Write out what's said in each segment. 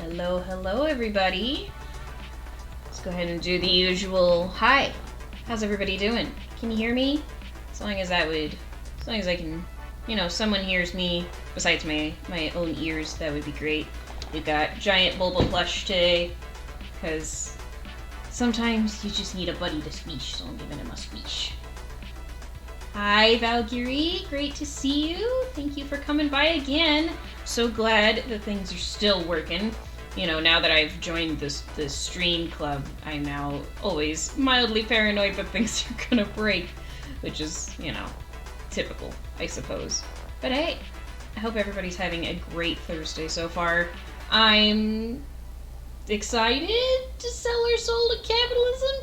Hello, hello, everybody. Let's go ahead and do the usual hi. How's everybody doing? Can you hear me? As long as I can, someone hears me besides my own ears, that would be great. We've got giant Bulba plush today, because sometimes you just need a buddy to speech, so I'm giving him a speech. Hi, Valkyrie. Great to see you. Thank you for coming by again. So glad that things are still working. Now that I've joined this stream club, I'm now always mildly paranoid that things are gonna break, which is, typical, I suppose. But hey, I hope everybody's having a great Thursday so far. I'm excited to sell our soul to capitalism.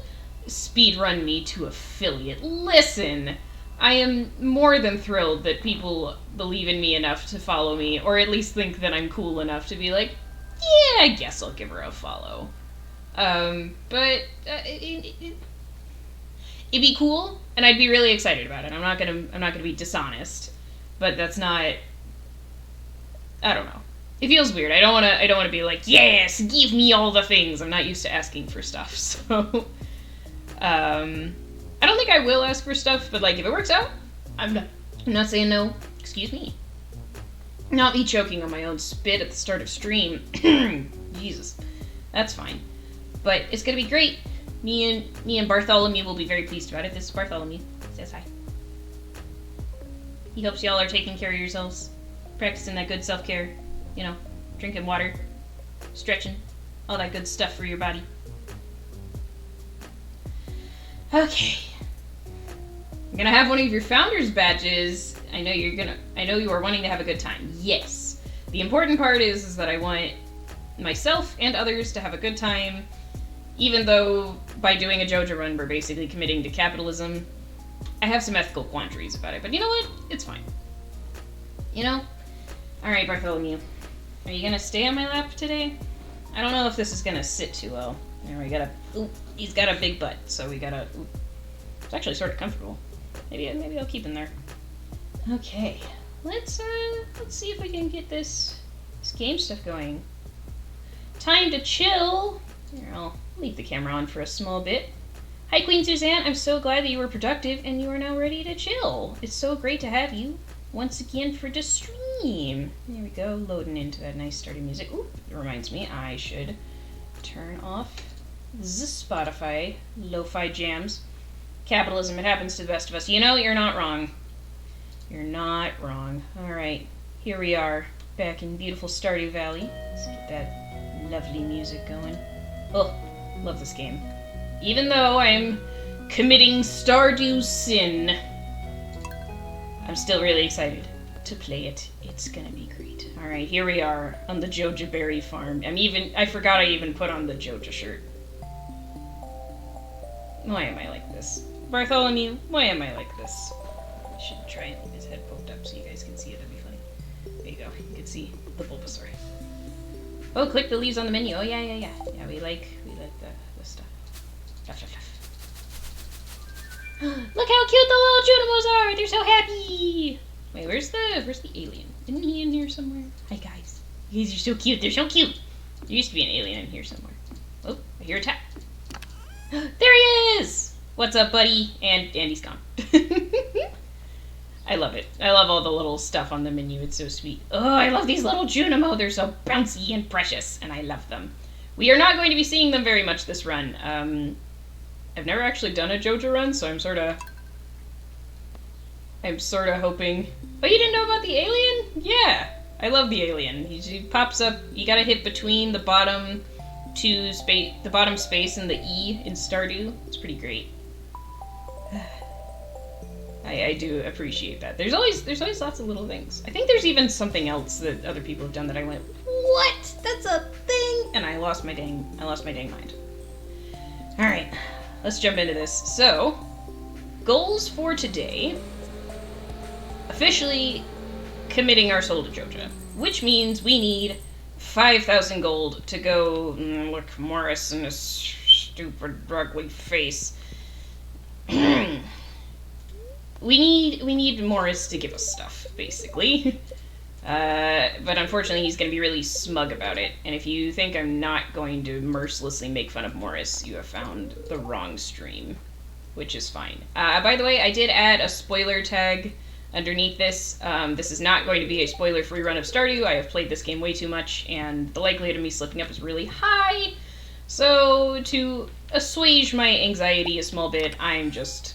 Speedrun me to affiliate. Listen! I am more than thrilled that people believe in me enough to follow me, or at least think that I'm cool enough to be like, yeah, I guess I'll give her a follow. But it'd be cool, and I'd be really excited about it. I'm not gonna be dishonest, but that's not. I don't know. It feels weird. I don't wanna be like, yes, give me all the things. I'm not used to asking for stuff, so. I don't think I will ask for stuff, but if it works out, I'm not saying no. Excuse me. Not me choking on my own spit at the start of stream. Jesus. That's fine. But it's gonna be great. Me and Bartholomew will be very pleased about it. This is Bartholomew. Says hi. He hopes y'all are taking care of yourselves. Practicing that good self-care. Drinking water. Stretching. All that good stuff for your body. Okay. I'm gonna have one of your founders badges. I know you are wanting to have a good time. Yes. The important part is that I want myself and others to have a good time, even though by doing a JoJo run we're basically committing to capitalism. I have some ethical quandaries about it, but you know what? It's fine. Alright, Bartholomew. Are you gonna stay on my lap today? I don't know if this is gonna sit too well. There, he's got a big butt, so we gotta... It's actually sort of comfortable. Maybe I'll keep him there. Okay, let's see if we can get this game stuff going. Time to chill. Here, I'll leave the camera on for a small bit. Hi, Queen Suzanne. I'm so glad that you were productive and you are now ready to chill. It's so great to have you once again for the stream. There we go, loading into that nice Stardew music. Ooh, it reminds me I should turn off the Spotify lo-fi jams. Capitalism, it happens to the best of us. You're not wrong. You're not wrong. Alright, here we are, back in beautiful Stardew Valley. Let's get that lovely music going. Oh, love this game. Even though I'm committing Stardew sin, I'm still really excited to play it. It's gonna be great. Alright, here we are on the Joja Berry farm. I forgot I even put on the Joja shirt. Why am I like this? Bartholomew, why am I like this? I should try and leave his head poked up so you guys can see it. That'd be funny. There you go. You can see the Bulbasaur. Oh, click the leaves on the menu. Oh, yeah. Yeah, we like the stuff. Stuff. Look how cute the little Junimos are! They're so happy! Wait, where's the alien? Isn't he in here somewhere? Hi, guys. You guys are so cute. They're so cute! There used to be an alien in here somewhere. Oh, I hear a tap. There he is! What's up, buddy? And he's gone. I love it. I love all the little stuff on the menu. It's so sweet. Oh, I love these little Junimo. They're so bouncy and precious, and I love them. We are not going to be seeing them very much this run. I've never actually done a JoJo run, so I'm sort of hoping... Oh, you didn't know about the alien? Yeah, I love the alien. He pops up. You gotta hit between the bottom space and the E in Stardew. It's pretty great. I do appreciate that. There's always lots of little things. I think there's even something else that other people have done that I went, what? That's a thing? And I lost my dang mind. Alright, let's jump into this. So, goals for today. Officially committing our soul to Joja, which means we need 5,000 gold to go look Morris in his stupid, ugly face. We need Morris to give us stuff, basically. But unfortunately, he's going to be really smug about it. And if you think I'm not going to mercilessly make fun of Morris, you have found the wrong stream, which is fine. By the way, I did add a spoiler tag underneath this. This is not going to be a spoiler-free run of Stardew. I have played this game way too much, and the likelihood of me slipping up is really high. So, to assuage my anxiety a small bit, I'm just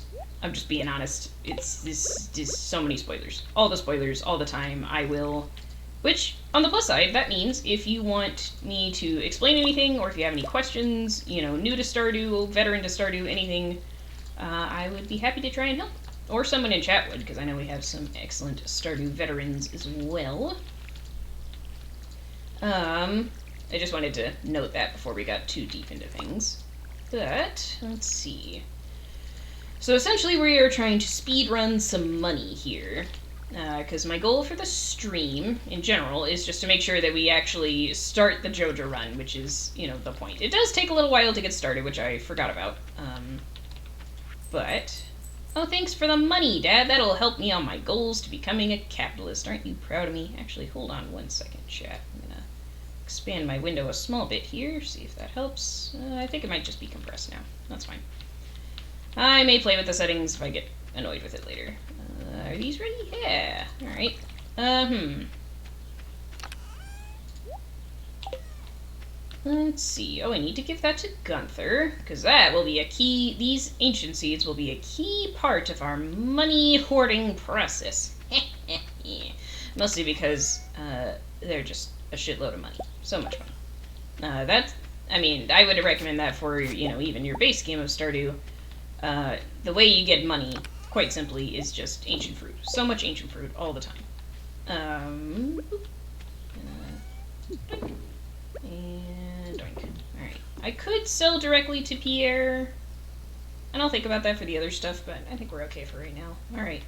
being honest. It's so many spoilers. All the spoilers, all the time. I will... Which, on the plus side, that means if you want me to explain anything, or if you have any questions, you know, new to Stardew, veteran to Stardew, anything, I would be happy to try and help. Or someone in chat would, because I know we have some excellent Stardew veterans as well. I just wanted to note that before we got too deep into things. But, let's see. So essentially we are trying to speedrun some money here. Because my goal for the stream, in general, is just to make sure that we actually start the JoJo run, which is, you know, the point. It does take a little while to get started, which I forgot about. But... Oh, thanks for the money, Dad. That'll help me on my goals to becoming a capitalist. Aren't you proud of me? Actually, hold on one second, chat. I'm gonna expand my window a small bit here, see if that helps. I think it might just be compressed now. That's fine. I may play with the settings if I get annoyed with it later. Are these ready? Yeah. Alright. Let's see. Oh, I need to give that to Gunther, because that will be a key... These ancient seeds will be a key part of our money hoarding process. Yeah. Mostly because they're just a shitload of money. So much fun. I mean, I would recommend that for, you know, even your base game of Stardew. The way you get money, quite simply, is just ancient fruit. So much ancient fruit all the time. And doink. Alright. I could sell directly to Pierre, and I'll think about that for the other stuff, but I think we're okay for right now. Alright.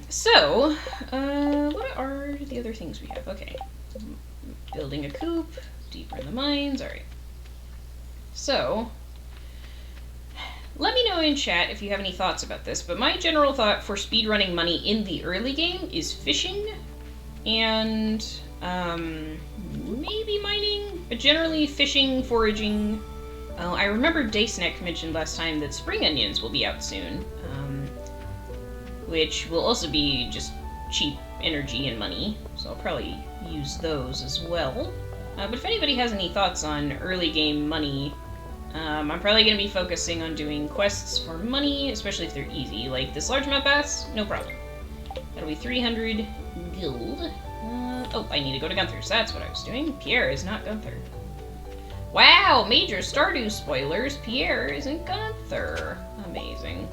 So, what are the other things we have? Okay. Building a coop, deeper in the mines, alright. So, let me know in chat if you have any thoughts about this, but my general thought for speedrunning money in the early game is fishing and maybe mining, but generally fishing, foraging. I remember Daysnack mentioned last time that spring onions will be out soon, which will also be just cheap energy and money, so I'll probably use those as well. But if anybody has any thoughts on early game money, I'm probably going to be focusing on doing quests for money, especially if they're easy. Like this largemouth bass, no problem. That'll be 300 gold. Oh, I need to go to Gunther's. That's what I was doing. Pierre is not Gunther. Wow, major Stardew spoilers. Pierre isn't Gunther. Amazing.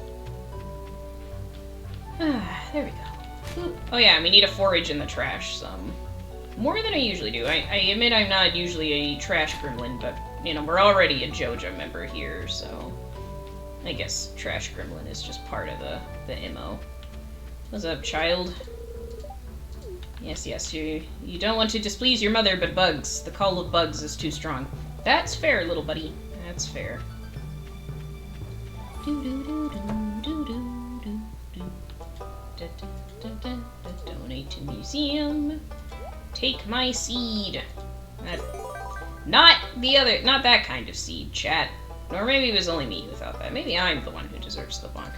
There we go. Ooh. Oh yeah, we need to forage in the trash some. More than I usually do. I admit I'm not usually a trash gremlin, but, you know, we're already a JoJo member here, so I guess trash gremlin is just part of the MO. What's up, child? Yes, you don't want to displease your mother, but bugs. The call of bugs is too strong. That's fair, little buddy. That's fair. Donate to museum. Take my seed. Not that kind of seed, chat. Or maybe it was only me who thought that. Maybe I'm the one who deserves the bonk.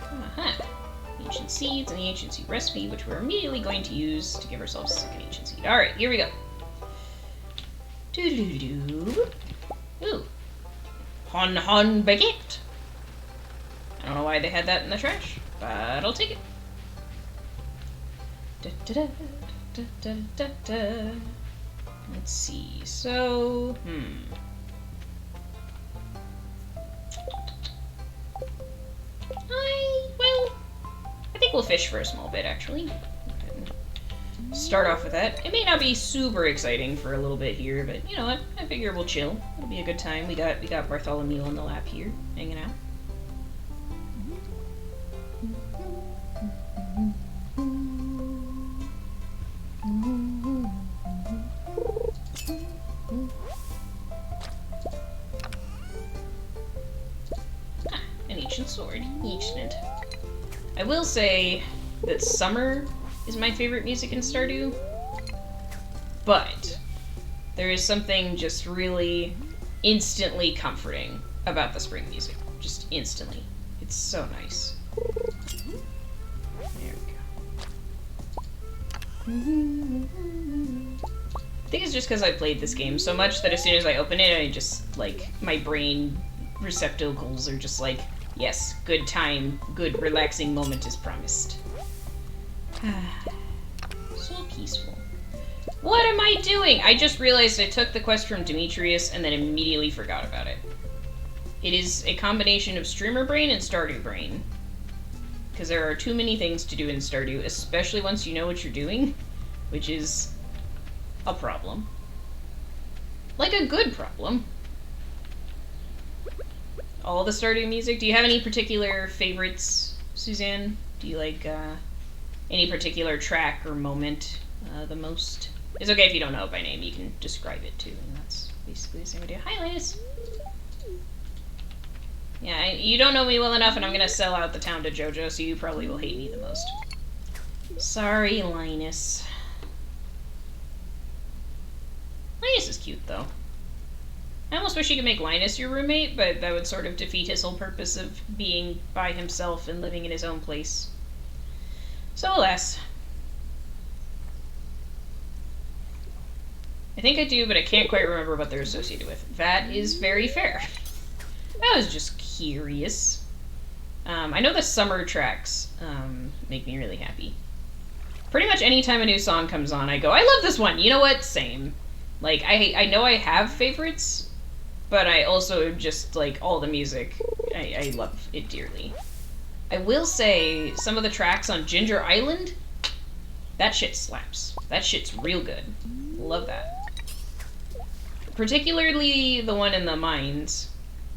Ancient seeds and the ancient seed recipe, which we're immediately going to use to give ourselves a second ancient seed. Alright, here we go. Doo-doo-doo. Ooh. Hon baguette. I don't know why they had that in the trash, but I'll take it. Da-da-da-da-da-da-da. Let's see, so, I think we'll fish for a small bit, actually. Go ahead and start off with that. It may not be super exciting for a little bit here, but you know what? I figure we'll chill. It'll be a good time. We got Bartholomew on the lap here, hanging out. An ancient sword. Excellent. I will say that summer is my favorite music in Stardew. But there is something just really instantly comforting about the spring music. Just instantly. It's so nice. There we go. I think it's just because I played this game so much that as soon as I open it, I just, like, my brain receptacles are just like, yes, good time, good relaxing moment is promised. So peaceful. What am I doing? I just realized I took the quest from Demetrius and then immediately forgot about it. It is a combination of streamer brain and Stardew brain. Because there are too many things to do in Stardew, especially once you know what you're doing, which is a problem. Like a good problem. All the Stardew music. Do you have any particular favorites, Suzanne? Do you like any particular track or moment the most? It's okay if you don't know it by name. You can describe it too, and that's basically the same idea. Hi, Linus. Yeah, you don't know me well enough, and I'm gonna sell out the town to JoJo, so you probably will hate me the most. Sorry, Linus. Linus is cute, though. I almost wish you could make Linus your roommate, but that would sort of defeat his whole purpose of being by himself and living in his own place. So, alas. I think I do, but I can't quite remember what they're associated with. That is very fair. I was just curious. I know the summer tracks make me really happy. Pretty much any time a new song comes on, I go, I love this one! You know what? Same. Like, I know I have favorites, but I also just, like, all the music, I love it dearly. I will say, some of the tracks on Ginger Island, that shit slaps. That shit's real good. Love that. Particularly the one in the mines.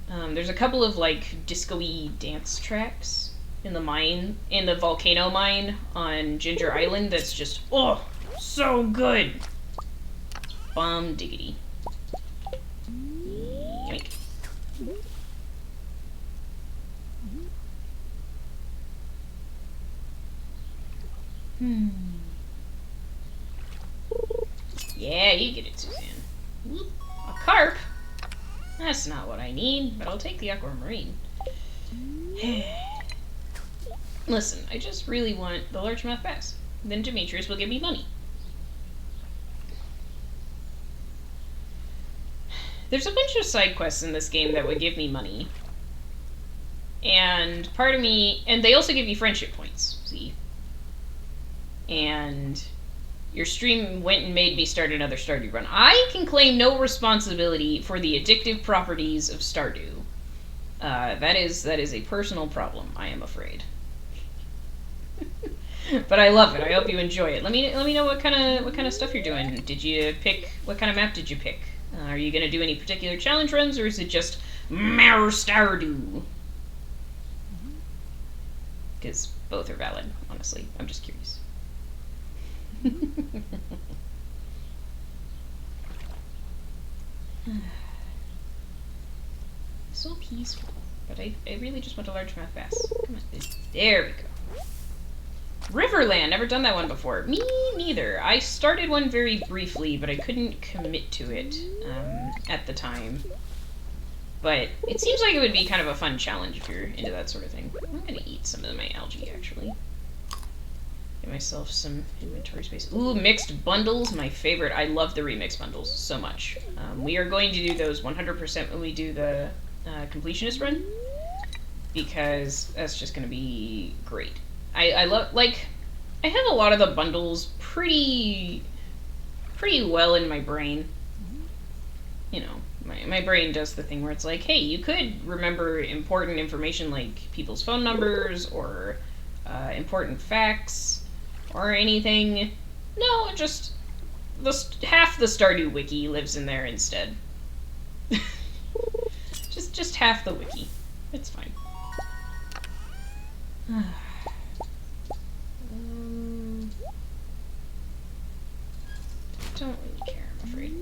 There's a couple of, like, disco-y dance tracks in the volcano mine on Ginger Island that's just, oh, so good! Bomb diggity. Yoink. Yeah, you get it, Suzanne. A carp? That's not what I need, but I'll take the aquamarine. Listen, I just really want the largemouth bass. Then Demetrius will give me money. There's a bunch of side quests in this game that would give me money. And part of me... And they also give you friendship points, see? And your stream went and made me start another Stardew run. I can claim no responsibility for the addictive properties of Stardew. That is a personal problem, I am afraid. But I love it. I hope you enjoy it. Let me know what kind of stuff you're doing. Did you pick... What kind of map did you pick? Are you going to do any particular challenge runs, or is it just Mer Stardew? Because both are valid, honestly. I'm just curious. So peaceful. But I really just want a largemouth bass. Come on. There we go. Riverland, never done that one before. Me neither. I started one very briefly, but I couldn't commit to it at the time. But it seems like it would be kind of a fun challenge if you're into that sort of thing. I'm gonna eat some of my algae, actually. Get myself some inventory space. Ooh, mixed bundles, my favorite. I love the remix bundles so much. We are going to do those 100% when we do the completionist run, because that's just gonna be great. I love, like, I have a lot of the bundles pretty well in my brain. You know, my brain does the thing where it's like, hey, you could remember important information like people's phone numbers or important facts or anything. No, just half the Stardew wiki lives in there instead. just half the wiki. It's fine. Don't really care, I'm afraid.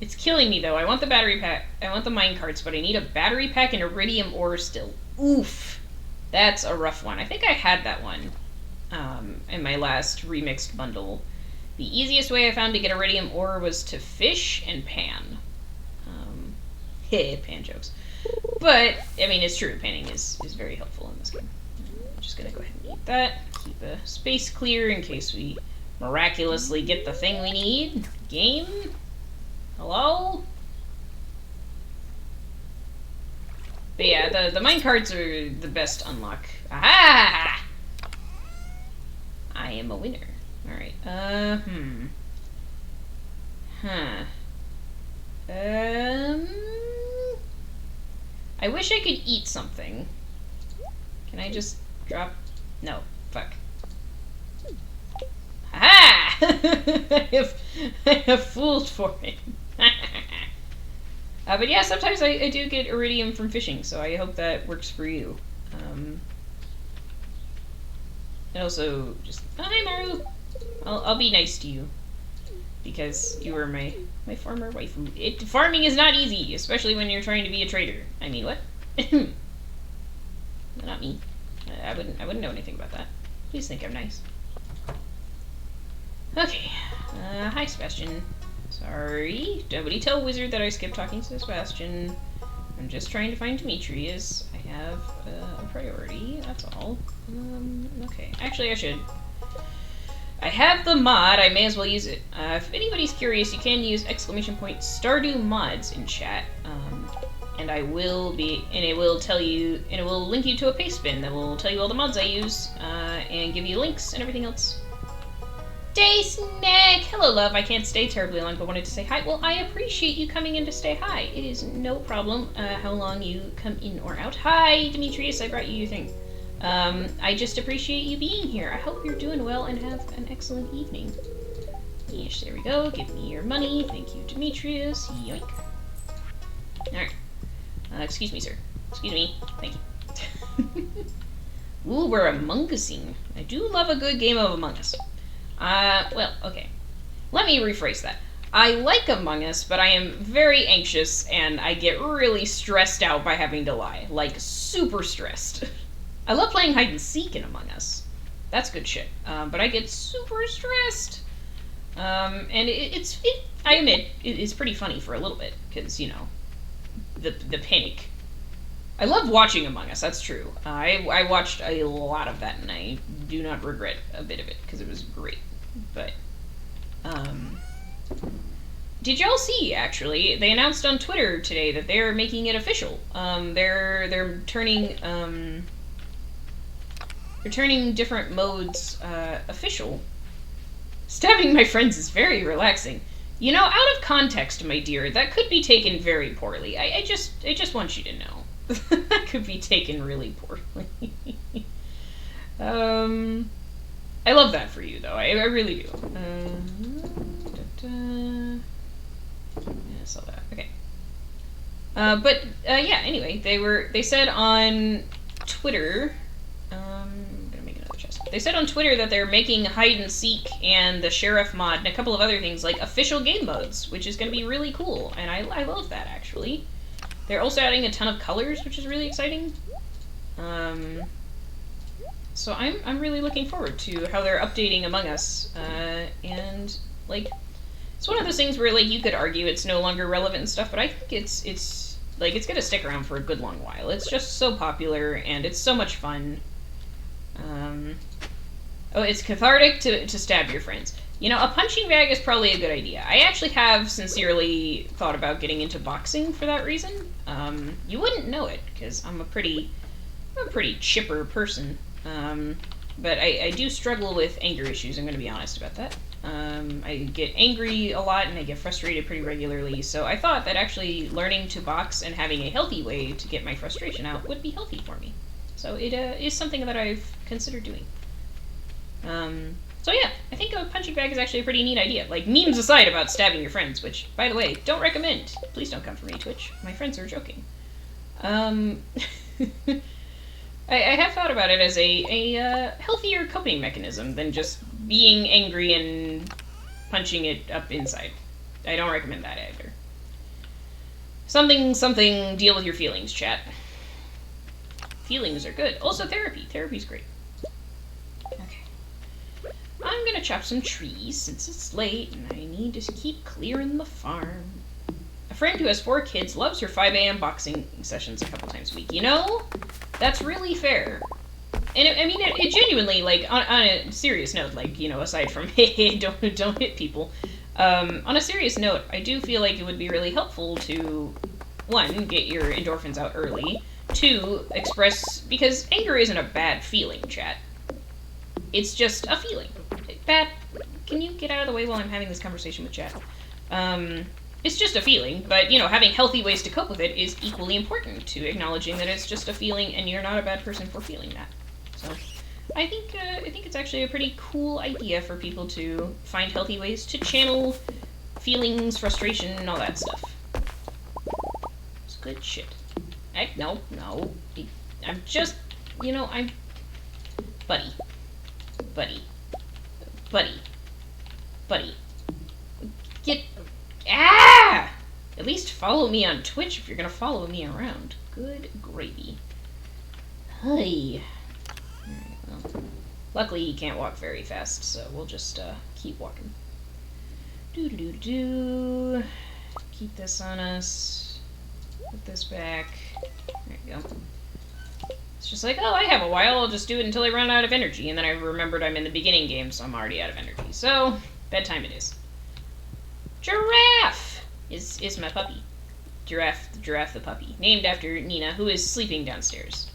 It's killing me, though. I want the battery pack. I want the mine carts, but I need a battery pack and iridium ore still. Oof. That's a rough one. I think I had that one. in my last remixed bundle. The easiest way I found to get iridium ore was to fish and pan. Pan jokes. But, I mean, it's true. Panning is very helpful in this game. I'm just going to go ahead and eat that. Keep a space clear in case we miraculously get the thing we need. Game? Hello? But yeah, the minecarts are the best unlock. Aha! I am a winner. Alright, I wish I could eat something. Can I just drop? No. Fuck. Ha! I have fooled for it. But yeah, sometimes I do get iridium from fishing, so I hope that works for you. And also, just, oh, hi Maru! I'll be nice to you. Because you were my former waifu. Farming is not easy, especially when you're trying to be a trader. I mean, what? Not me. I wouldn't know anything about that. Please think I'm nice. Okay. Hi, Sebastian. Sorry. Nobody tell Wizard that I skipped talking to Sebastian. I'm just trying to find Demetrius. I have a priority, that's all. Okay. Actually, I should. I have the mod, I may as well use it. If anybody's curious, you can use ! Stardew mods in chat. And it will tell you, and it will link you to a paste bin that will tell you all the mods I use, and give you links and everything else. Day Snack! Hello, love. I can't stay terribly long, but wanted to say hi. Well, I appreciate you coming in to stay hi. It is no problem how long you come in or out. Hi, Demetrius. I brought you your thing. I just appreciate you being here. I hope you're doing well and have an excellent evening. Yes, there we go. Give me your money. Thank you, Demetrius. Yoink. Alright. Excuse me, sir. Excuse me. Thank you. Ooh, we're Among Us-ing. I do love a good game of Among Us. Well, okay. Let me rephrase that. I like Among Us, but I am very anxious, and I get really stressed out by having to lie. Like, super stressed. I love playing hide and seek in Among Us. That's good shit. But I get super stressed. And I admit, it's pretty funny for a little bit, because, you know, the panic. I love watching Among Us, that's true. I watched a lot of that, and I do not regret a bit of it, because it was great. But, did y'all see, actually, they announced on Twitter today that they're making it official. They're turning different modes, official. Stabbing my friends is very relaxing. You know, out of context, my dear, that could be taken very poorly. I just want you to know. That could be taken really poorly. I love that for you, though. I really do. Yeah, I saw that. Okay. Yeah, anyway, they said on Twitter, I'm gonna make another chest. They said on Twitter that they're making hide and seek and the sheriff mod and a couple of other things like official game modes, which is gonna be really cool, and I love that, actually. They're also adding a ton of colors, which is really exciting. So I'm really looking forward to how they're updating Among Us, and, like, it's one of those things where, like, you could argue it's no longer relevant and stuff, but I think it's gonna stick around for a good long while. It's just so popular, and it's so much fun. Oh, it's cathartic to stab your friends. You know, a punching bag is probably a good idea. I actually have sincerely thought about getting into boxing for that reason. You wouldn't know it, because I'm a pretty chipper person. But I do struggle with anger issues, I'm going to be honest about that. I get angry a lot and I get frustrated pretty regularly, so I thought that actually learning to box and having a healthy way to get my frustration out would be healthy for me. So it is something that I've considered doing. So yeah, I think a punching bag is actually a pretty neat idea. Like, memes aside about stabbing your friends, which, by the way, don't recommend. Please don't come for me, Twitch. My friends are joking. I have thought about it as a healthier coping mechanism than just being angry and punching it up inside. I don't recommend that either. Something, deal with your feelings, chat. Feelings are good. Also therapy. Therapy's great. Okay. chop some trees since it's late and I need to keep clearing the farm. A friend who has 4 kids loves her 5 a.m. boxing sessions a couple times a week. You know, that's really fair. And it genuinely, like, on a serious note, like, you know, aside from, hey, don't hit people, on a serious note, I do feel like it would be really helpful to, 1, get your endorphins out early, 2, express, because anger isn't a bad feeling, chat. It's just a feeling. Pat, can you get out of the way while I'm having this conversation with chat? It's just a feeling, but, you know, having healthy ways to cope with it is equally important to acknowledging that it's just a feeling and you're not a bad person for feeling that. So, I think it's actually a pretty cool idea for people to find healthy ways to channel feelings, frustration, and all that stuff. It's good shit. No. I'm just, you know, Buddy. At least follow me on Twitch if you're gonna follow me around. Good gravy. Hey. Alright, well. Luckily he can't walk very fast, so we'll just, keep walking. Keep this on us. Put this back. There you go. It's just like, oh, I have a while, I'll just do it until I run out of energy, and then I remembered I'm in the beginning game, so I'm already out of energy. So, bedtime it is. Giraffe is my puppy. Giraffe the puppy. Named after Nina, who is sleeping downstairs.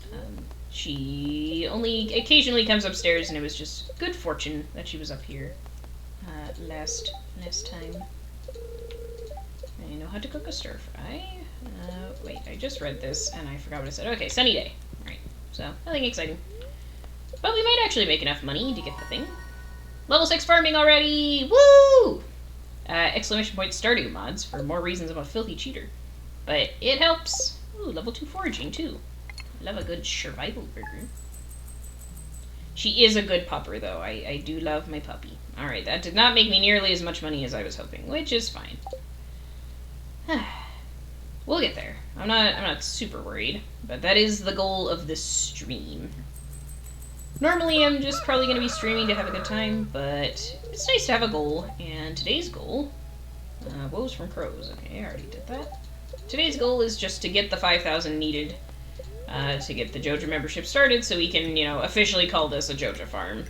She only occasionally comes upstairs, and it was just good fortune that she was up here last time. I know how to cook a stir fry. Wait, I just read this, and I forgot what I said. Okay, sunny day. Alright, so, nothing exciting. But we might actually make enough money to get the thing. Level 6 farming already! Woo! Exclamation point Stardew mods for more reasons I'm a filthy cheater. But it helps. Ooh, level 2 foraging, too. Love a good survival burger. She is a good pupper, though. I do love my puppy. Alright, that did not make me nearly as much money as I was hoping, which is fine. We'll get there. I'm not super worried, but that is the goal of this stream. Normally, I'm just probably going to be streaming to have a good time, but it's nice to have a goal, and today's goal... woes from crows. Okay, I already did that. Today's goal is just to get the 5,000 needed to get the Joja membership started, so we can, you know, officially call this a Joja farm.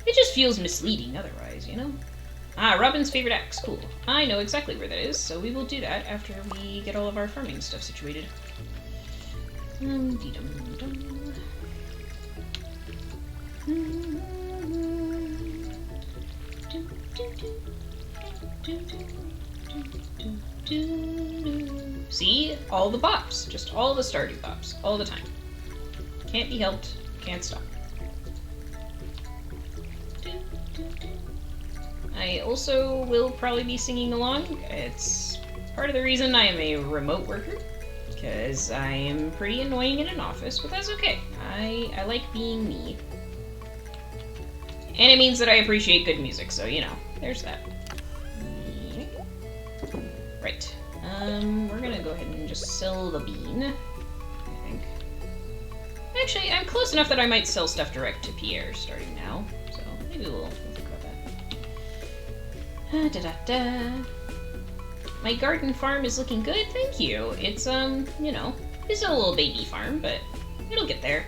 It just feels misleading otherwise, you know? Ah, Robin's favorite axe. Cool. I know exactly where that is, so we will do that after we get all of our farming stuff situated. See? All the bops. Just all the Stardew bops. All the time. Can't be helped. Can't stop. I also will probably be singing along. It's part of the reason I am a remote worker, because I am pretty annoying in an office, but that's okay. I like being me. And it means that I appreciate good music, so, you know, there's that. Right. We're gonna go ahead and just sell the bean, I think. Actually, I'm close enough that I might sell stuff direct to Pierre starting now, so maybe we'll think about that. My garden farm is looking good, thank you. It's, you know, it's a little baby farm, but it'll get there.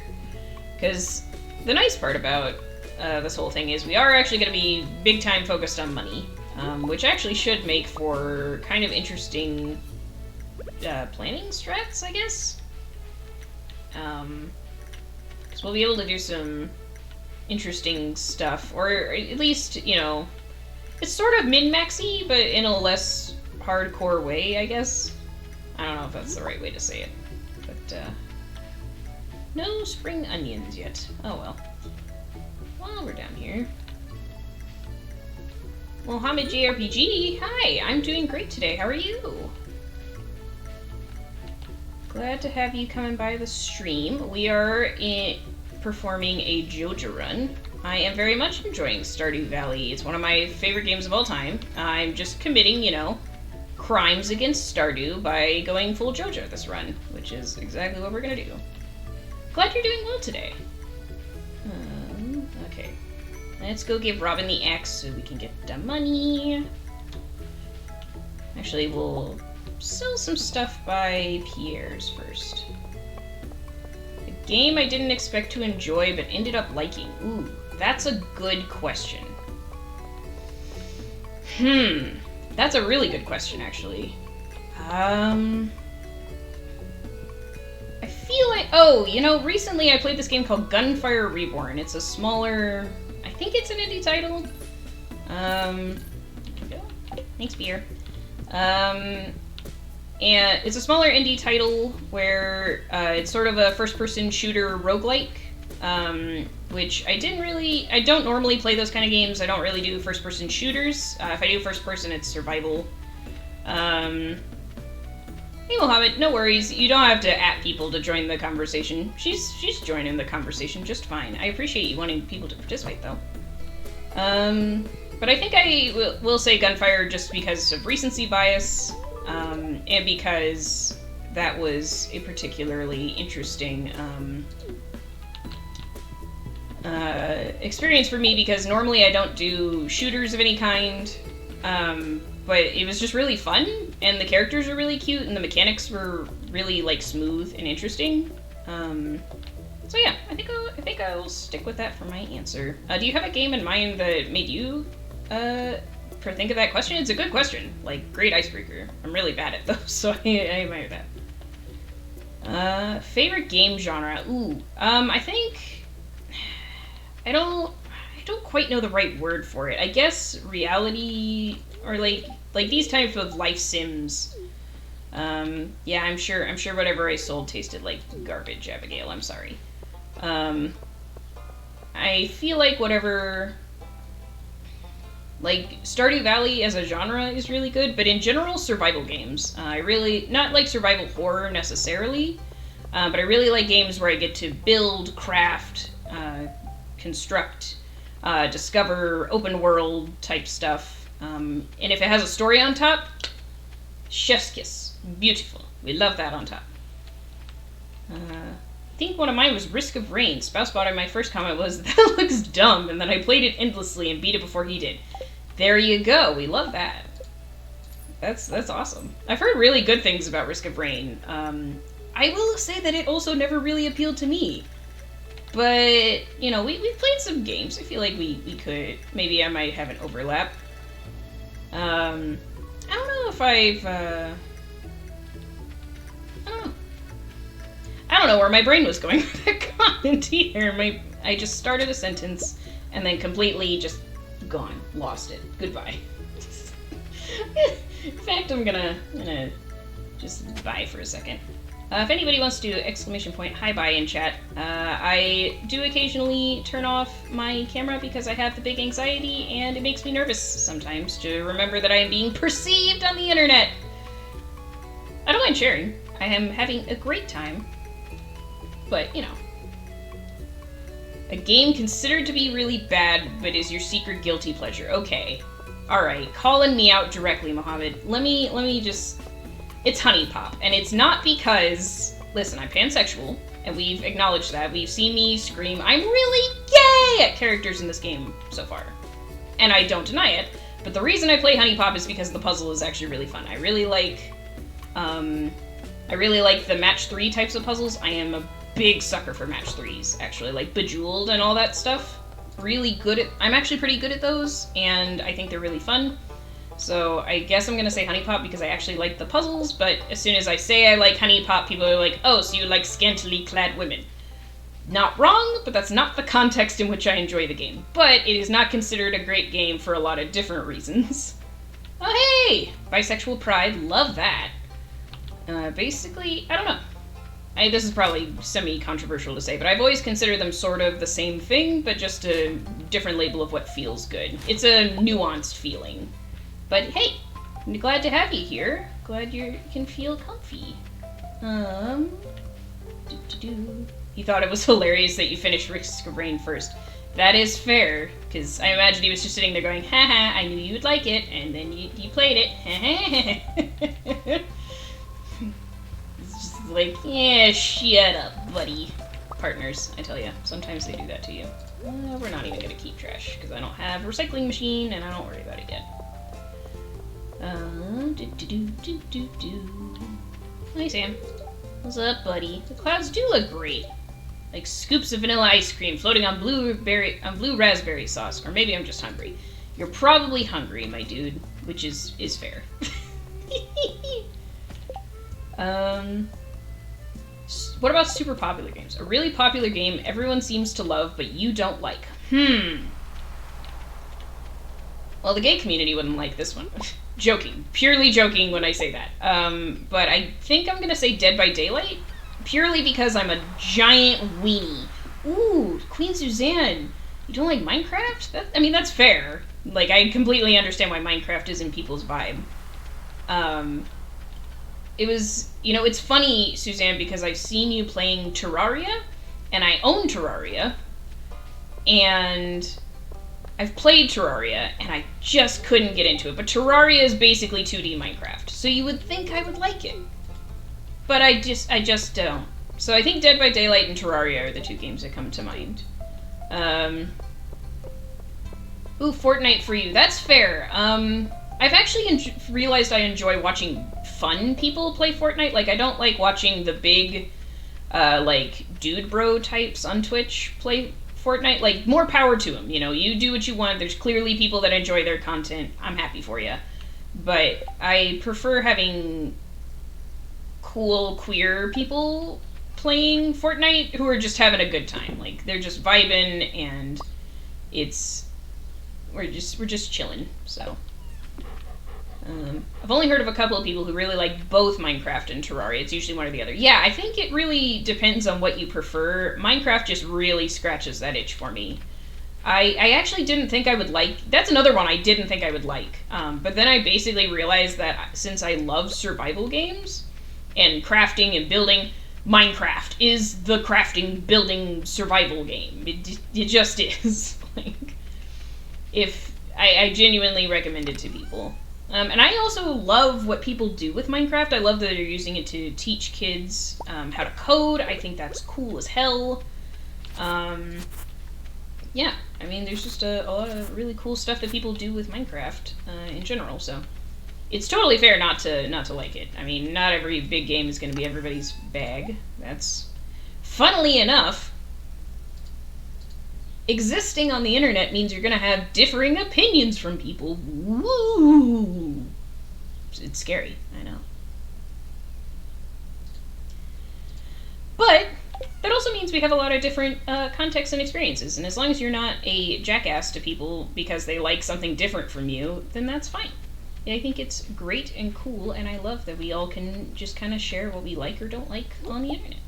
Because the nice part about this whole thing is we are actually going to be big time focused on money, which actually should make for kind of interesting planning strats, I guess. Because we'll be able to do some interesting stuff, or at least, you know, it's sort of min-maxy, but in a less hardcore way, I guess. I don't know if that's the right way to say it, but no spring onions yet. Oh well. While we're down here. Mohammed JRPG, hi, I'm doing great today. How are you? Glad to have you coming by the stream. We are performing a Joja run. I am very much enjoying Stardew Valley. It's one of my favorite games of all time. I'm just committing, you know, crimes against Stardew by going full Joja this run, which is exactly what we're gonna do. Glad you're doing well today. Okay. Let's go give Robin the axe so we can get the money. Actually, we'll sell some stuff by Pierre's first. A game I didn't expect to enjoy but ended up liking. Ooh, that's a good question. That's a really good question, actually. I feel like... Oh, you know, recently I played this game called Gunfire Reborn. It's a smaller... I think it's an indie title. Thanks, Pierre. And it's a smaller indie title where it's sort of a first-person shooter roguelike, which I don't normally play those kind of games. I don't really do first-person shooters. If I do first-person, it's survival. Hey, Mohammed, no worries. You don't have to @ people to join the conversation. She's joining the conversation just fine. I appreciate you wanting people to participate, though. But I think I will say Gunfire just because of recency bias, and because that was a particularly interesting experience for me, because normally I don't do shooters of any kind, but it was just really fun, and the characters are really cute, and the mechanics were really, like, smooth and interesting. So yeah, I think I'll stick with that for my answer. Do you have a game in mind that made you think of that question? It's a good question. Like, great icebreaker. I'm really bad at those, so I admire that. Favorite game genre? Ooh, I think I don't quite know the right word for it. I guess reality, or like these types of life sims. Yeah, I'm sure whatever I sold tasted like garbage, Abigail. I'm sorry. I feel like whatever, like, Stardew Valley as a genre is really good, but in general, survival games. I really, not like survival horror necessarily, but I really like games where I get to build, craft, construct, discover, open world type stuff. And if it has a story on top, chef's kiss. Beautiful. We love that on top. I think one of mine was Risk of Rain. Spouse bought it. My first comment was, that looks dumb, and then I played it endlessly and beat it before he did. There you go. We love that. That's awesome. I've heard really good things about Risk of Rain. I will say that it also never really appealed to me. But, you know, we played some games. I feel like we could. Maybe I might have an overlap. I don't know if I've... I don't know where my brain was going with that comment here. I just started a sentence and then completely just gone. Lost it. Goodbye. In fact, I'm gonna just bye for a second. If anybody wants to do ! Hi bye in chat. I do occasionally turn off my camera because I have the big anxiety and it makes me nervous sometimes to remember that I am being perceived on the internet. I don't mind sharing. I am having a great time. But, you know. A game considered to be really bad, but is your secret guilty pleasure. Okay. Alright, calling me out directly, Mohammed. Let me just... It's Honey Pop, and it's not because... Listen, I'm pansexual, and we've acknowledged that. We've seen me scream, I'm really gay! At characters in this game so far. And I don't deny it, but the reason I play Honey Pop is because the puzzle is actually really fun. I really like the match 3 types of puzzles. I am a big sucker for match 3s, actually, like Bejeweled and all that stuff. I'm actually pretty good at those, and I think they're really fun. So I guess I'm gonna say Honey Pop because I actually like the puzzles, but as soon as I say I like Honey Pop, people are like, oh, so you like scantily clad women. Not wrong, but that's not the context in which I enjoy the game. But it is not considered a great game for a lot of different reasons. Oh, hey! Bisexual pride, love that. Basically, I don't know. This is probably semi-controversial to say, but I've always considered them sort of the same thing, but just a different label of what feels good. It's a nuanced feeling. But hey, I'm glad to have you here. Glad you can feel comfy. He thought it was hilarious that you finished Risk of Rain first. That is fair, because I imagine he was just sitting there going, haha, I knew you'd like it, and then you played it. It's just like, yeah, shut up, buddy. Partners, I tell you, sometimes they do that to you. We're not even gonna keep trash, because I don't have a recycling machine, and I don't worry about it yet. Hi, Sam. What's up, buddy? The clouds do look great. Like scoops of vanilla ice cream floating on blue raspberry sauce. Or maybe I'm just hungry. You're probably hungry, my dude, which is fair. What about super popular games? A really popular game everyone seems to love, but you don't like. Well, the gay community wouldn't like this one. Joking. Purely joking when I say that. But I think I'm gonna say Dead by Daylight, purely because I'm a giant weenie. Ooh, Queen Suzanne. You don't like Minecraft? I mean, that's fair. Like, I completely understand why Minecraft is in people's vibe. It was, it's funny, Suzanne, because I've seen you playing Terraria, and I own Terraria, and I've played Terraria, and I just couldn't get into it. But Terraria is basically 2D Minecraft, so you would think I would like it. But I just don't. So I think Dead by Daylight and Terraria are the two games that come to mind. Ooh, Fortnite for you. That's fair. I've actually realized I enjoy watching fun people play Fortnite. Like, I don't like watching the big, dude bro types on Twitch play Fortnite. Like, more power to them, you do what you want. There's clearly people that enjoy their content. I'm happy for you. But I prefer having cool queer people playing Fortnite who are just having a good time. Like, they're just vibing, and we're just chilling, so. I've only heard of a couple of people who really like both Minecraft and Terraria. It's usually one or the other. Yeah, I think it really depends on what you prefer. Minecraft just really scratches that itch for me. I actually didn't think I would like... That's another one I didn't think I would like. But then I basically realized that since I love survival games and crafting and building, Minecraft is the crafting, building, survival game. It just is. I genuinely recommend it to people. And I also love what people do with Minecraft. I love that they're using it to teach kids how to code. I think that's cool as hell. Yeah, I mean, there's just a lot of really cool stuff that people do with Minecraft in general, so it's totally fair not to like it. I mean, not every big game is going to be everybody's bag. That's, funnily enough, existing on the internet means you're going to have differing opinions from people. Woo! It's scary, I know. But that also means we have a lot of different contexts and experiences, and as long as you're not a jackass to people because they like something different from you, then that's fine. I think it's great and cool, and I love that we all can just kind of share what we like or don't like on the internet.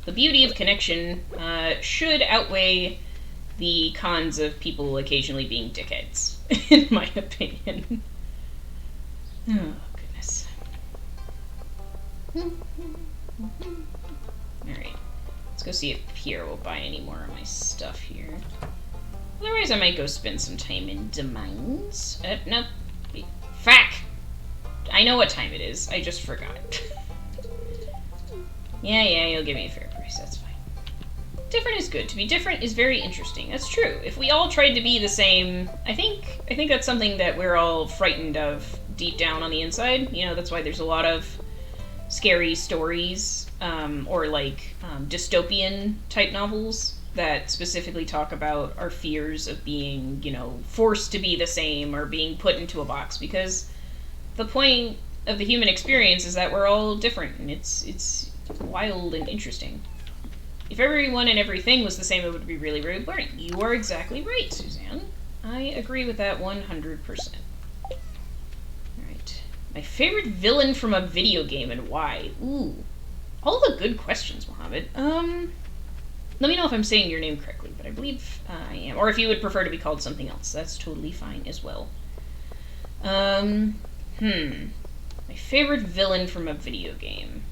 The beauty of connection should outweigh the cons of people occasionally being dickheads, in my opinion. Oh, goodness. Alright. Let's go see if Pierre will buy any more of my stuff here. Otherwise, I might go spend some time in the mines. Nope. Fuck! I know what time it is. I just forgot. Yeah, you'll give me a fair price. That's fine. Different is good. To be different is very interesting. That's true. If we all tried to be the same, I think that's something that we're all frightened of deep down on the inside. That's why there's a lot of scary stories, or dystopian type novels that specifically talk about our fears of being, forced to be the same or being put into a box, because the point of the human experience is that we're all different, and it's wild and interesting. If everyone and everything was the same, it would be really, really boring. You are exactly right, Suzanne. I agree with that 100%. Alright. My favorite villain from a video game and why? Ooh. All the good questions, Mohammed. Let me know if I'm saying your name correctly, but I believe I am. Or if you would prefer to be called something else. That's totally fine as well. My favorite villain from a video game.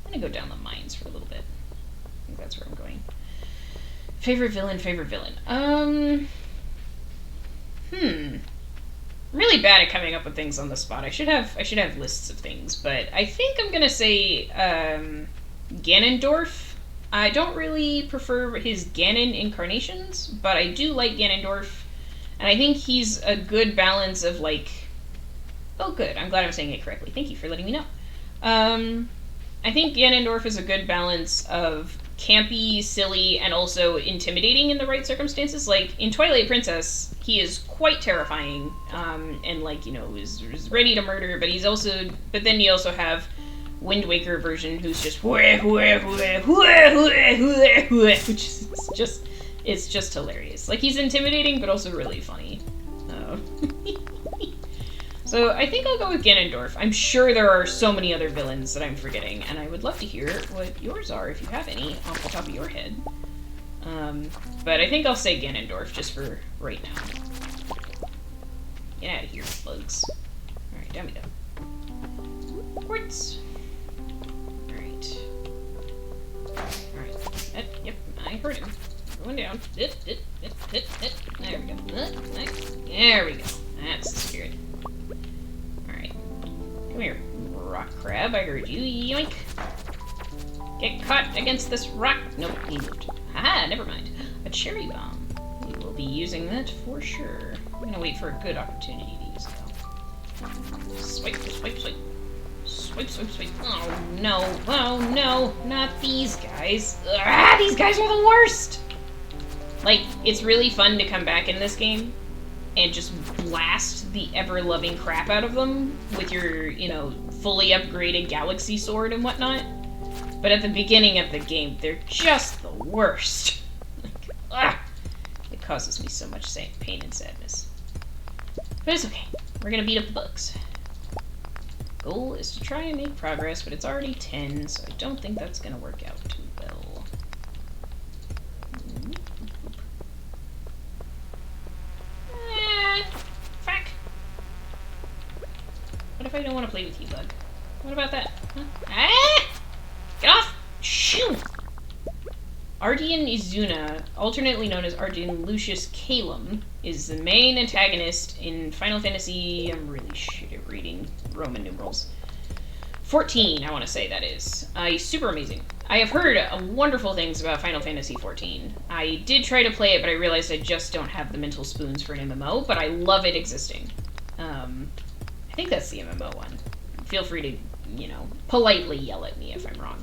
I'm gonna go down the mines for a little bit. I think that's where I'm going. Favorite villain. Really bad at coming up with things on the spot. I should have lists of things, but I think I'm gonna say Ganondorf I don't really prefer his Ganon incarnations, but I do like Ganondorf, and I think he's a good balance of, like... Oh, good. I'm glad I'm saying it correctly. Thank you for letting me know. I think Ganondorf is a good balance of campy, silly, and also intimidating in the right circumstances. Like, in Twilight Princess, he is quite terrifying, and, like, you know, is ready to murder, but he's also... But then you also have Wind Waker version who's just... Which is just... It's just hilarious. Like, he's intimidating, but also really funny. So I think I'll go with Ganondorf. I'm sure there are so many other villains that I'm forgetting, and I would love to hear what yours are, if you have any, off the top of your head. But I think I'll say Ganondorf, just for right now. Get out of here, bugs. Alright, down we go. Quartz. Alright. Alright. Yep, I heard him. Going down. There we go. There we go. That's the spirit. Come here, rock crab. I heard you. Yoink. Get caught against this rock. Nope, he moved. Haha, never mind. A cherry bomb. We will be using that for sure. I'm gonna wait for a good opportunity to use it, though. Swipe, swipe, swipe. Swipe, swipe, swipe. Oh, no. Oh, no. Not these guys. Ah, these guys are the worst! Like, it's really fun to come back in this game and just blast the ever-loving crap out of them with your, you know, fully upgraded galaxy sword and whatnot. But at the beginning of the game, they're just the worst. Like, it causes me so much pain and sadness. But it's okay. We're gonna beat up the bugs. Goal is to try and make progress, but it's already 10, so I don't think that's gonna work out too well. Frack. What if I don't want to play with you, bug? What about that? Huh? Ah! Get off! Shoo! Ardian Izuna, alternately known as Ardian Lucius Calum, is the main antagonist in Final Fantasy... I'm really shit at reading Roman numerals. 14, I want to say that is. Super amazing. I have heard wonderful things about Final Fantasy XIV. I did try to play it, but I realized I just don't have the mental spoons for an MMO, but I love it existing. I think that's the MMO one. Feel free to, you know, politely yell at me if I'm wrong.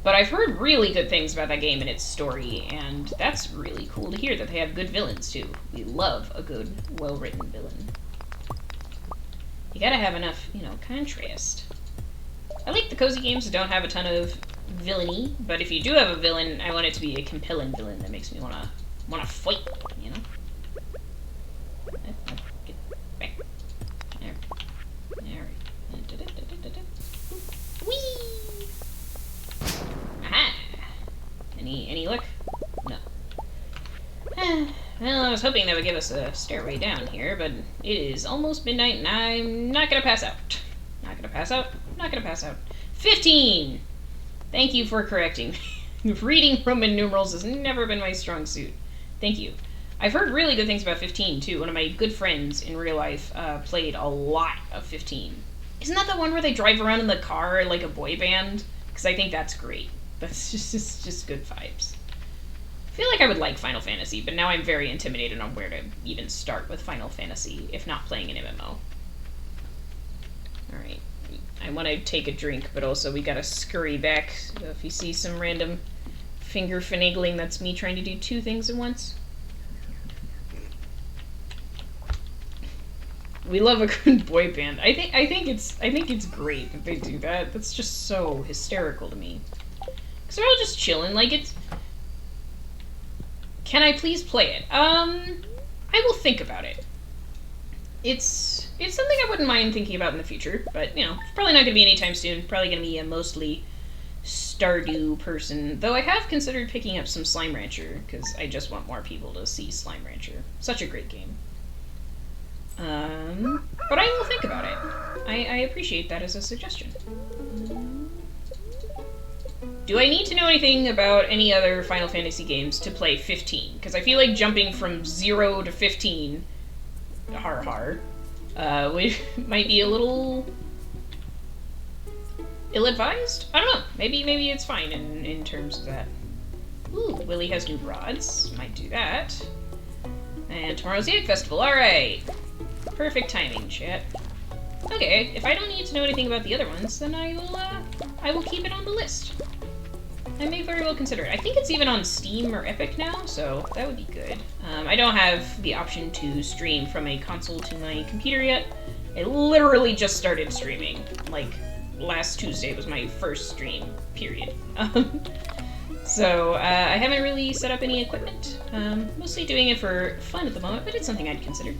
But I've heard really good things about that game and its story, and that's really cool to hear that they have good villains, too. We love a good, well-written villain. You gotta have enough, you know, contrast. I like the cozy games that don't have a ton of villainy, but if you do have a villain, I want it to be a compelling villain that makes me wanna fight, you know? Get back. There. There. Whee! Aha! Any luck? No. Well, I was hoping that would give us a stairway down here, but it is almost midnight and I'm not gonna pass out. Not gonna pass out. Not gonna pass out. 15! Thank you for correcting me. Reading Roman numerals has never been my strong suit. Thank you. I've heard really good things about 15, too. One of my good friends in real life played a lot of 15. Isn't that the one where they drive around in the car like a boy band? Because I think that's great. That's just good vibes. I feel like I would like Final Fantasy, but now I'm very intimidated on where to even start with Final Fantasy, if not playing an MMO. Alright. I want to take a drink, but also we gotta scurry back. So if you see some random finger finagling, that's me trying to do two things at once. We love a good boy band. I think it's great that they do that. That's just so hysterical to me. Cause they're all just chilling. Like it's. Can I please play it? I will think about it. It's something I wouldn't mind thinking about in the future, but, you know, it's probably not going to be anytime soon. Probably going to be a mostly Stardew person. Though I have considered picking up some Slime Rancher, because I just want more people to see Slime Rancher. Such a great game. But I will think about it. I appreciate that as a suggestion. Do I need to know anything about any other Final Fantasy games to play 15? Because I feel like jumping from 0 to 15... might be a little ill-advised? I don't know. Maybe it's fine in terms of that. Ooh, Willie has new rods. Might do that. And tomorrow's the Egg Festival. Alright. Perfect timing, chat. Okay, if I don't need to know anything about the other ones, then I will keep it on the list. I may very well consider it. I think it's even on Steam or Epic now, so that would be good. I don't have the option to stream from a console to my computer yet. I literally just started streaming. Like, last Tuesday was my first stream, period. So, I haven't really set up any equipment. Mostly doing it for fun at the moment, but it's something I'd consider.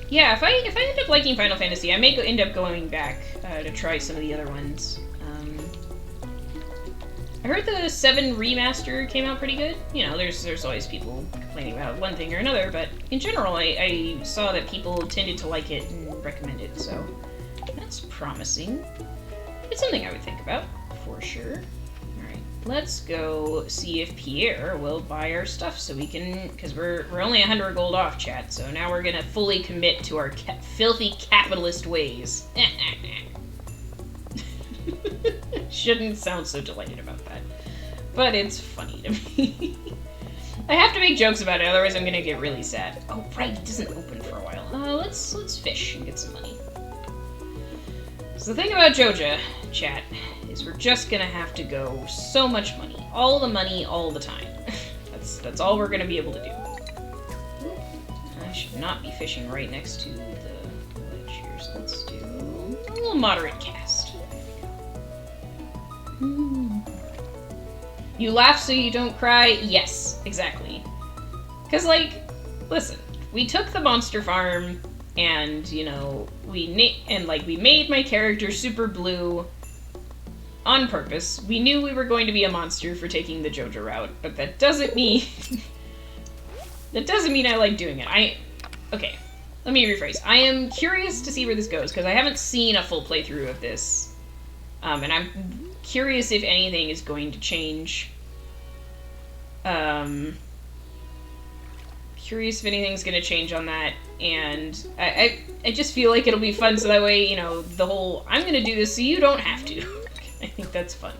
Yeah, if I end up liking Final Fantasy, I may end up going back to try some of the other ones. I heard the 7 remaster came out pretty good. You know, there's always people complaining about one thing or another, but in general, I saw that people tended to like it and recommend it, so that's promising. It's something I would think about, for sure. Alright, let's go see if Pierre will buy our stuff so we can, because we're only 100 gold off, chat, so now we're gonna fully commit to our filthy capitalist ways. Shouldn't sound so delighted about that. But it's funny to me. I have to make jokes about it, otherwise I'm gonna get really sad. Oh, right, it doesn't open for a while. Let's fish and get some money. So the thing about Joja, chat, is we're just gonna have to go so much money. All the money, all the time. That's all we're gonna be able to do. I should not be fishing right next to the ledge here, so let's do a little moderate cast. You laugh so you don't cry? Yes, exactly. Because, like, listen, we took the monster farm, and, you know, we made my character super blue on purpose. We knew we were going to be a monster for taking the Joja route, but that doesn't mean... that doesn't mean I like doing it. Okay, let me rephrase. I am curious to see where this goes, because I haven't seen a full playthrough of this. And I'm curious if anything is going to change. Curious if anything's going to change on that, and I just feel like it'll be fun, so that way, you know, the whole, I'm going to do this so you don't have to. I think that's fun.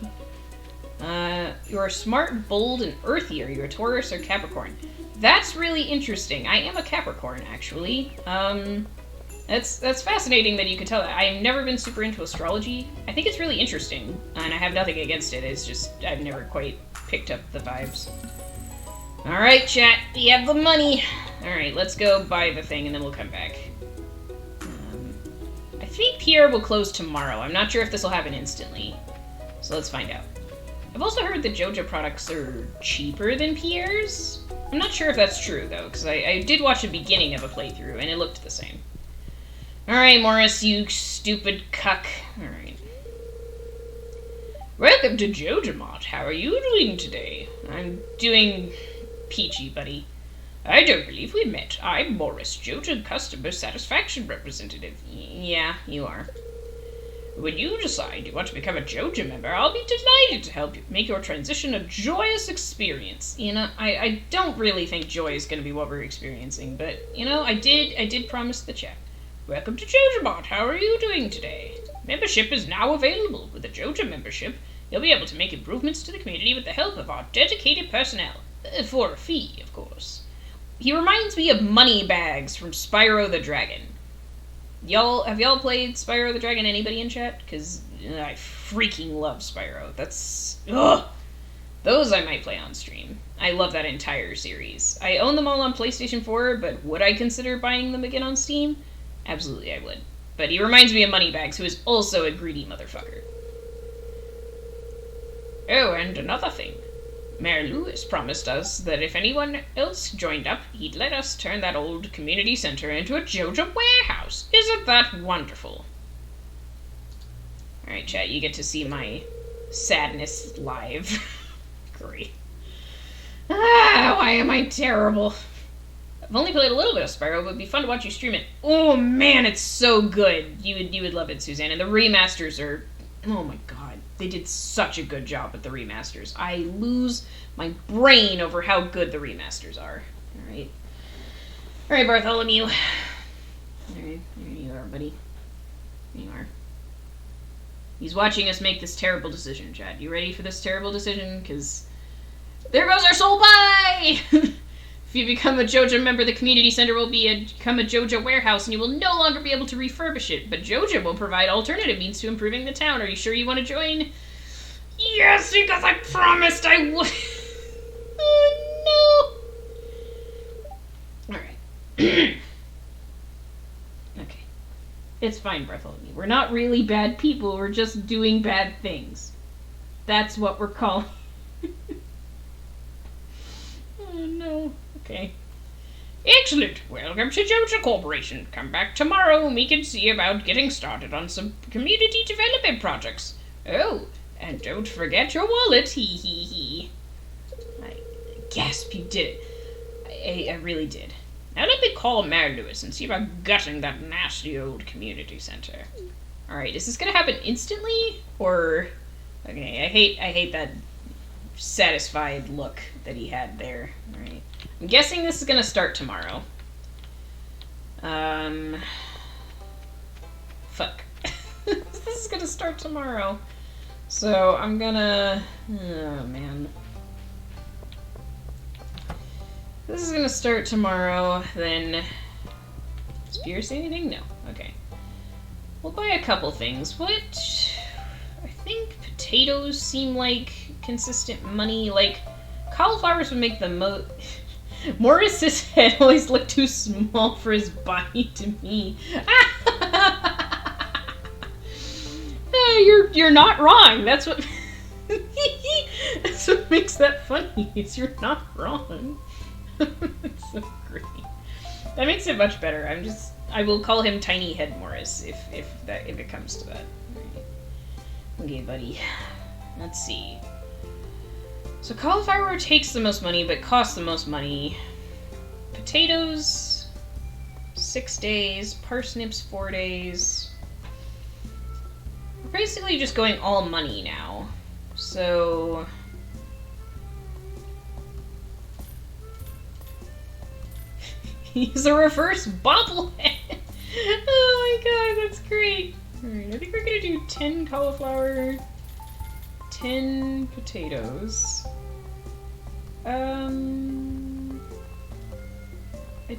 You're smart, bold, and earthy. Are you a Taurus or Capricorn? That's really interesting. I am a Capricorn, actually. That's fascinating that you could tell that. I've never been super into astrology. I think it's really interesting, and I have nothing against it. It's just, I've never quite picked up the vibes. Alright, chat, we have the money. Alright, let's go buy the thing, and then we'll come back. I think Pierre will close tomorrow. I'm not sure if this will happen instantly, so let's find out. I've also heard that Joja products are cheaper than Pierre's. I'm not sure if that's true, though, because I did watch the beginning of a playthrough, and it looked the same. Alright, Morris, you stupid cuck. Alright. Welcome to JojaMart. How are you doing today? I'm doing peachy, buddy. I don't believe we met. I'm Morris, Joja Customer Satisfaction Representative. Yeah, you are. When you decide you want to become a Joja member, I'll be delighted to help you make your transition a joyous experience. You know, I don't really think joy is going to be what we're experiencing, but, you know, I did promise the chat. Welcome to JojaMart. How are you doing today? Membership is now available. With a Joja membership, you'll be able to make improvements to the community with the help of our dedicated personnel. For a fee, of course. He reminds me of Moneybags from Spyro the Dragon. Have y'all played Spyro the Dragon? Anybody in chat? Because I freaking love Spyro. Those I might play on stream. I love that entire series. I own them all on PlayStation 4, but would I consider buying them again on Steam? Absolutely I would. But he reminds me of Moneybags, who is also a greedy motherfucker. Oh, and another thing. Mayor Lewis promised us that if anyone else joined up, he'd let us turn that old community center into a Joja warehouse. Isn't that wonderful? Alright, chat, you get to see my sadness live. Great. Why am I terrible? I've only played a little bit of Spyro, but it'd be fun to watch you stream it. Oh man, it's so good. You would love it, Suzanne. And the remasters are... Oh my god. They did such a good job with the remasters. I lose my brain over how good the remasters are. Alright. Alright, Bartholomew. Alright, there you are, buddy. There you are. He's watching us make this terrible decision, Chad. You ready for this terrible decision? Because there goes our soul pie! If you become a Joja member, the community center will become a Joja warehouse, and you will no longer be able to refurbish it. But Joja will provide alternative means to improving the town. Are you sure you want to join? Yes, because I promised I would. Oh, no. Alright. Okay. It's fine, Bartholomew. We're not really bad people. We're just doing bad things. That's what we're calling. Oh, no. Okay. Excellent. Welcome to Joja Corporation. Come back tomorrow and we can see about getting started on some community development projects. Oh, and don't forget your wallet. Hee hee hee. I gasp, you did it. I really did. Now let me call Mary Lewis and see about gutting that nasty old community center. Alright, is this gonna happen instantly? Or... Okay, I hate that satisfied look that he had there. Alright. I'm guessing this is gonna start tomorrow. Fuck. This is gonna start tomorrow. So I'm gonna... Oh, man. This is gonna start tomorrow, then... Does Beer say anything? No. Okay. We'll buy a couple things. What... I think potatoes seem like consistent money. Like, cauliflowers would make the most... Morris's head always looked too small for his body to me. You're not wrong. That's what... That's what makes that funny, is you're not wrong. It's so great. That makes it much better. I will call him Tiny Head Morris if it comes to that. Right. Okay, buddy. Let's see. So cauliflower takes the most money, but costs the most money. Potatoes, 6 days. Parsnips, 4 days. We're basically just going all money now. So... He's a reverse bobblehead! Oh my god, that's great! Alright, I think we're gonna do 10 cauliflower, 10 potatoes. I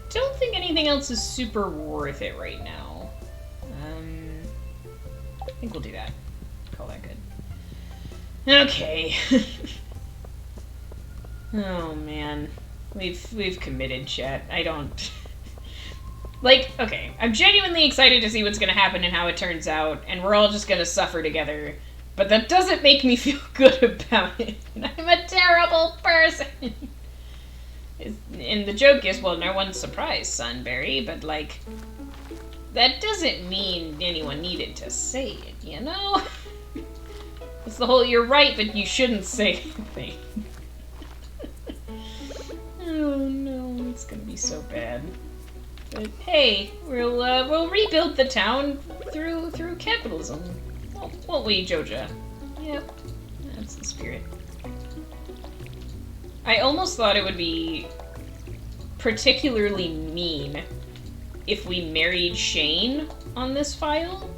don't think anything else is super worth it right now. I think we'll do that. Call that good. Okay. Oh man. We've committed, chat. I don't... Like, okay, I'm genuinely excited to see what's gonna happen and how it turns out, and we're all just gonna suffer together. But that doesn't make me feel good about it. I'm a terrible person! And the joke is, well, no one's surprised, Sunberry, but, like, that doesn't mean anyone needed to say it, you know? It's the whole, you're right, but you shouldn't say anything. Oh no, it's gonna be so bad. But hey, we'll rebuild the town through capitalism. Won't we, Joja? Yep, that's the spirit. I almost thought it would be particularly mean if we married Shane on this file.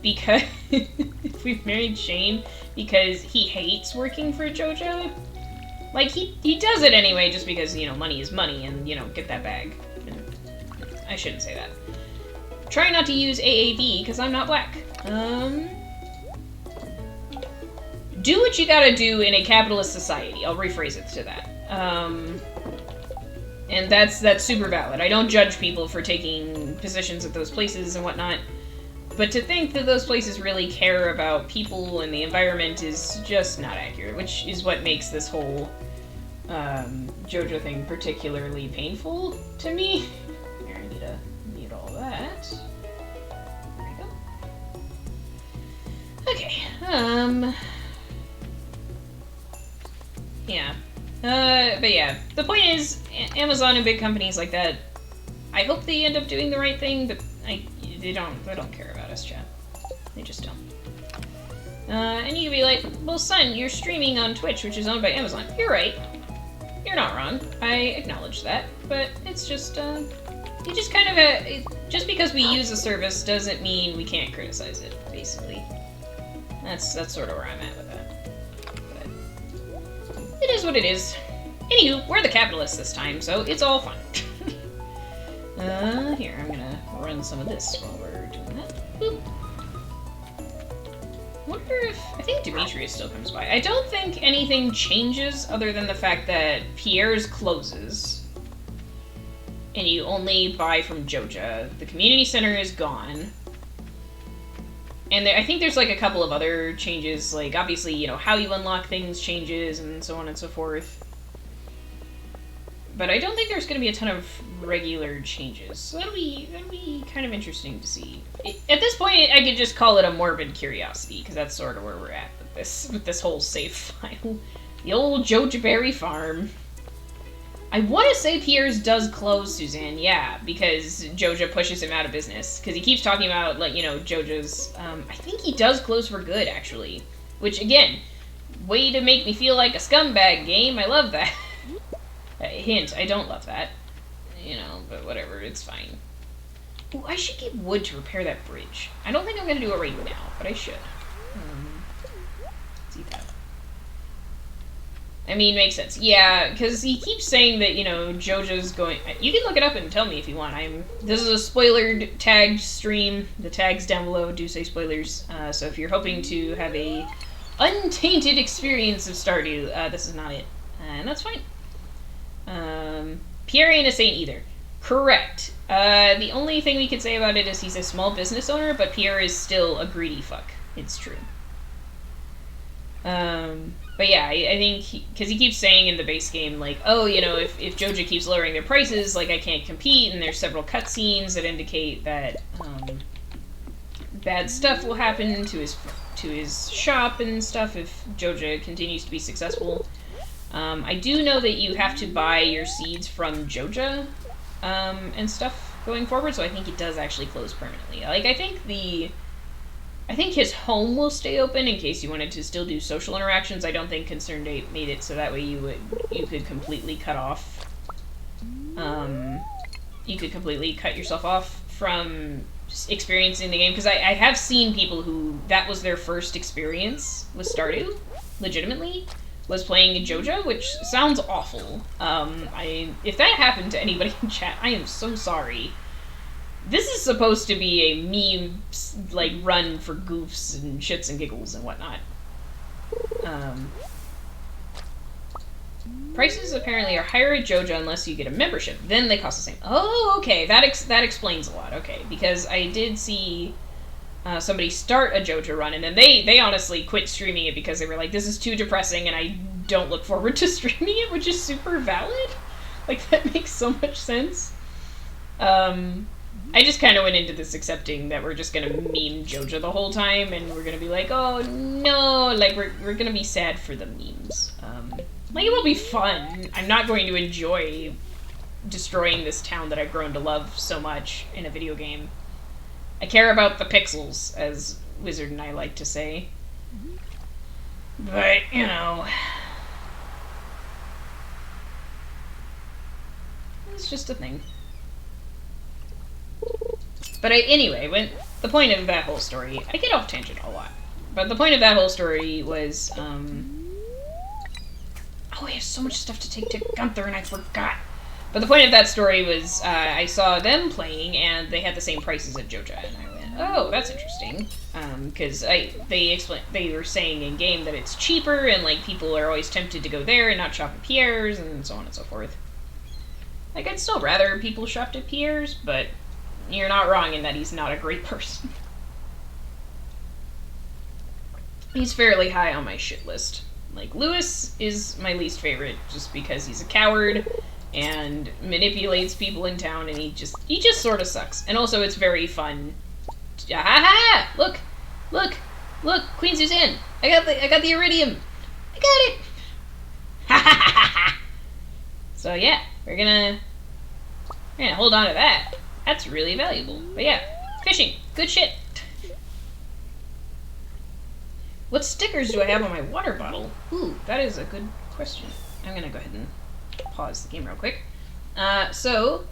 Because if we married Shane because he hates working for Joja. Like, he does it anyway just because, you know, money is money and, you know, get that bag. I shouldn't say that. Try not to use AAV because I'm not black. Do what you gotta do in a capitalist society. I'll rephrase it to that. And that's super valid. I don't judge people for taking positions at those places and whatnot. But to think that those places really care about people and the environment is just not accurate, which is what makes this whole Joja thing particularly painful to me. Here, I need to mute all that. There we go. Okay, yeah. But yeah, the point is, Amazon and big companies like that, I hope they end up doing the right thing, but they don't care about us, chat. They just don't. And you can be like, well, son, you're streaming on Twitch, which is owned by Amazon. You're right. You're not wrong. I acknowledge that, but it's just, You just kind of, just because we use a service doesn't mean we can't criticize it, basically. That's sort of where I'm at with that. But it is what it is. Anywho, we're the capitalists this time, so it's all fun. Here, I'm gonna run some of this while we're doing that. Boop. Wonder if... I think Demetrius still comes by. I don't think anything changes other than the fact that Pierre's closes. And you only buy from Joja. The community center is gone. And I think there's like a couple of other changes, like obviously, you know, how you unlock things changes and so on and so forth. But I don't think there's going to be a ton of regular changes. So that'll be kind of interesting to see. At this point, I could just call it a morbid curiosity, because that's sort of where we're at with this whole save file. The old Joja Berry farm. I want to say Pierre's does close, Suzanne, yeah, because Joja pushes him out of business. Because he keeps talking about, like, you know, Joja's... I think he does close for good, actually. Which, again, way to make me feel like a scumbag game. I love that. Hint, I don't love that. You know, but whatever, it's fine. Ooh, I should get wood to repair that bridge. I don't think I'm going to do it right now, but I should. Let's eat that. I mean, makes sense. Yeah, because he keeps saying that, you know, Joja's going... You can look it up and tell me if you want. This is a spoilered tagged stream. The tags down below do say spoilers. So if you're hoping to have a untainted experience of Stardew, this is not it. And that's fine. Pierre ain't a saint either. Correct. The only thing we could say about it is he's a small business owner, but Pierre is still a greedy fuck. It's true. But yeah, I think, because he keeps saying in the base game, like, oh, you know, if Joja keeps lowering their prices, like, I can't compete, and there's several cutscenes that indicate that, bad stuff will happen to his shop and stuff if Joja continues to be successful. I do know that you have to buy your seeds from Joja, and stuff going forward, so I think it does actually close permanently. Like, I think his home will stay open in case you wanted to still do social interactions. I don't think Concerned Ape made it so that way you could completely cut off, you could completely cut yourself off from experiencing the game, because I have seen people who, that was their first experience with Stardew, legitimately, was playing Joja, which sounds awful. If that happened to anybody in chat, I am so sorry. This is supposed to be a meme, like, run for goofs and shits and giggles and whatnot. Prices apparently are higher at Joja unless you get a membership. Then they cost the same. Oh, okay. That explains a lot. Okay, because I did see somebody start a Joja run, and then they honestly quit streaming it because they were like, this is too depressing, and I don't look forward to streaming it, which is super valid. Like, that makes so much sense. I just kind of went into this accepting that we're just gonna meme Joja the whole time, and we're gonna be like, oh no, like, we're gonna be sad for the memes. Like, it will be fun. I'm not going to enjoy destroying this town that I've grown to love so much in a video game. I care about the pixels, as Wizard and I like to say. But, you know... it's just a thing. But anyway, the point of that whole story... I get off tangent a lot. But the point of that whole story was, oh, I have so much stuff to take to Gunther, and I forgot. But the point of that story was, I saw them playing, and they had the same prices at Joja, and I went, oh, that's interesting. Because they were saying in game that it's cheaper, and like people are always tempted to go there and not shop at Pierre's, and so on and so forth. Like, I'd still rather people shopped at Pierre's, but you're not wrong in that he's not a great person. He's fairly high on my shit list. Like, Lewis is my least favorite, just because he's a coward and manipulates people in town, and he just sort of sucks. And also, it's very fun. Ha! Look, Queen Suzanne, I got the iridium, I got it. Ha! So yeah, we're gonna hold on to that. That's really valuable. But yeah, fishing, good shit. What stickers do I have on my water bottle? Ooh, that is a good question. I'm gonna go ahead and pause the game real quick. So,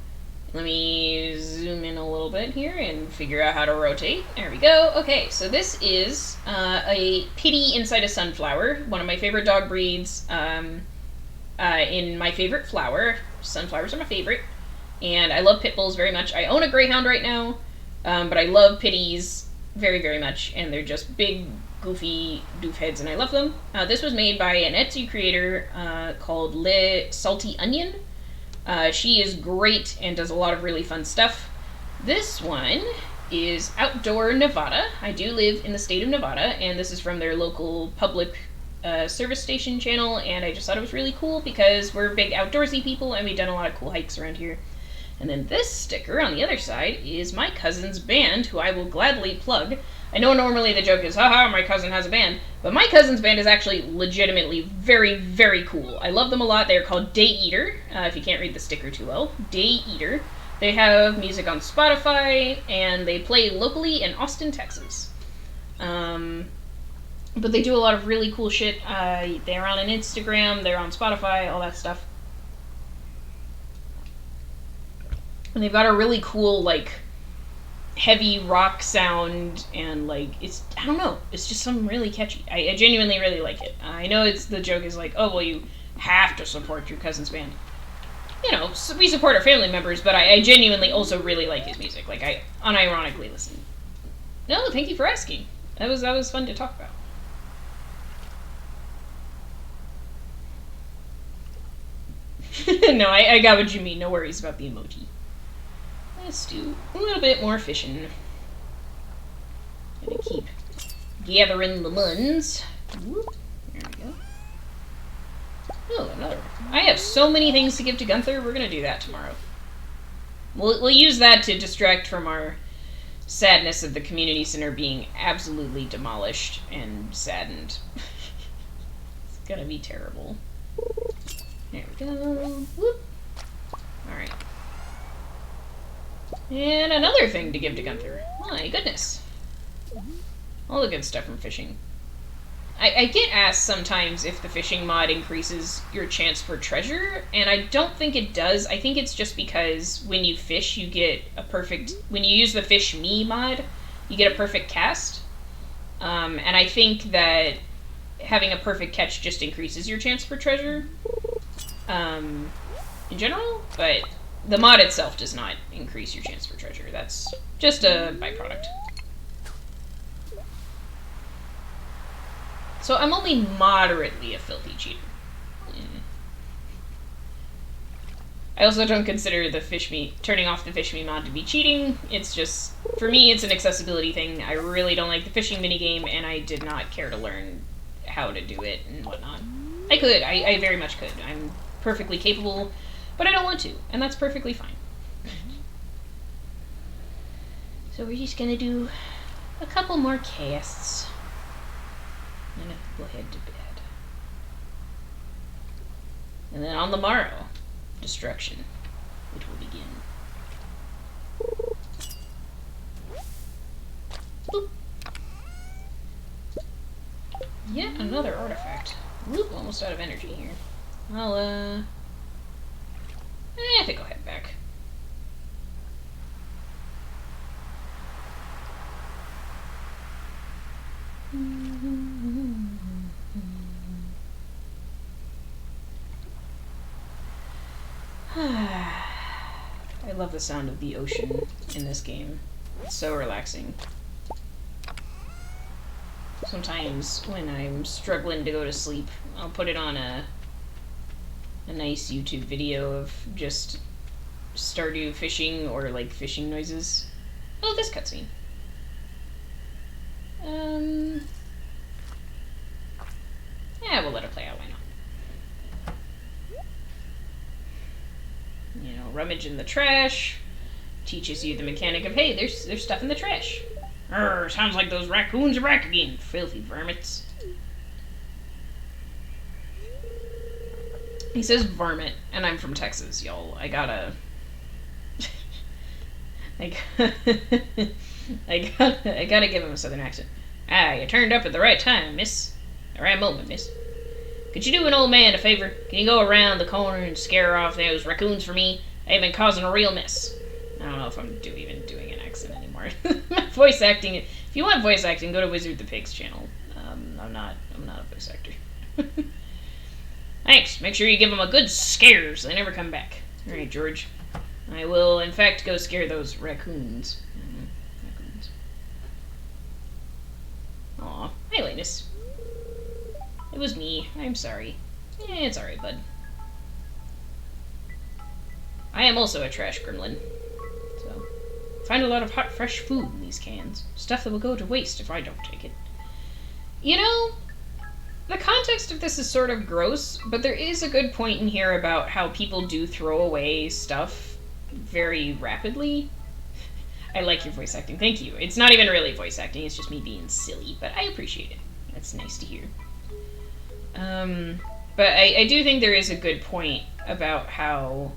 Let me zoom in a little bit here and figure out how to rotate. There we go. Okay, so this is a pitty inside a sunflower, one of my favorite dog breeds. In my favorite flower. Sunflowers are my favorite. And I love pit bulls very much. I own a greyhound right now, but I love pitties very, very much. And they're just big, goofy doof heads, and I love them. This was made by an Etsy creator called Le Salty Onion. She is great and does a lot of really fun stuff. This one is Outdoor Nevada. I do live in the state of Nevada, and this is from their local public service station channel, and I just thought it was really cool because we're big outdoorsy people and we've done a lot of cool hikes around here. And then this sticker on the other side is my cousin's band, who I will gladly plug. I know normally the joke is, haha, my cousin has a band, but my cousin's band is actually legitimately very, very cool. I love them a lot. They're called Day Eater, if you can't read the sticker too well. Day Eater. They have music on Spotify, and they play locally in Austin, Texas. But they do a lot of really cool shit. They're on an Instagram, they're on Spotify, all that stuff. And they've got a really cool, like, heavy rock sound, and, like, it's, I don't know, it's just something really catchy. I genuinely really like it. I know the joke is like, oh, well, you have to support your cousin's band. You know, so we support our family members, but I genuinely also really like his music. Like, I unironically listen. No, thank you for asking. That was fun to talk about. No, I got what you mean. No worries about the emoji. Let's do a little bit more fishing. Gonna keep gathering the muns. Whoop. There we go. Oh, another one. I have so many things to give to Gunther. We're gonna do that tomorrow. We'll use that to distract from our sadness of the community center being absolutely demolished and saddened. It's gonna be terrible. There we go. Whoop. Alright. And another thing to give to Gunther. My goodness. All the good stuff from fishing. I get asked sometimes if the fishing mod increases your chance for treasure, and I don't think it does. I think it's just because when you fish, you get a perfect... When you use the Fish Me mod, you get a perfect cast. And I think that having a perfect catch just increases your chance for treasure. In general, but the mod itself does not increase your chance for treasure. That's just a byproduct. So I'm only moderately a filthy cheater. I also don't consider the turning off the Fish Me mod to be cheating. It's just, for me, it's an accessibility thing. I really don't like the fishing minigame, and I did not care to learn how to do it and whatnot. I could. I very much could. I'm perfectly capable, but I don't want to, and that's perfectly fine. So we're just gonna do a couple more casts, and then we'll head to bed. And then on the morrow, destruction, which will begin. Boop. Yet another artifact. Whoop, almost out of energy here. I'll, I think I'll head back. I love the sound of the ocean in this game. It's so relaxing. Sometimes when I'm struggling to go to sleep, I'll put it on a nice YouTube video of just Stardew fishing or like fishing noises. Oh, this cutscene. Yeah, we'll let it play out, why not? You know, rummage in the trash teaches you the mechanic of, hey, there's stuff in the trash. Arr, sounds like those raccoons are back again, filthy varmints. He says varmint, and I'm from Texas, y'all. I gotta give him a southern accent. Ah, you turned up at the right time, miss. The right moment, miss. Could you do an old man a favor? Can you go around the corner and scare off those raccoons for me? They've been causing a real mess. I don't know if I'm even doing an accent anymore. Voice acting. If you want voice acting, go to Wizard the Pig's channel. I'm not a voice actor. Thanks. Make sure you give them a good scares. They never come back. All right, George. I will, in fact, go scare those raccoons. Raccoons. Aw. Hi, Linus. It was me. I'm sorry. It's alright, bud. I am also a trash gremlin. So, find a lot of hot, fresh food in these cans. Stuff that will go to waste if I don't take it. You know, the context of this is sort of gross, but there is a good point in here about how people do throw away stuff very rapidly. I like your voice acting. Thank you. It's not even really voice acting. It's just me being silly, but I appreciate it. That's nice to hear. But I do think there is a good point about how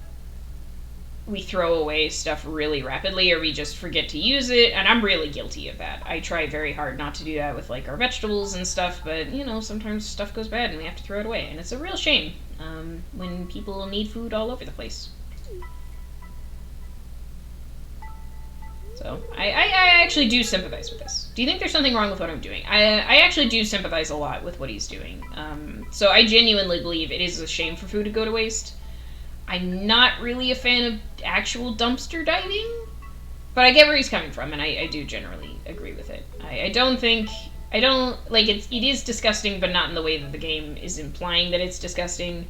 we throw away stuff really rapidly, or we just forget to use it, and I'm really guilty of that. I try very hard not to do that with, like, our vegetables and stuff, but, you know, sometimes stuff goes bad and we have to throw it away, and it's a real shame, when people need food all over the place. So, I actually do sympathize with this. Do you think there's something wrong with what I'm doing? I actually do sympathize a lot with what he's doing. So I genuinely believe it is a shame for food to go to waste. I'm not really a fan of actual dumpster diving, but I get where he's coming from, and I do generally agree with it. I don't, like, it is disgusting, but not in the way that the game is implying that it's disgusting.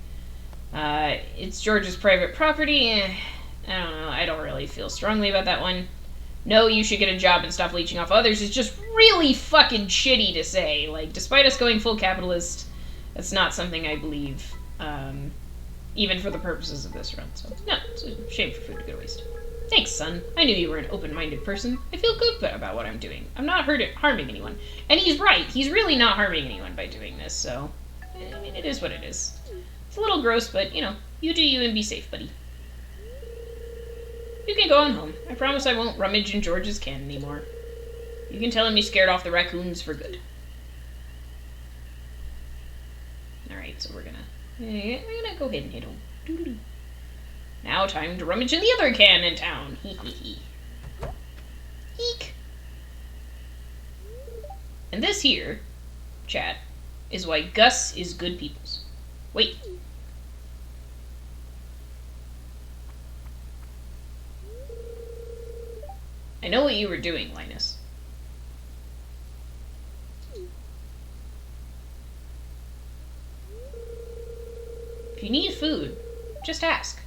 It's George's private property. I don't know, I don't really feel strongly about that one. No, you should get a job and stop leeching off others is just really fucking shitty to say. Like, despite us going full capitalist, that's not something I believe, even for the purposes of this run. So, no, it's a shame for food to go to waste. Thanks, son. I knew you were an open-minded person. I feel good about what I'm doing. I'm not harming anyone. And he's right. He's really not harming anyone by doing this, so, I mean, it is what it is. It's a little gross, but, you know, you do you and be safe, buddy. You can go on home. I promise I won't rummage in George's can anymore. You can tell him you scared off the raccoons for good. Alright, so we're gonna go ahead and head home. Doo-doo-doo. Now time to rummage in the other can in town. Hee hee hee. Eek. And this here, chat, is why Gus is good peoples. Wait. I know what you were doing, Linus. If you need food, just ask.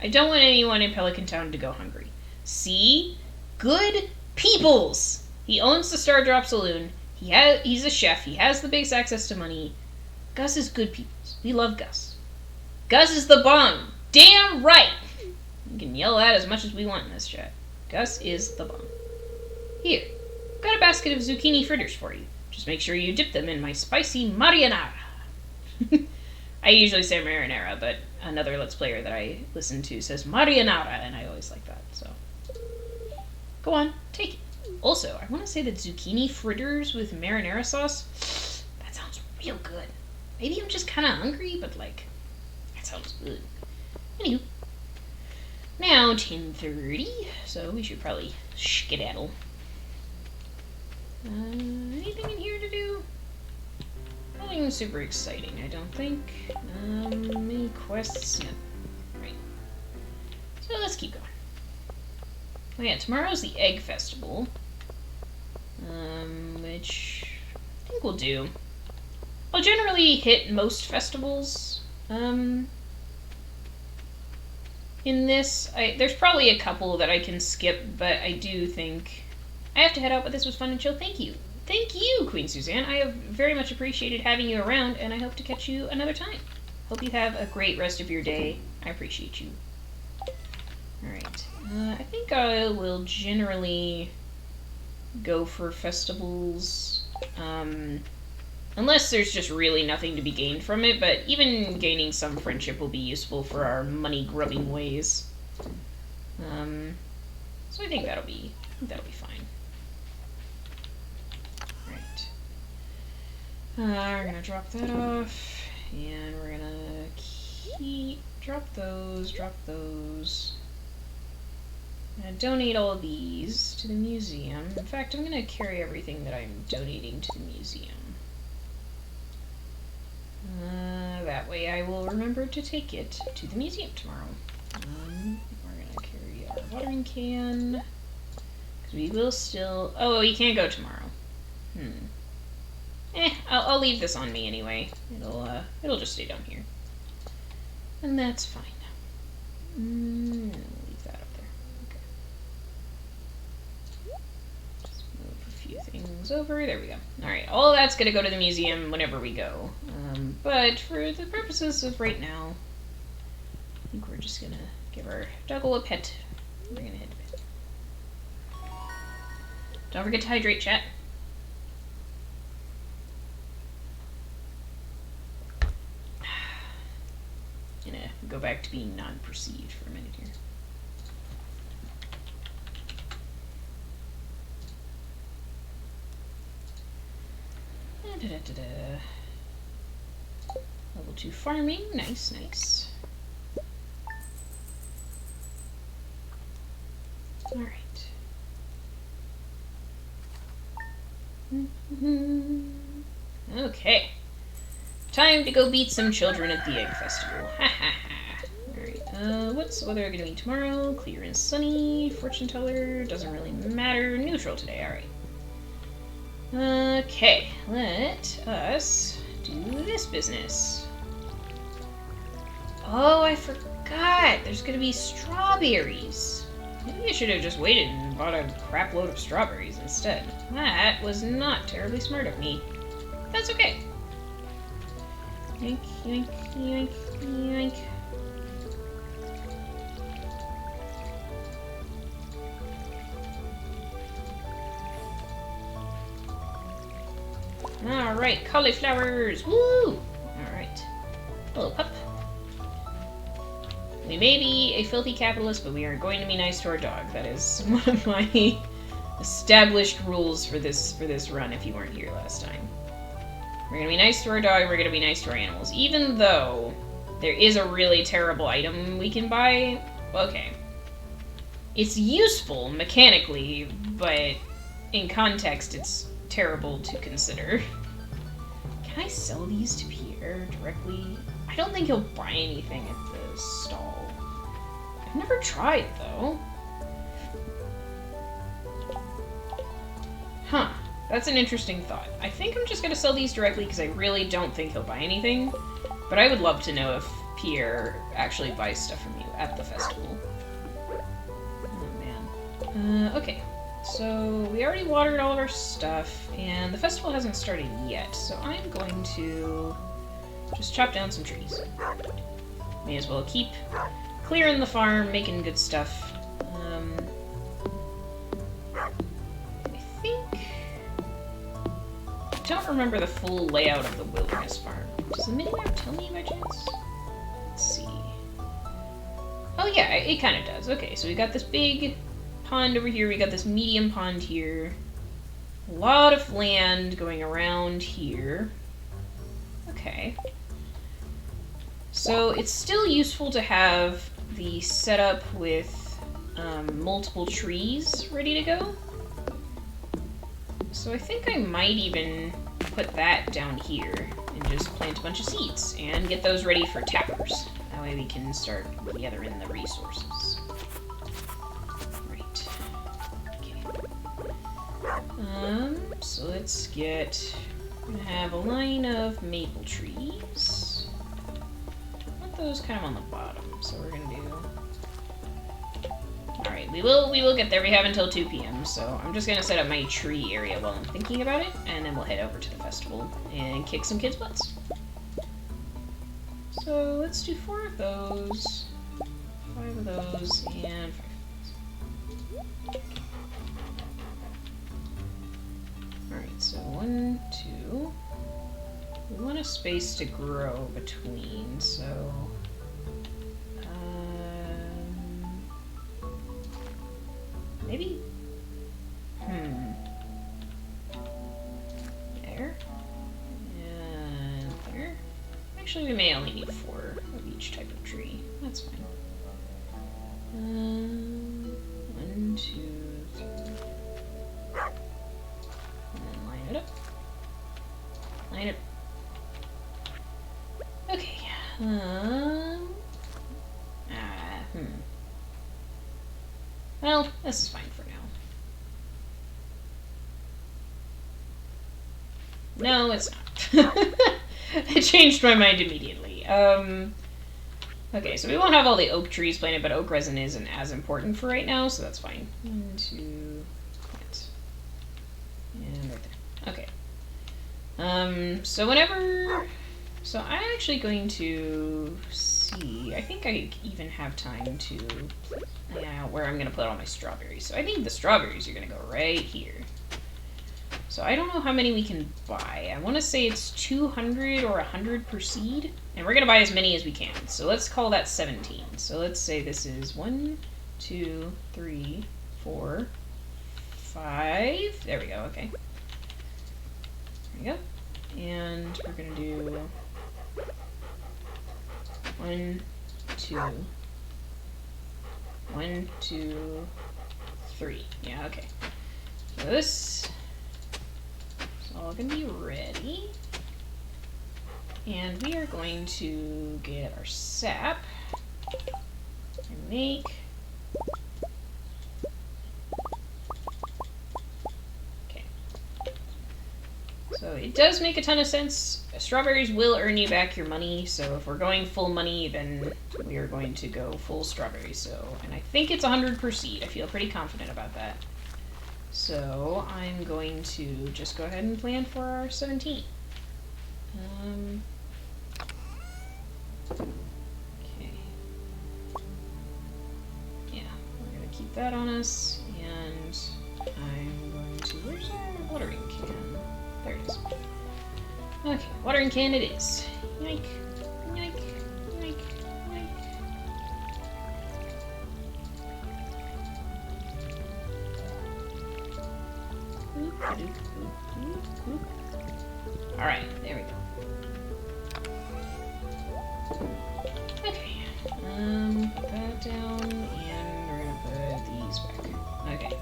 I don't want anyone in Pelican Town to go hungry. See? Good peoples! He owns the Star Drop Saloon. He's a chef. He has the base access to money. Gus is good peoples. We love Gus. Gus is the bomb. Damn right! We can yell that as much as we want in this chat. Gus is the bomb. Here, I've got a basket of zucchini fritters for you. Just make sure you dip them in my spicy marinara. I usually say marinara, but another Let's Player that I listen to says marinara, and I always like that, so. Go on, take it. Also, I want to say that zucchini fritters with marinara sauce, that sounds real good. Maybe I'm just kind of hungry, but, like, that sounds good. Anywho. Now, 10:30, so we should probably skedaddle. Anything in here to do? Nothing super exciting, I don't think. Any quests? No. Right. So let's keep going. Oh yeah, tomorrow's the Egg Festival. Which I think we'll do. I'll generally hit most festivals, in this. There's probably a couple that I can skip, but I do think I have to head out, but this was fun and chill. Thank you. Thank you, Queen Suzanne. I have very much appreciated having you around, and I hope to catch you another time. Hope you have a great rest of your day. I appreciate you. Alright. I think I will generally go for festivals, unless there's just really nothing to be gained from it, but even gaining some friendship will be useful for our money-grubbing ways. So I think that'll be fine. Right. We're gonna drop that off, and we're gonna drop those. Donate all of these to the museum. In fact, I'm going to carry everything that I'm donating to the museum. That way I will remember to take it to the museum tomorrow. We're going to carry our watering can. Because we will still... Oh, you can't go tomorrow. I'll leave this on me anyway. It'll just stay down here. And that's fine. Leave that up there. Okay. Just move a few things over. There we go. Alright, all that's going to go to the museum whenever we go. But for the purposes of right now, I think we're just going to give our doggle a pet. We're going to head to bed. Don't forget to hydrate, chat. Gonna go back to being non-perceived for a minute here. Level 2 farming, nice, nice. Alright. Okay. Time to go beat some children at the Egg Festival. Ha ha ha. Alright, what's the weather gonna be tomorrow? Clear and sunny. Fortune teller. Doesn't really matter. Neutral today, alright. Okay, let us do this business. Oh, I forgot. There's gonna be strawberries. Maybe I should have just waited and bought a crap load of strawberries instead. That was not terribly smart of me. That's okay. Yoink, yoink, yoink, yoink. Alright, cauliflowers! Woo! Alright. Hello, pup. We may be a filthy capitalist, but we are going to be nice to our dog. That is one of my established rules for this run, if you weren't here last time. We're gonna be nice to our dog, we're gonna be nice to our animals. Even though there is a really terrible item we can buy. Okay. It's useful mechanically, but in context it's terrible to consider. Can I sell these to Pierre directly? I don't think he'll buy anything at the stall. I've never tried, though. Huh. That's an interesting thought. I think I'm just going to sell these directly because I really don't think he'll buy anything. But I would love to know if Pierre actually buys stuff from you at the festival. Oh, man. Okay. So, we already watered all of our stuff, and the festival hasn't started yet, so I'm going to just chop down some trees. May as well keep clearing the farm, making good stuff. I don't remember the full layout of the wilderness farm. Does the minimap tell me by chance? Let's see. Oh yeah, it kind of does. Okay, so we got this big pond over here, we got this medium pond here. A lot of land going around here. Okay. So it's still useful to have the setup with multiple trees ready to go. So I think I might even put that down here and just plant a bunch of seeds and get those ready for tappers. That way we can start gathering the resources. Right. Okay. So let's get... We're gonna have a line of maple trees. I want those kind of on the bottom, so we're gonna do... Alright, we will get there. We have until 2 p.m., so I'm just gonna set up my tree area while I'm thinking about it, and then we'll head over to the festival and kick some kids' butts. So let's do 4 of those, 5 of those, and 5 of those. Alright, so 1, 2. We want a space to grow between, so... maybe? There. And there. Actually, we may only need 4 of each type of tree. That's fine. 1, 2, 3. And then line it up. Line it. Okay. Well, this is fine for now. No, it's not. I changed my mind immediately. Okay, so we won't have all the oak trees planted, but oak resin isn't as important for right now, so that's fine. 1, 2, plant. And right there. Okay. So whenever... So I'm actually going to see... I think I even have time to... Yeah, where I'm going to put all my strawberries. So I think the strawberries are going to go right here. So I don't know how many we can buy. I want to say it's 200 or 100 per seed. And we're going to buy as many as we can. So let's call that 17. So let's say this is 1, 2, 3, 4, 5. There we go, okay. There we go. And we're going to do 1, 2, 1, 2, 3. Yeah, okay. So this is all going to be ready. And we are going to get our sap and make So it does make a ton of sense. Strawberries will earn you back your money, so if we're going full money, then we are going to go full strawberries. So, and I think it's 100 per seed. I feel pretty confident about that. So I'm going to just go ahead and plan for our 17. Okay. Yeah, we're going to keep that on us, and I'm going to... Where's our watering can? There it is. Okay, watering can it is. Yoink, yoink, yoink, yoink. Alright, there we go. Okay, put that down, and we're gonna put these back. Okay.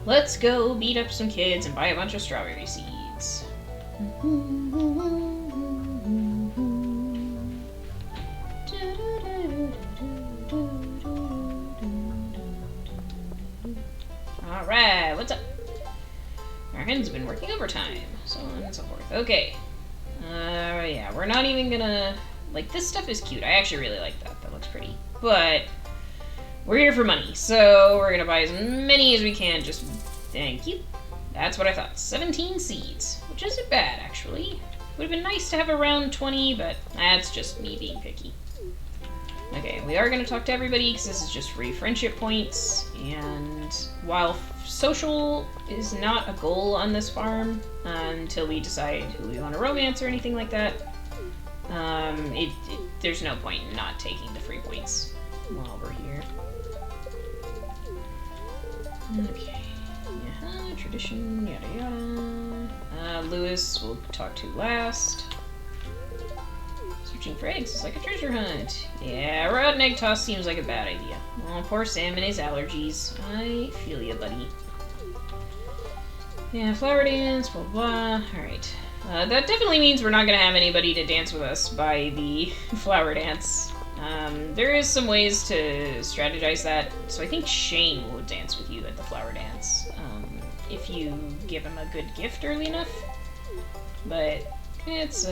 Let's go beat up some kids and buy a bunch of strawberry seeds. Alright, what's up? Our hen's been working overtime, so on and so forth. Okay. Yeah, we're not even gonna... Like, this stuff is cute. I actually really like that. That looks pretty. But... we're here for money, so we're gonna buy as many as we can, just... Thank you. That's what I thought. 17 seeds, which isn't bad, actually. Would have been nice to have around 20, but that's just me being picky. Okay, we are gonna talk to everybody, because this is just free friendship points, and while social is not a goal on this farm, until we decide who we want to romance or anything like that, there's no point in not taking the free points while we're here. Okay. Yeah, tradition, yada yada. Lewis we'll talk to last. Searching for eggs is like a treasure hunt. Yeah, rotten egg toss seems like a bad idea. Oh, poor Sam and his allergies. I feel ya, buddy. Yeah, flower dance, blah blah. Alright. That definitely means we're not gonna have anybody to dance with us by the flower dance. There is some ways to strategize that, so I think Shane will dance with you at the flower dance, if you give him a good gift early enough, but it's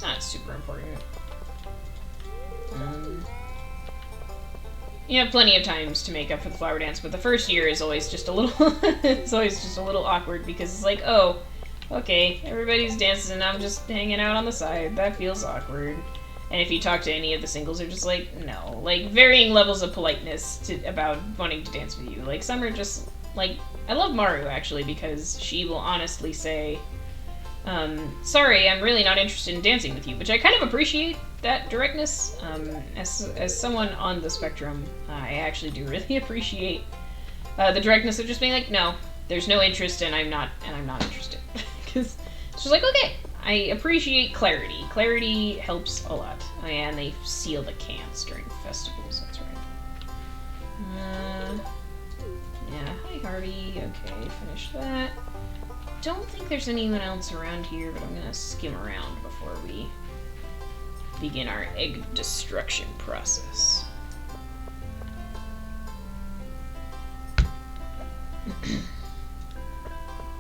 not super important. You have plenty of times to make up for the flower dance, but the first year is always just a little, it's always just a little awkward, because it's like, oh, okay, everybody's dancing and I'm just hanging out on the side, that feels awkward. And if you talk to any of the singles, they're just like, no. Like, varying levels of politeness about wanting to dance with you. Like, some are just, like, I love Maru, actually, because she will honestly say, sorry, I'm really not interested in dancing with you, which I kind of appreciate that directness. As someone on the spectrum, I actually do really appreciate the directness of just being like, no, there's no interest, and I'm not interested. Because it's just like, okay. I appreciate clarity. Clarity helps a lot. Oh yeah, and they seal the cans during festivals, that's right. Yeah, hi Hardy. Okay, finish that. Don't think there's anyone else around here, but I'm gonna skim around before we begin our egg destruction process.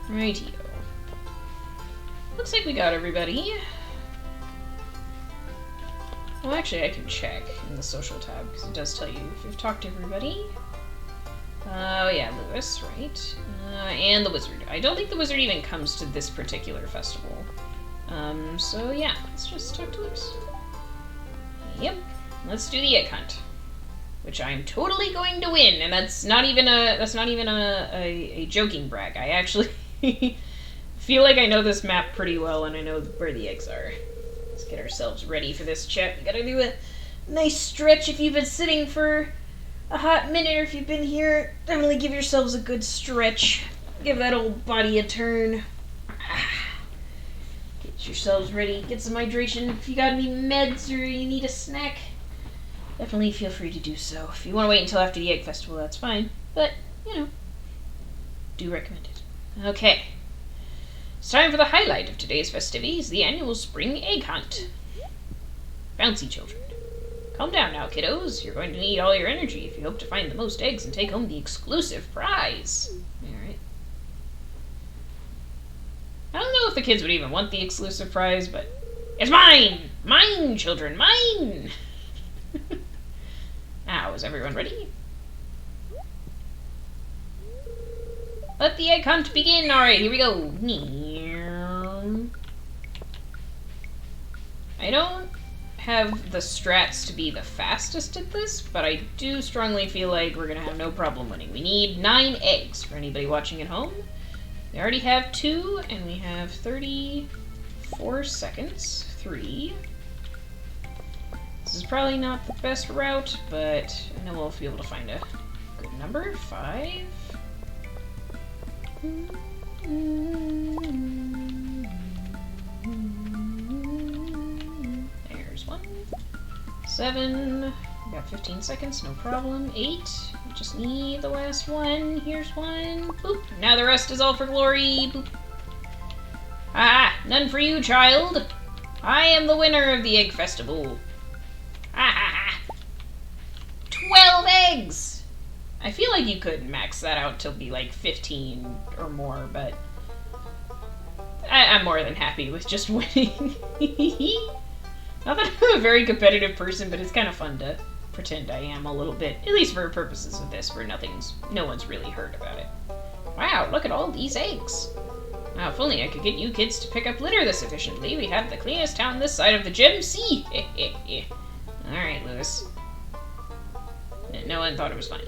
Rightio. Looks like we got everybody. Well, actually, I can check in the social tab, because it does tell you if you've talked to everybody. Oh, yeah, Lewis, right. And the wizard. I don't think the wizard even comes to this particular festival. So yeah, let's just talk to Lewis. Yep, let's do the egg hunt. Which I'm totally going to win, and that's not even a joking brag. I actually feel like I know this map pretty well, and I know where the eggs are. Let's get ourselves ready for this chat. We gotta do a nice stretch if you've been sitting for a hot minute, or if you've been here, definitely give yourselves a good stretch. Give that old body a turn. Get yourselves ready. Get some hydration. If you got any meds or you need a snack, definitely feel free to do so. If you want to wait until after the egg festival, that's fine. But, you know, do recommend it. Okay. It's time for the highlight of today's festivities, the annual spring egg hunt. Bouncy children. Calm down now, kiddos. You're going to need all your energy if you hope to find the most eggs and take home the exclusive prize. Alright. I don't know if the kids would even want the exclusive prize, but it's mine! Mine, children, mine! Now, is everyone ready? Let the egg hunt begin! Alright, here we go. I don't have the strats to be the fastest at this, but I do strongly feel like we're gonna have no problem winning. We need 9 eggs for anybody watching at home. We already have 2, and we have 34 seconds. 3. This is probably not the best route, but I know we'll be able to find a good number. 5. There's 1. 7. We got 15 seconds, no problem. 8. We just need the last one. Here's 1. Boop. Now the rest is all for glory. Boop. Ah, none for you, child. I am the winner of the egg festival. Ah ha ha. 12 eggs! I feel like you could max that out to be like 15 or more, but I'm more than happy with just winning. Not that I'm a very competitive person, but it's kind of fun to pretend I am a little bit, at least for purposes of this, where no one's really heard about it. Wow, look at all these eggs. Now, if only I could get you kids to pick up litter this efficiently. We have the cleanest town this side of the gym. See? Alright, Lewis. No one thought it was funny.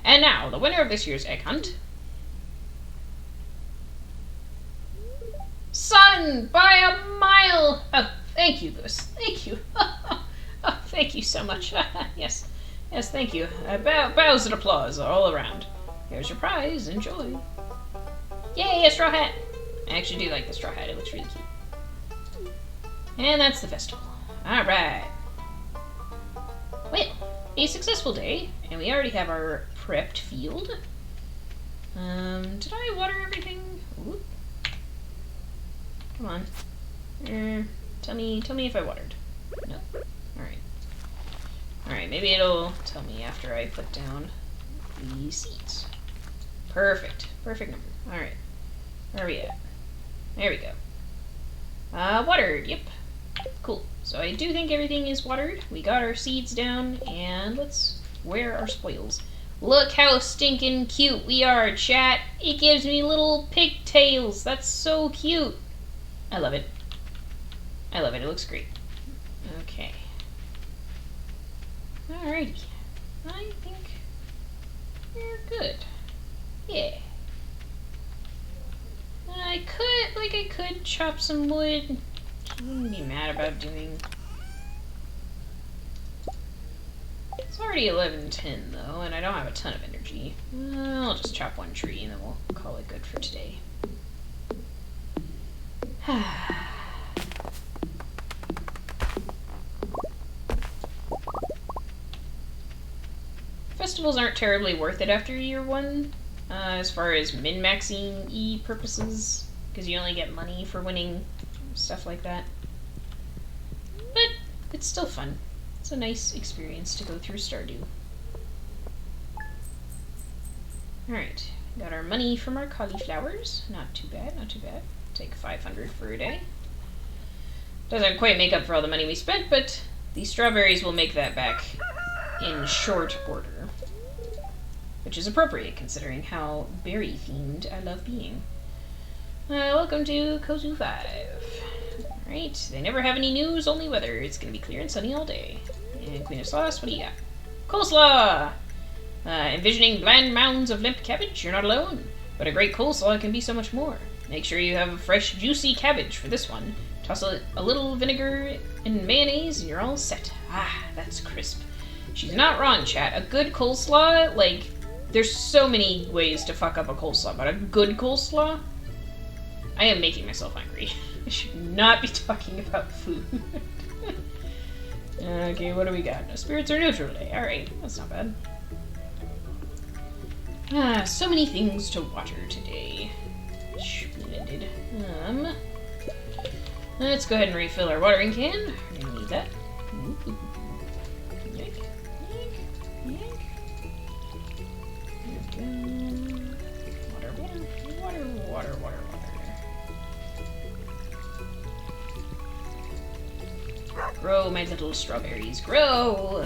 And now, the winner of this year's egg hunt. Son, by a mile! Oh, thank you, Lewis. Thank you. Oh, thank you so much. Yes, thank you. Bows and applause all around. Here's your prize. Enjoy. Yay, a straw hat! I actually do like the straw hat. It looks really cute. And that's the festival. Alright. Well, a successful day, and we already have our prepped field. Did I water everything? Ooh. Come on. Tell me if I watered. No. Alright. Alright, maybe it'll tell me after I put down the seeds. Perfect. Perfect number. Alright. Where are we at? There we go. Watered. Yep. Cool. So I do think everything is watered. We got our seeds down, and let's wear our spoils. Look how stinking cute we are, chat. It gives me little pigtails. That's so cute. I love it. I love it. It looks great. Okay. Alrighty. I think we're good. Yeah. I could chop some wood. I wouldn't be mad about doing. It's already 11:10 though, and I don't have a ton of energy. I'll just chop one tree and then we'll call it good for today. vegetables aren't terribly worth it after year 1, as far as min-maxing E purposes, because you only get money for winning stuff like that. But it's still fun. It's a nice experience to go through Stardew. Alright, got our money from our cauliflowers. Not too bad, not too bad. Take 500 for a day. Doesn't quite make up for all the money we spent, but these strawberries will make that back in short order. Which is appropriate, considering how berry-themed I love being. Welcome to Kozu 5. Alright, they never have any news, only weather. It's gonna be clear and sunny all day. And Queen of Sauce, what do you got? Coleslaw! Envisioning bland mounds of limp cabbage? You're not alone. But a great coleslaw can be so much more. Make sure you have a fresh, juicy cabbage for this one. Toss a little vinegar and mayonnaise and you're all set. Ah, that's crisp. She's not wrong, chat. A good coleslaw, like, there's so many ways to fuck up a coleslaw, but a good coleslaw? I am making myself hungry. I should not be talking about food. Okay, what do we got? No spirits are neutral today. Alright, that's not bad. So many things to water today. Splendid. Let's go ahead and refill our watering can. We're gonna need that. Yank, yank, yank. There we go. Water, water, water, water, water. Grow, my little strawberries, grow!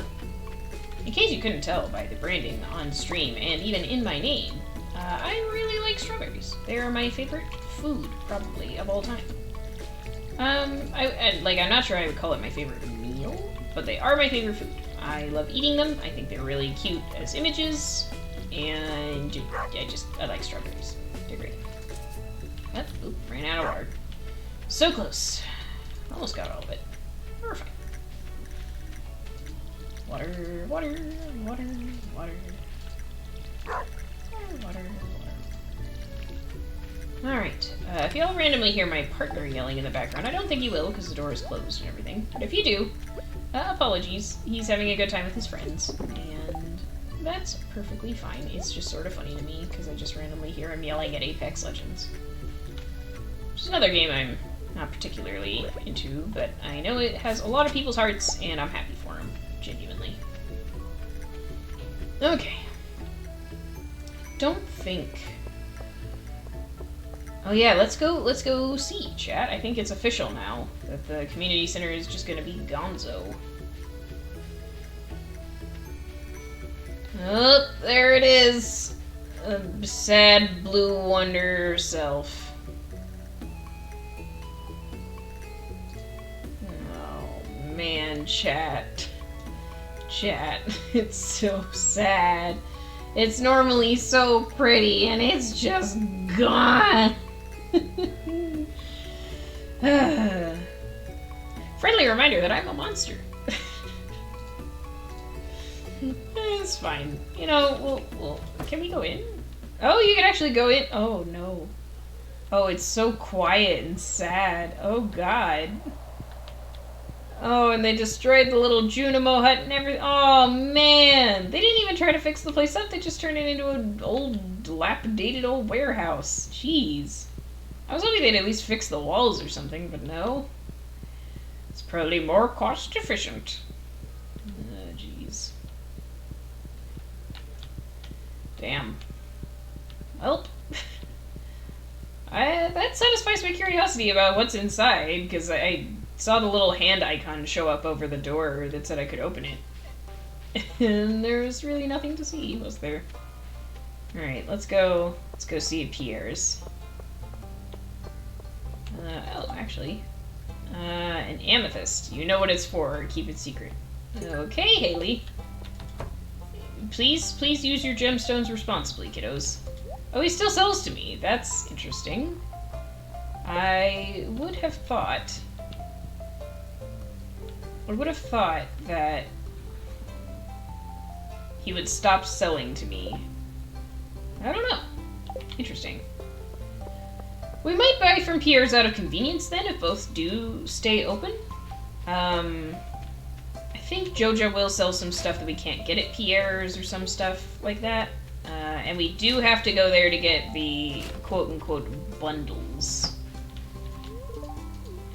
In case you couldn't tell by the branding on stream and even in my name, I really like strawberries. They are my favorite food, probably, of all time. I'm not sure I would call it my favorite meal, but they are my favorite food. I love eating them. I think they're really cute as images, and I like strawberries. They're great. Oh, oop, ran out of water. So close. Almost got all of it. We're fine. Water, water, water, water. Water, water, water. Alright, if y'all randomly hear my partner yelling in the background, I don't think you will, because the door is closed and everything. But if you do, apologies. He's having a good time with his friends, and that's perfectly fine. It's just sort of funny to me, because I just randomly hear him yelling at Apex Legends. Which is another game I'm not particularly into, but I know it has a lot of people's hearts, and I'm happy for him, genuinely. Okay. Don't think... Oh yeah, let's go see, chat. I think it's official now that the community center is just gonna be gonzo. Oh, there it is. A sad blue wonder self. Oh man, chat. Chat, it's so sad. It's normally so pretty and it's just gone. Friendly reminder that I'm a monster. It's fine. You know, we'll... Can we go in? Oh, you can actually go in. Oh, no. Oh, it's so quiet and sad. Oh, God. Oh, and they destroyed the little Junimo hut and everything. Oh, man. They didn't even try to fix the place up. They just turned it into an old, dilapidated old warehouse. Jeez. I was hoping they'd at least fix the walls or something, but no. It's probably more cost efficient. Oh, jeez. Damn. Well, that satisfies my curiosity about what's inside, because I saw the little hand icon show up over the door that said I could open it. And there was really nothing to see, was there? Alright, let's go see Pierre's. Oh, actually. An amethyst. You know what it's for. Keep it secret. Okay, Haley. Please use your gemstones responsibly, kiddos. Oh, he still sells to me. That's interesting. I would have thought that he would stop selling to me. I don't know. Interesting. We might buy from Pierre's out of convenience then, if both do stay open. I think Jojo will sell some stuff that we can't get at Pierre's or some stuff like that. And we do have to go there to get the quote-unquote bundles.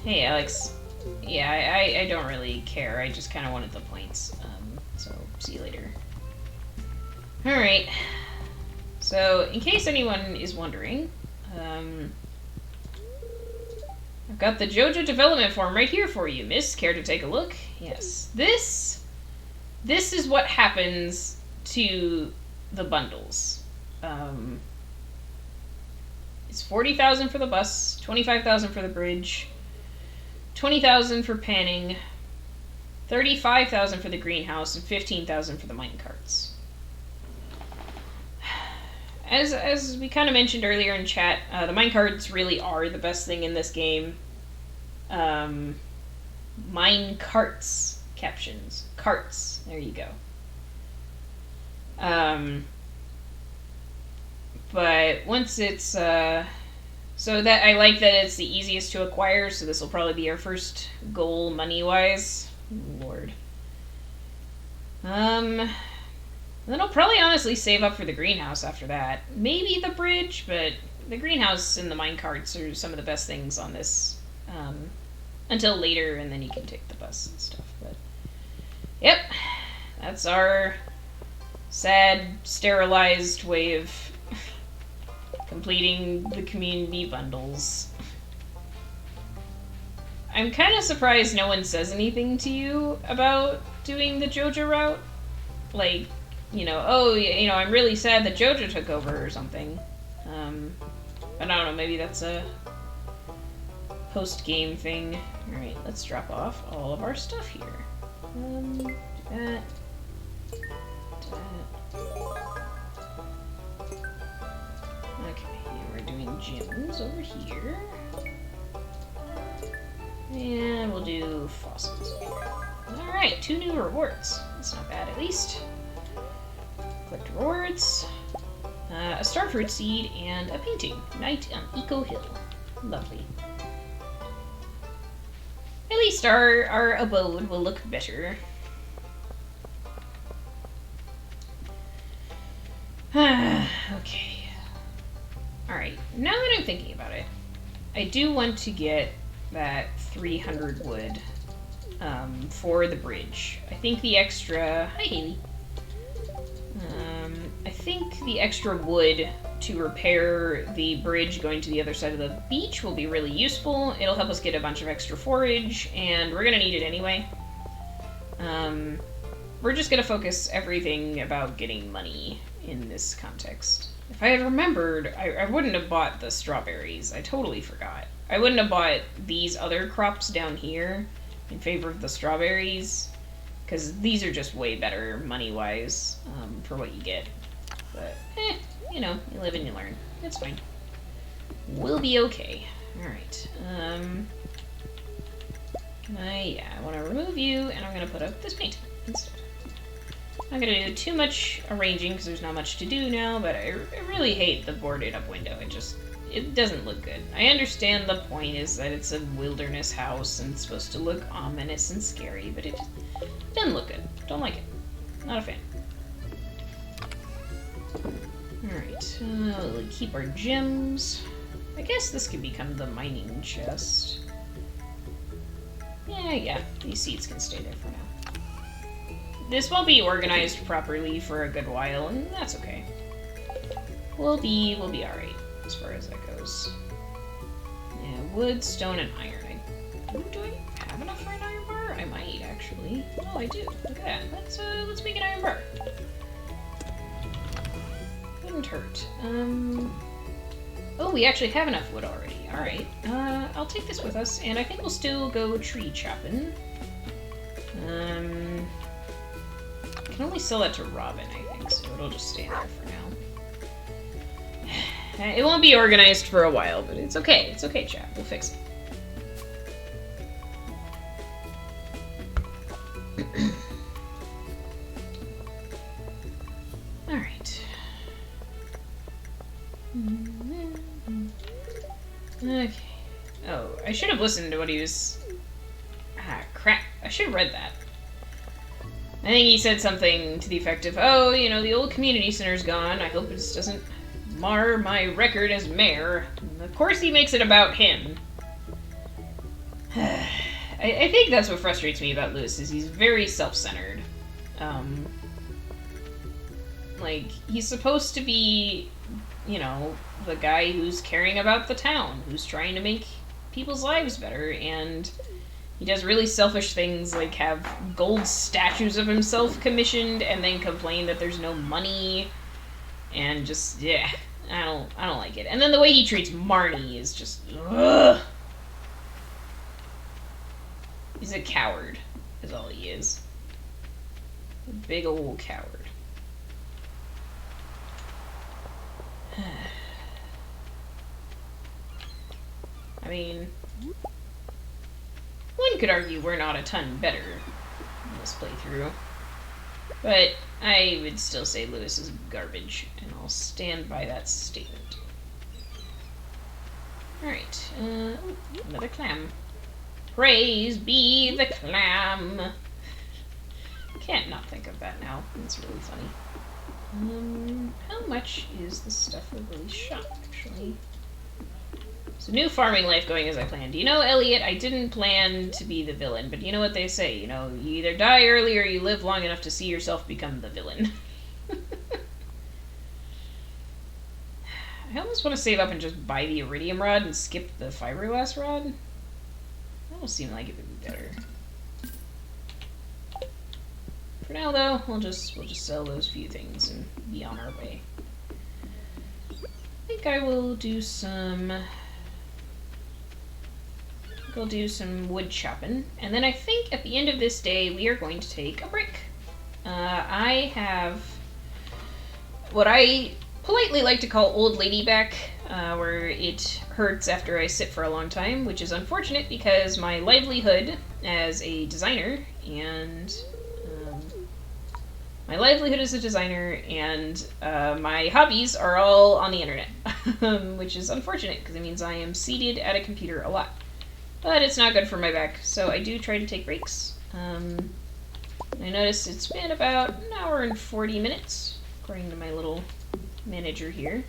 Hey, Alex. Yeah, I don't really care. I just kind of wanted the points. So, see you later. Alright. So, in case anyone is wondering, I've got the JoJo development form right here for you, miss. Care to take a look? Yes. This is what happens to the bundles. It's 40,000 for the bus, 25,000 for the bridge, 20,000 for panning, 35,000 for the greenhouse, and 15,000 for the mine carts. As we kind of mentioned earlier in chat, the mine carts really are the best thing in this game. Mine carts captions. Carts. There you go. But once it's, so that I like that it's the easiest to acquire, so this will probably be our first goal money-wise. Lord. Then I'll probably honestly save up for the greenhouse after that. Maybe the bridge, but the greenhouse and the minecarts are some of the best things on this, until later, and then you can take the bus and stuff. But, yep, that's our sad, sterilized way of completing the community bundles. I'm kind of surprised no one says anything to you about doing the JoJo route. Like, you know, oh, you know, I'm really sad that JoJo took over or something. I don't know, maybe that's a post-game thing. Alright, let's drop off all of our stuff here. Do that. Okay, we're doing gyms over here. And we'll do fossils over here. Alright, 2 new rewards. That's not bad, at least. Collect rewards. A starfruit seed and a painting. Night on Eco Hill. Lovely. At least our abode will look better. Okay. Alright, now that I'm thinking about it, I do want to get that 300 wood for the bridge. I think the extra... Hi, Haley. I think the extra wood to repair the bridge going to the other side of the beach will be really useful. It'll help us get a bunch of extra forage, and we're gonna need it anyway. We're just gonna focus everything about getting money in this context. If I had remembered, I wouldn't have bought the strawberries. I totally forgot. I wouldn't have bought these other crops down here in favor of the strawberries, because these are just way better money-wise for what you get. But, you know, you live and you learn. It's fine. We'll be okay. Alright. Yeah, I want to remove you, and I'm going to put up this paint instead. I'm not going to do too much arranging, because there's not much to do now, but I really hate the boarded up window. It doesn't look good. I understand the point is that it's a wilderness house, and it's supposed to look ominous and scary, but it doesn't look good. Don't like it. Not a fan. Alright, we'll keep our gems. I guess this could become the mining chest. Yeah, these seeds can stay there for now. This won't be organized properly for a good while, and that's okay. We'll be alright as far as that goes. Yeah, wood, stone, and iron. Do I have enough for an iron bar? I might, actually. Oh, I do. Look at that. Let's make an iron bar. Wouldn't hurt. Oh, we actually have enough wood already. Alright. I'll take this with us, and I think we'll still go tree chopping. I can only sell that to Robin, I think, so it'll just stay there for now. It won't be organized for a while, but it's okay. It's okay, chat. We'll fix it. Alright. Okay. Oh, I should have listened to what he was... Ah, crap. I should have read that. I think he said something to the effect of, oh, you know, the old community center's gone. I hope this doesn't mar my record as mayor. And of course he makes it about him. I think that's what frustrates me about Lewis, is he's very self-centered. Like, he's supposed to be, you know, the guy who's caring about the town, who's trying to make people's lives better, and he does really selfish things, like have gold statues of himself commissioned and then complain that there's no money, and just, yeah, I don't like it. And then the way he treats Marnie is just, ugh. He's a coward, is all he is. A big old coward. I mean, one could argue we're not a ton better in this playthrough, but I would still say Lewis is garbage, and I'll stand by that statement. Alright, another clam. Praise be the clam! Can't not think of that now. It's really funny. How much is the stuff of release shop, actually? So, new farming life going as I planned. You know, Elliot, I didn't plan to be the villain, but you know what they say, you know, you either die early or you live long enough to see yourself become the villain. I almost want to save up and just buy the iridium rod and skip the fiberglass rod. That almost seemed like it would be better. For now, though, we'll just sell those few things and be on our way. I think I will do some... We'll do some wood chopping, and then I think at the end of this day we are going to take a break. I have what I politely like to call old lady back, where it hurts after I sit for a long time, which is unfortunate because my livelihood as a designer and my hobbies are all on the internet, which is unfortunate because it means I am seated at a computer a lot. But it's not good for my back, so I do try to take breaks. I noticed it's been about an hour and 40 minutes, according to my little manager here.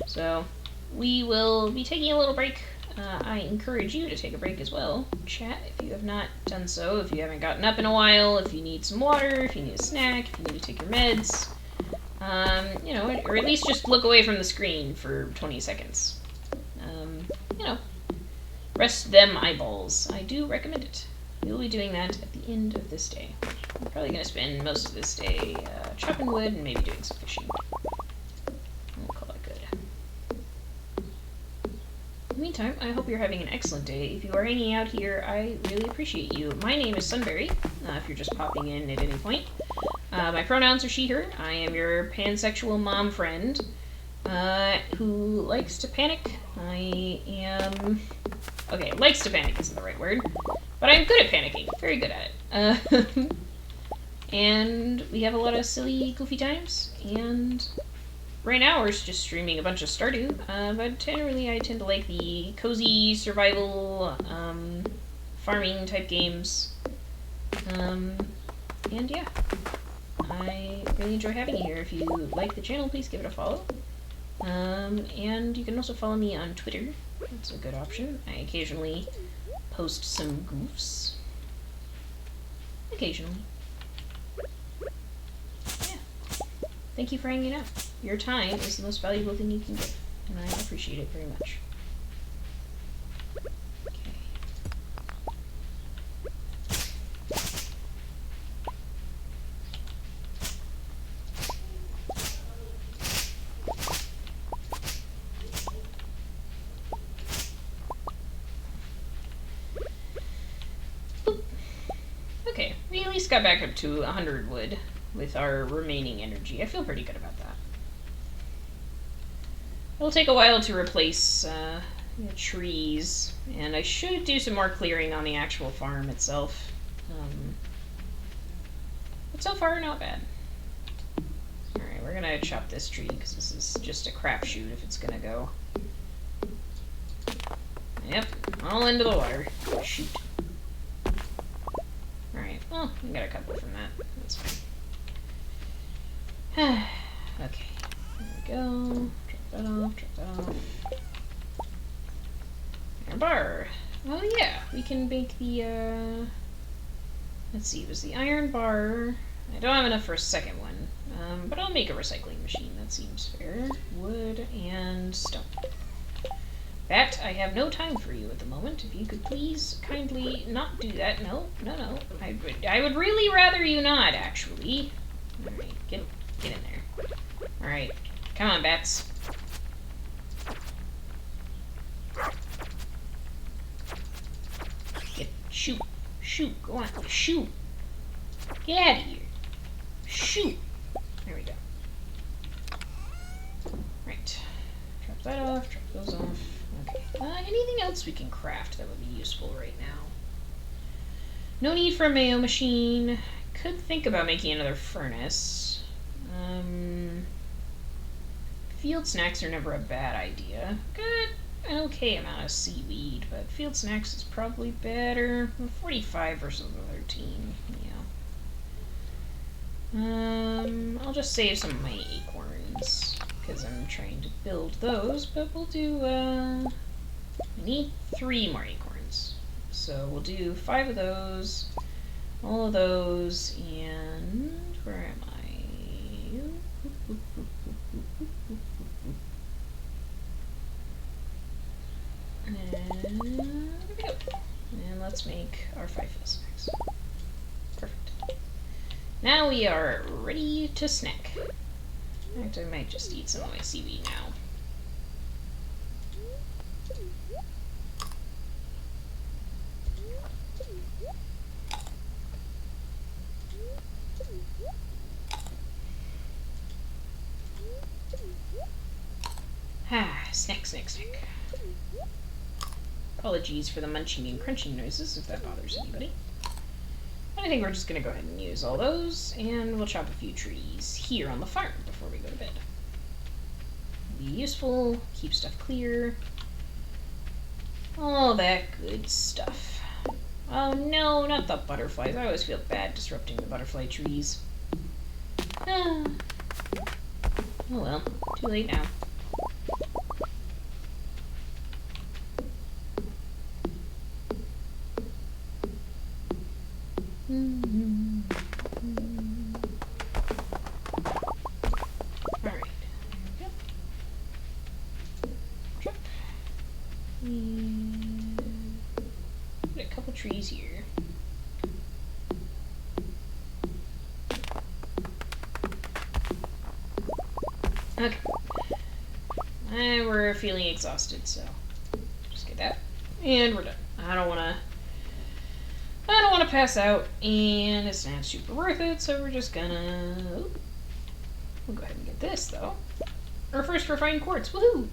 So we will be taking a little break. I encourage you to take a break as well. Chat if you have not done so, if you haven't gotten up in a while, if you need some water, if you need a snack, if you need to take your meds. You know, or at least just look away from the screen for 20 seconds. You know. Rest them eyeballs. I do recommend it. We will be doing that at the end of this day. I'm probably going to spend most of this day chopping wood and maybe doing some fishing. We'll call it good. In the meantime, I hope you're having an excellent day. If you are hanging out here, I really appreciate you. My name is Sunberry, if you're just popping in at any point. My pronouns are she, her. I am your pansexual mom friend who likes to panic. I am... Okay, likes to panic isn't the right word, but I'm good at panicking. Very good at it. And we have a lot of silly, goofy times, and right now we're just streaming a bunch of Stardew, but generally I tend to like the cozy survival, farming type games. And yeah, I really enjoy having you here. If you like the channel, please give it a follow. And you can also follow me on Twitter. That's a good option. I occasionally post some goofs. Occasionally. Yeah. Thank you for hanging out. Your time is the most valuable thing you can give, and I appreciate it very much. Got back up to 100 wood with our remaining energy. I feel pretty good about that. It'll take a while to replace the trees, and I should do some more clearing on the actual farm itself. But so far, not bad. Alright, we're gonna chop this tree because this is just a crapshoot if it's gonna go. Yep, all into the water. Shoot. Alright, Oh, we got a couple from that. That's fine. Okay. There we go. Drop that off, drop that off. Iron bar. Oh yeah, we can make the, let's see, it was the iron bar. I don't have enough for a second one, but I'll make a recycling machine. That seems fair. Wood and stone. That, I have no time for you at the moment. If you could please kindly not do that. No, no, no. I would really rather you not, actually. Alright, get in there. Alright, come on, bats. Shoot. Shoot. Go on. Shoot. Get out of here. Shoot. There we go. Right. Drop that off. Drop those off. Okay. Anything else we can craft that would be useful right now? No need for a mayo machine. Could think about making another furnace. Field snacks are never a bad idea. Good. An okay amount of seaweed, but field snacks is probably better. 45 versus 13. Yeah. I'll just save some of my acorns because I'm trying to build those, but we'll do, I need 3 more acorns. So we'll do 5 of those, all of those, and where am I? And there we go. And let's make our 5 field snacks. Perfect. Now we are ready to snack. In fact, I might just eat some of my seaweed now. Snack, snack, snack. Apologies for the munching and crunching noises if that bothers anybody. But I think we're just going to go ahead and use all those, and we'll chop a few trees here on the farm before we go to bed. Be useful, keep stuff clear, all that good stuff. Oh no, not the butterflies. I always feel bad disrupting the butterfly trees. Oh well, too late now. Alright, there we go. And put a couple trees here. Okay. And we're feeling exhausted, so just get that. And we're done. I don't want to pass out, and it's not super worth it, so we're just gonna... We'll go ahead and get this, though. Our first refined quartz. Woohoo!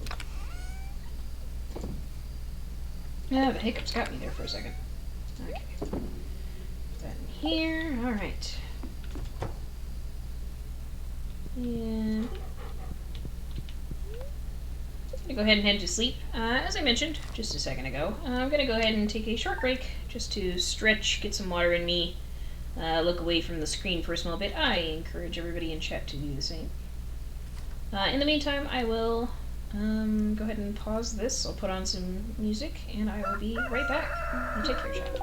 Yeah, the hiccups got me there for a second. Okay. Put that in here. Alright. And... I'm gonna go ahead and head to sleep. As I mentioned just a second ago, I'm gonna go ahead and take a short break just to stretch, get some water in me, look away from the screen for a small bit. I encourage everybody in chat to do the same. In the meantime, I will go ahead and pause this. I'll put on some music, and I will be right back. You take care, chat.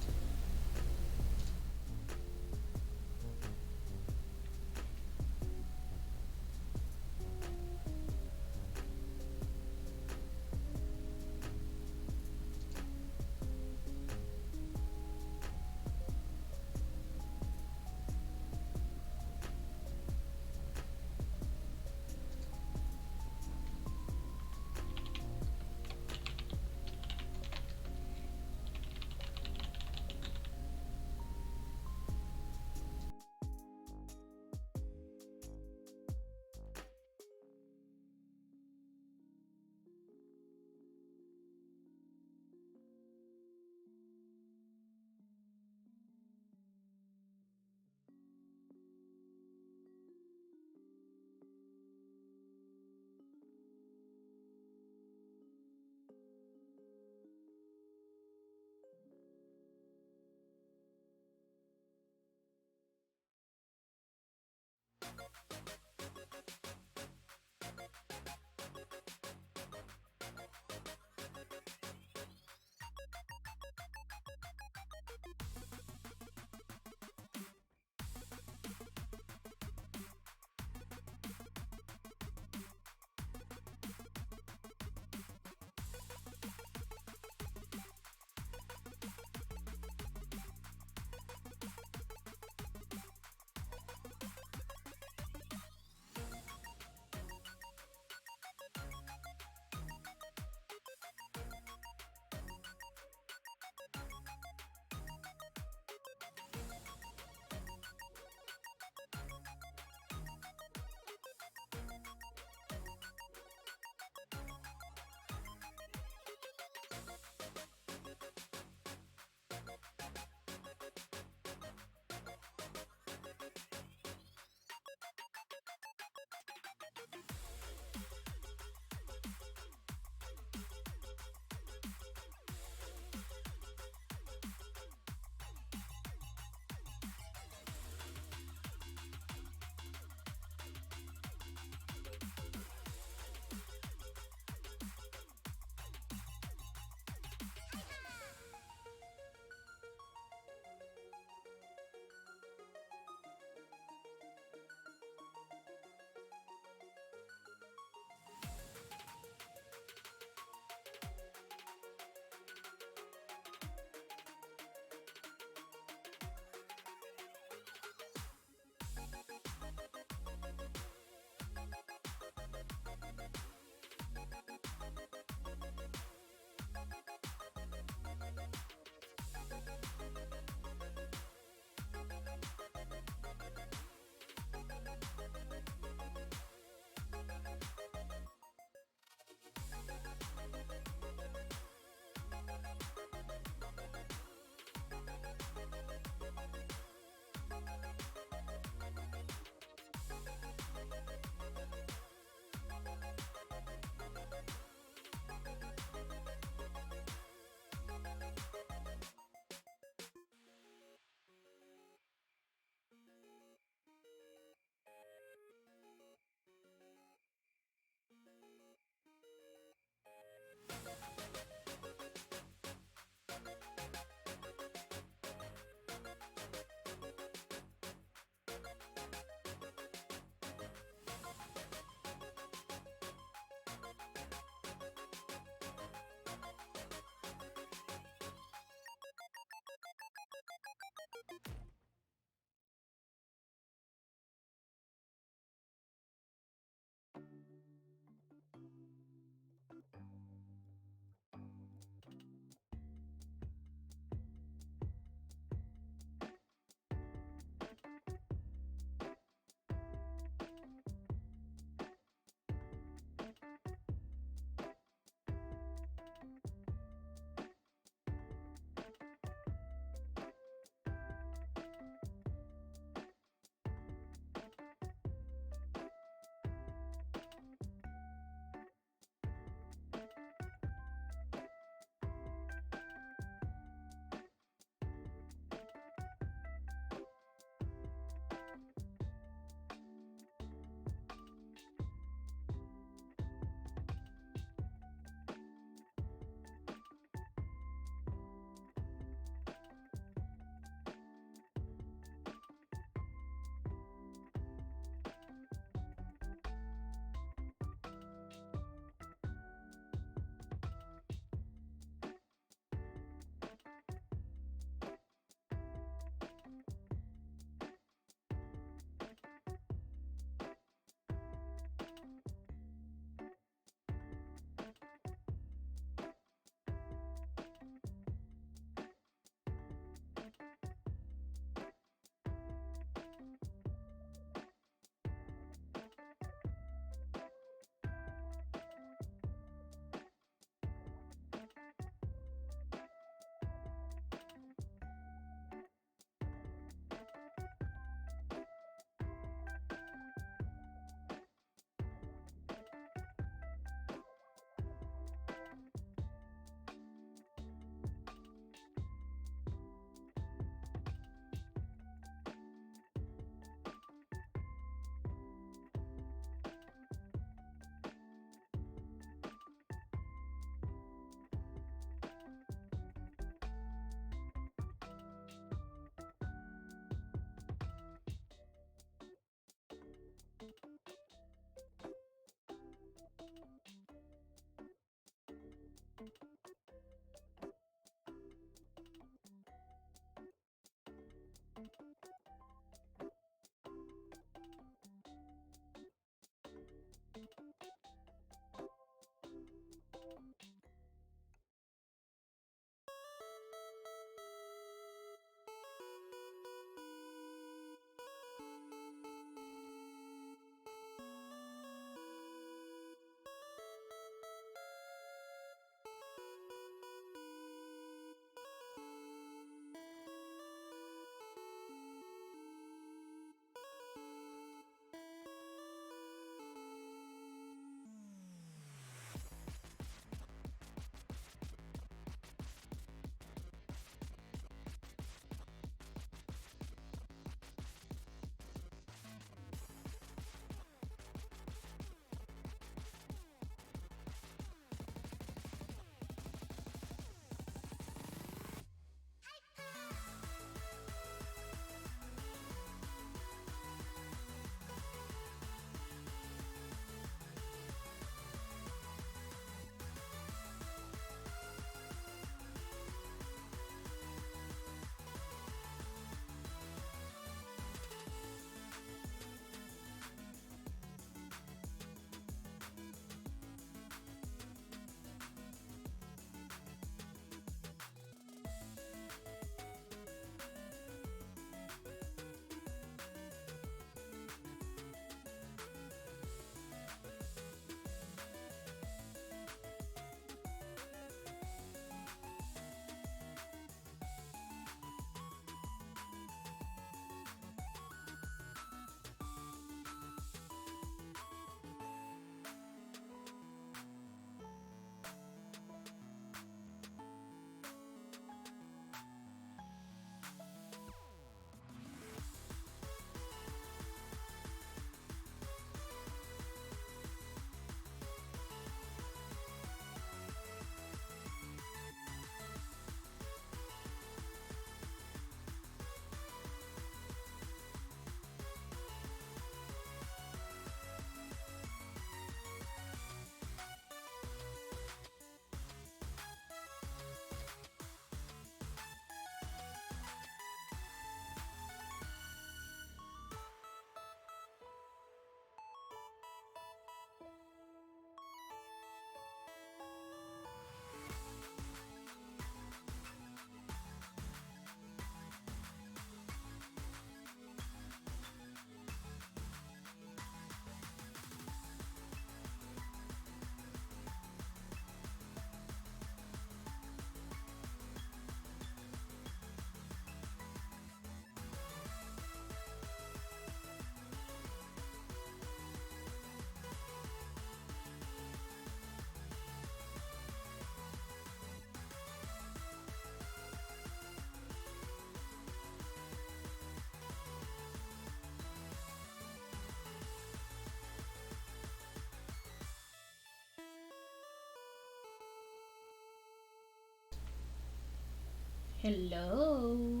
Hello.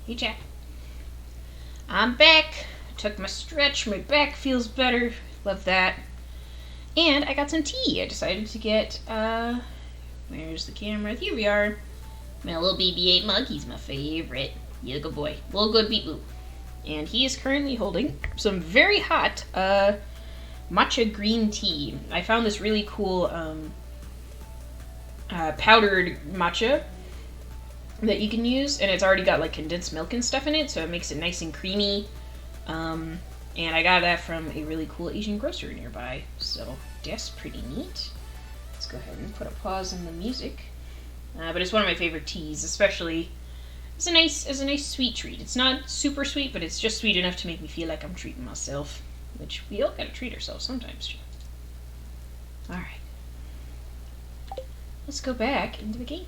Hey, Jack. I'm back. Took my stretch. My back feels better. Love that. And I got some tea. I decided to get, where's the camera? Here we are. My little BB-8 mug. He's my favorite. He's a good boy. Little good beat boo. And he is currently holding some very hot, matcha green tea. I found this really cool, powdered matcha that you can use, and it's already got like condensed milk and stuff in it, so it makes it nice and creamy. And I got that from a really cool Asian grocer nearby, so that's pretty neat. Let's go ahead and put a pause in the music. But it's one of my favorite teas, especially as a nice sweet treat. It's not super sweet, but it's just sweet enough to make me feel like I'm treating myself, which we all gotta treat ourselves sometimes. All right, let's go back into the game.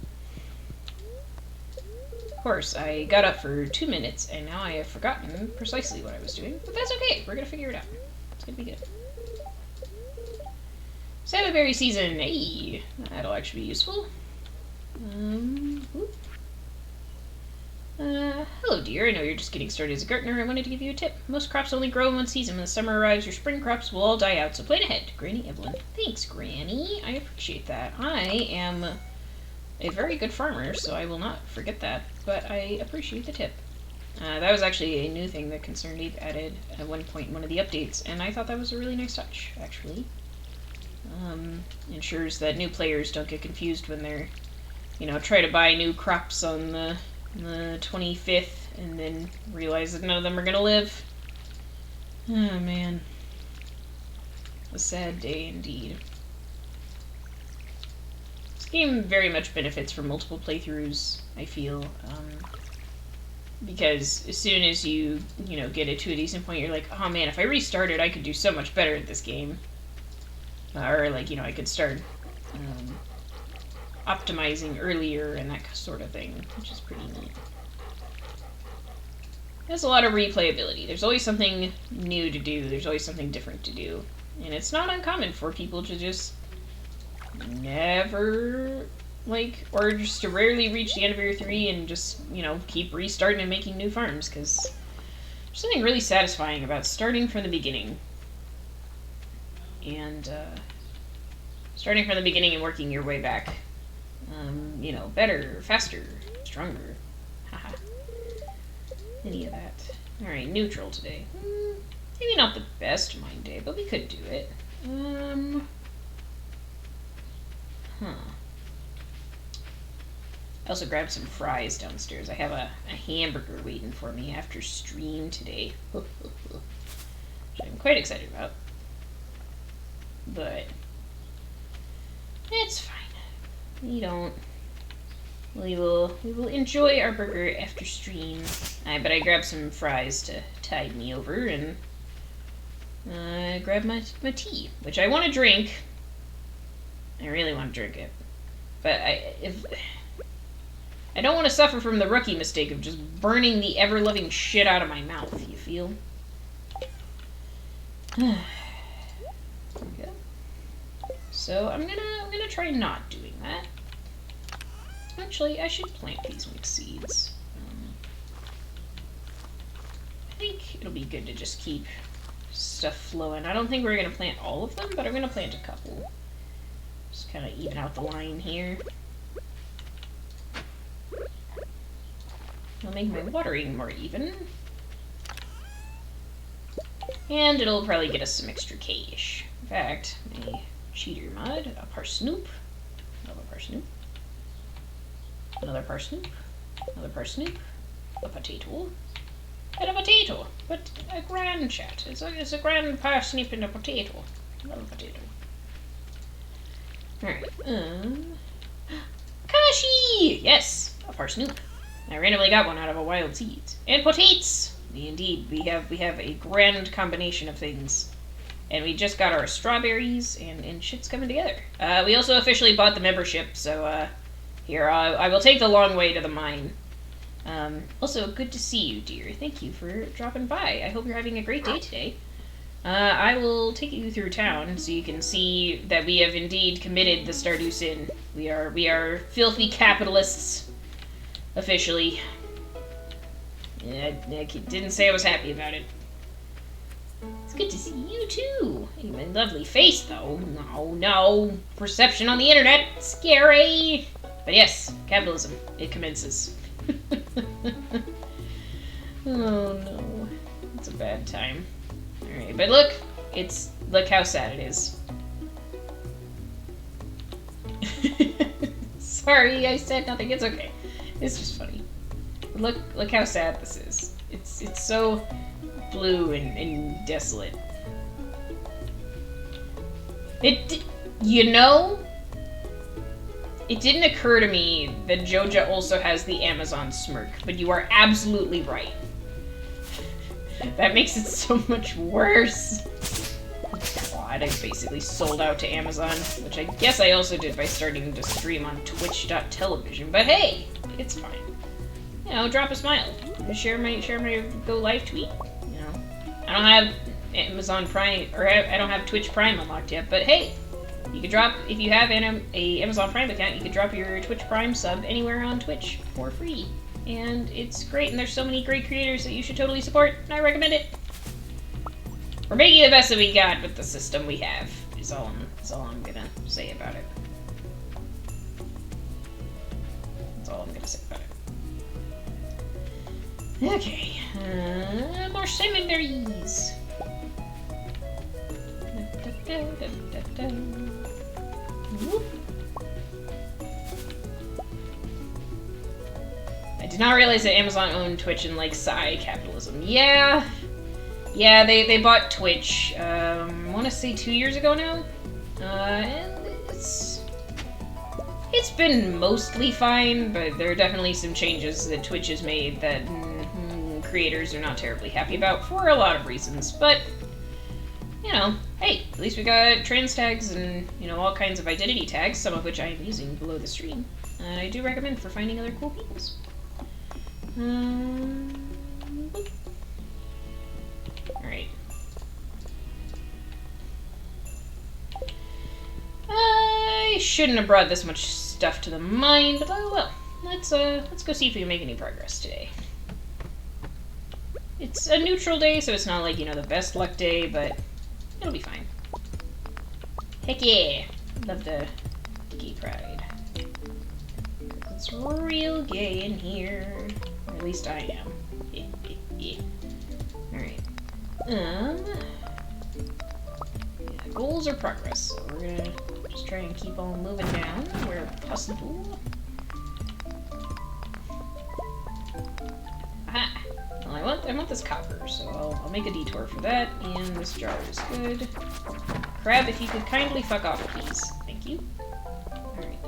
Of course, I got up for 2 minutes, and now I have forgotten precisely what I was doing, but that's okay. We're gonna figure it out. It's gonna be good. Salmonberry season. Hey, that'll actually be useful. Hello dear, I know you're just getting started as a gardener. I wanted to give you a tip. Most crops only grow in one season. When the summer arrives, your spring crops will all die out, so plan ahead. Granny Evelyn. Thanks, Granny. I appreciate that. I am a very good farmer, so I will not forget that, but I appreciate the tip. That was actually a new thing that Concerned Ape added at one point in one of the updates, and I thought that was a really nice touch, actually. Ensures that new players don't get confused when they're, try to buy new crops on the 25th and then realize that none of them are gonna live. Oh man. A sad day indeed. This game very much benefits from multiple playthroughs, I feel. Because as soon as you, get it to a decent point, you're like, oh man, if I restarted, I could do so much better at this game. Or I could start optimizing earlier and that sort of thing, which is pretty neat. There's a lot of replayability. There's always something new to do. There's always something different to do. And it's not uncommon for people to just never, or just to rarely reach the end of Year 3 and just, keep restarting and making new farms, because there's something really satisfying about starting from the beginning. And, starting from the beginning and working your way back. Better, faster, stronger. Haha. Any of that. Alright, neutral today. Maybe not the best mine day, but we could do it. I also grabbed some fries downstairs. I have a hamburger waiting for me after stream today. Which I'm quite excited about. But it's fine. We will enjoy our burger after stream. But I grabbed some fries to tide me over, and grab my tea, which I want to drink. I really want to drink it, but I don't want to suffer from the rookie mistake of just burning the ever-loving shit out of my mouth. You feel? There we go. So I'm gonna try not doing that. Actually, I should plant these mixed seeds. I think it'll be good to just keep stuff flowing. I don't think we're gonna plant all of them, but I'm gonna plant a couple. Just kind of even out the line here. It'll make my watering more even. And it'll probably get us some extra cash. In fact, a cheater mud, a parsnip, another parsnip, another parsnip, another parsnip, a potato, and a potato. But a grand chat. It's a grand parsnip and a potato. Another potato. Alright. Kashi! Yes! A parsnip. I randomly got one out of a wild seed. And potatoes! Indeed, we have a grand combination of things. And we just got our strawberries, and shit's coming together. We also officially bought the membership, so, here, I will take the long way to the mine. Also, good to see you, dear. Thank you for dropping by. I hope you're having a great day today. I will take you through town so you can see that we have indeed committed the Stardew sin. We are filthy capitalists, officially. I didn't say I was happy about it. It's good to see you too. You have a lovely face, though. No. Perception on the internet. Scary. But yes, capitalism. It commences. Oh no. It's a bad time. Alright, but look. Look how sad it is. Sorry, I said nothing. It's okay. It's just funny. Look how sad this is. It's so blue and desolate. It didn't occur to me that Joja also has the Amazon smirk, but you are absolutely right. That makes it so much worse. God, I basically sold out to Amazon, which I guess I also did by starting to stream on twitch.television, but hey, it's fine. You know, drop a smile. Share my go live tweet. You know, I don't have Amazon Prime, or I don't have Twitch Prime unlocked yet, but hey, you could drop, if you have a Amazon Prime account, you could drop your Twitch Prime sub anywhere on Twitch for free. And it's great, and there's so many great creators that you should totally support, and I recommend it. We're making the best that we got with the system we have, is all I'm gonna say about it. That's all I'm gonna say about it. Okay, more salmon berries. I did not realize that Amazon owned Twitch and like capitalism. Yeah, they bought Twitch. I want to say 2 years ago now, and it's been mostly fine, but there are definitely some changes that Twitch has made that creators are not terribly happy about for a lot of reasons. But you know, hey, at least we got trans tags and, you know, all kinds of identity tags, some of which I am using below the stream. I do recommend for finding other cool peoples. Alright. I shouldn't have brought this much stuff to the mine, but oh well. Let's go see if we can make any progress today. It's a neutral day, so it's not like, you know, the best luck day, but it'll be fine. Heck yeah! Love the gay pride. It's real gay in here. Or at least I am. Alright. Yeah, goals or progress. So we're gonna just try and keep on moving down where possible. Aha! Well, I want this copper, so I'll make a detour for that, and this jar is good. Crab, if you could kindly fuck off, please. Thank you. Alright,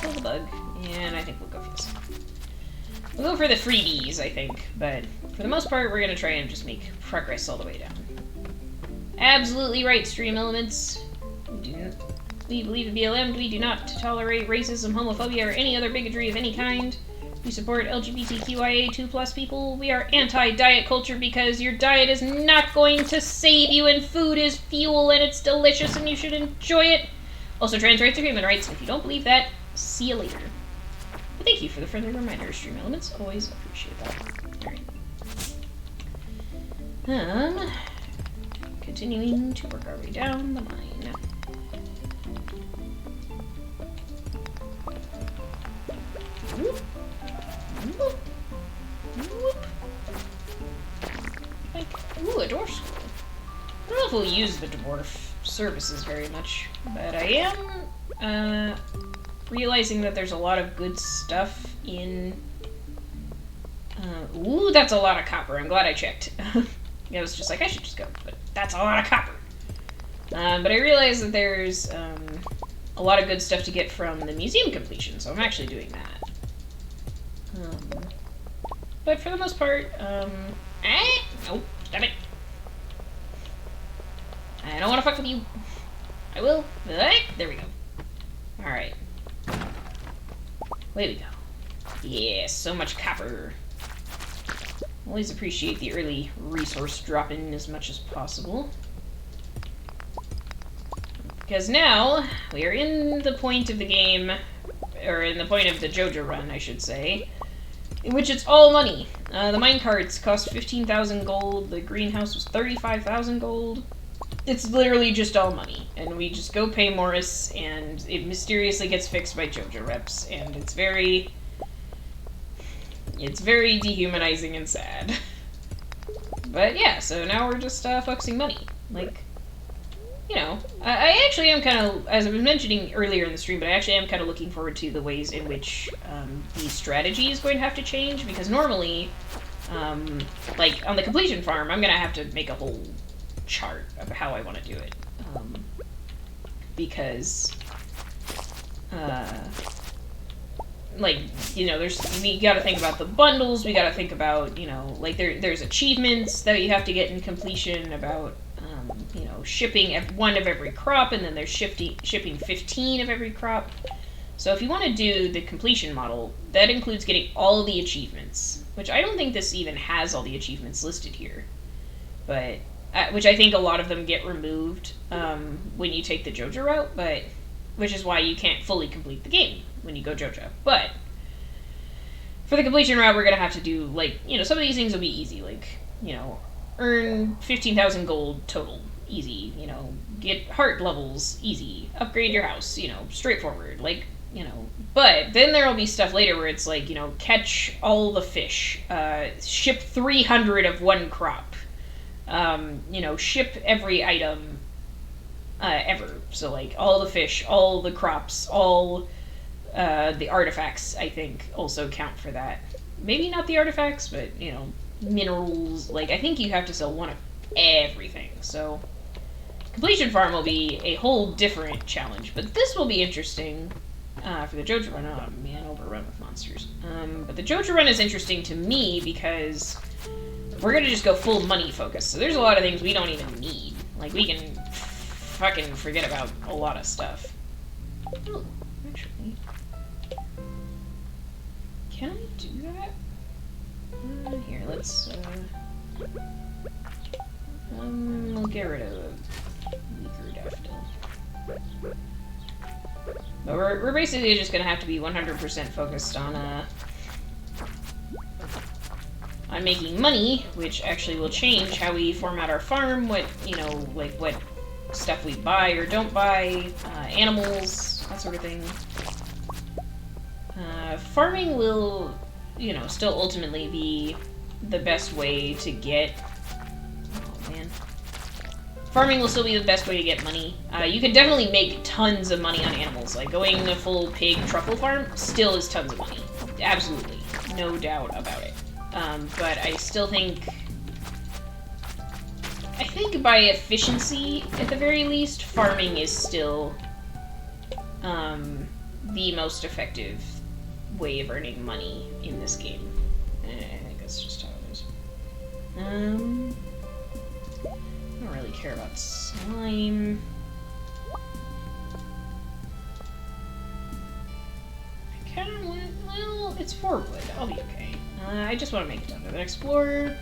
kill the bug, and I think we'll go for this. We'll go for the freebies, I think, but for the most part, we're gonna try and just make progress all the way down. Absolutely right, Stream Elements. We believe in BLM. We do not tolerate racism, homophobia, or any other bigotry of any kind. We support LGBTQIA2+ people. We are anti-diet culture because your diet is not going to save you, and food is fuel, and it's delicious, and you should enjoy it. Also, trans rights are human rights, and if you don't believe that, see you later. But thank you for the friendly reminder, Stream Elements. Always appreciate that. Alright. Continuing to work our way down the mine. Whoop. Whoop. Whoop. Like, ooh, a dwarf school. I don't know if we'll use the dwarf services very much, but I am realizing that there's a lot of good stuff in... ooh, that's a lot of copper. I'm glad I checked. I was just like, I should just go, but that's a lot of copper. But I realized that there's a lot of good stuff to get from the museum completion, so I'm actually doing that. But for the most part, no, stop it. I don't want to fuck with you. I will. There we go. Alright. Way we go. Yeah, so much copper. Always appreciate the early resource drop-in as much as possible. Because now we are in the point of the game, or in the point of the JoJo run, I should say, in which it's all money. The minecarts cost 15,000 gold, the greenhouse was 35,000 gold. It's literally just all money, and we just go pay Morris, and it mysteriously gets fixed by JoJo reps, and it's very dehumanizing and sad. But yeah, so now we're just focusing money. Like, you know, I actually am kind of, as I was mentioning earlier in the stream, but I actually am kind of looking forward to the ways in which the strategy is going to have to change, because normally, like, on the completion farm, I'm going to have to make a whole chart of how I want to do it. Because, like, you know, we gotta think about the bundles, we gotta think about, you know, like, there's achievements that you have to get in completion about, you know, shipping one of every crop, and then there's shipping 15 of every crop. So if you want to do the completion model, that includes getting all the achievements, which I don't think this even has all the achievements listed here. But, which I think a lot of them get removed when you take the JoJo route, but, which is why you can't fully complete the game when you go JoJo. But for the completion route, we're going to have to do, like, you know, some of these things will be easy, like, you know, earn 15,000 gold total, easy, you know, get heart levels, easy, upgrade your house, you know, straightforward, like, you know. But then there will be stuff later where it's like, you know, catch all the fish, ship 300 of one crop, you know, ship every item ever. So, like, all the fish, all the crops, all the artifacts, I think, also count for that. Maybe not the artifacts, but, you know, minerals. Like, I think you have to sell one of everything. So, completion farm will be a whole different challenge. But this will be interesting for the JoJo run. Oh, man, overrun with monsters. But the JoJo run is interesting to me because we're going to just go full money focus. So there's a lot of things we don't even need. Like, we can fucking forget about a lot of stuff. Oh, actually, can I do that? Here, let's, we'll get rid of weaker daffodil. But we're basically just gonna have to be 100% focused on making money, which actually will change how we format our farm, what, you know, like, what stuff we buy or don't buy, animals, that sort of thing. Farming will, you know, still ultimately be the best way to get... Oh, man. Farming will still be the best way to get money. You can definitely make tons of money on animals. Like, going a full pig truffle farm still is tons of money. Absolutely. No doubt about it. But I still think... I think by efficiency, at the very least, farming is still the most effective way of earning money in this game. I think that's just how it is. I don't really care about slime. I kind of want... Well, it's 4 wood. I'll be okay. I just want to make it down to the explorer.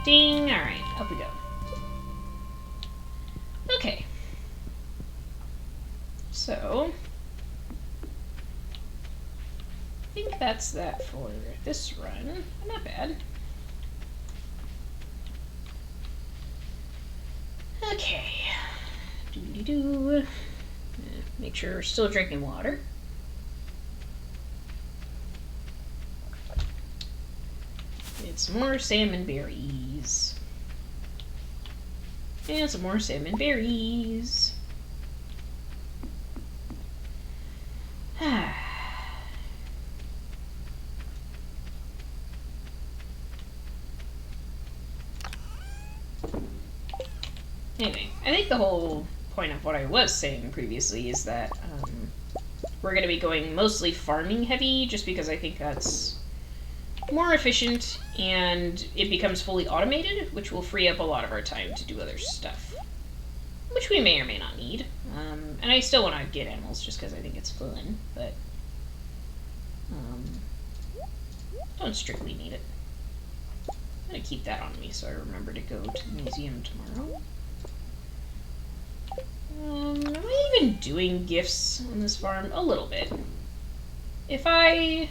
Ding! Alright, up we go. Okay. So... I think that's that for this run. Not bad. Okay. Doo-dee-doo. Make sure we're still drinking water. Get some more salmon berries. And some more salmon berries. Anyway, I think the whole point of what I was saying previously is that we're going to be going mostly farming heavy, just because I think that's more efficient and it becomes fully automated, which will free up a lot of our time to do other stuff, which we may or may not need. And I still want to get animals just because I think it's fun, but don't strictly need it. I'm going to keep that on me so I remember to go to the museum tomorrow. Am I even doing gifts on this farm? A little bit. If I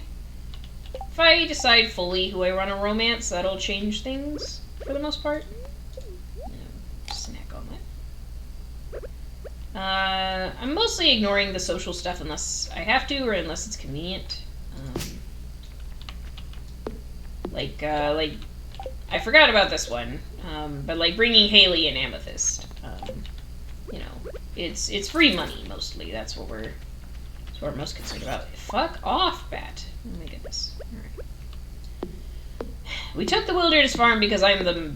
decide fully who I want to romance, that'll change things for the most part. Snack on that. I'm mostly ignoring the social stuff unless I have to or unless it's convenient. Like, I forgot about this one, but like bringing Haley and Amethyst, you know, it's free money mostly. That's what we're most concerned about. Fuck off, Bat. Oh my goodness. Alright. We took the wilderness farm because I'm the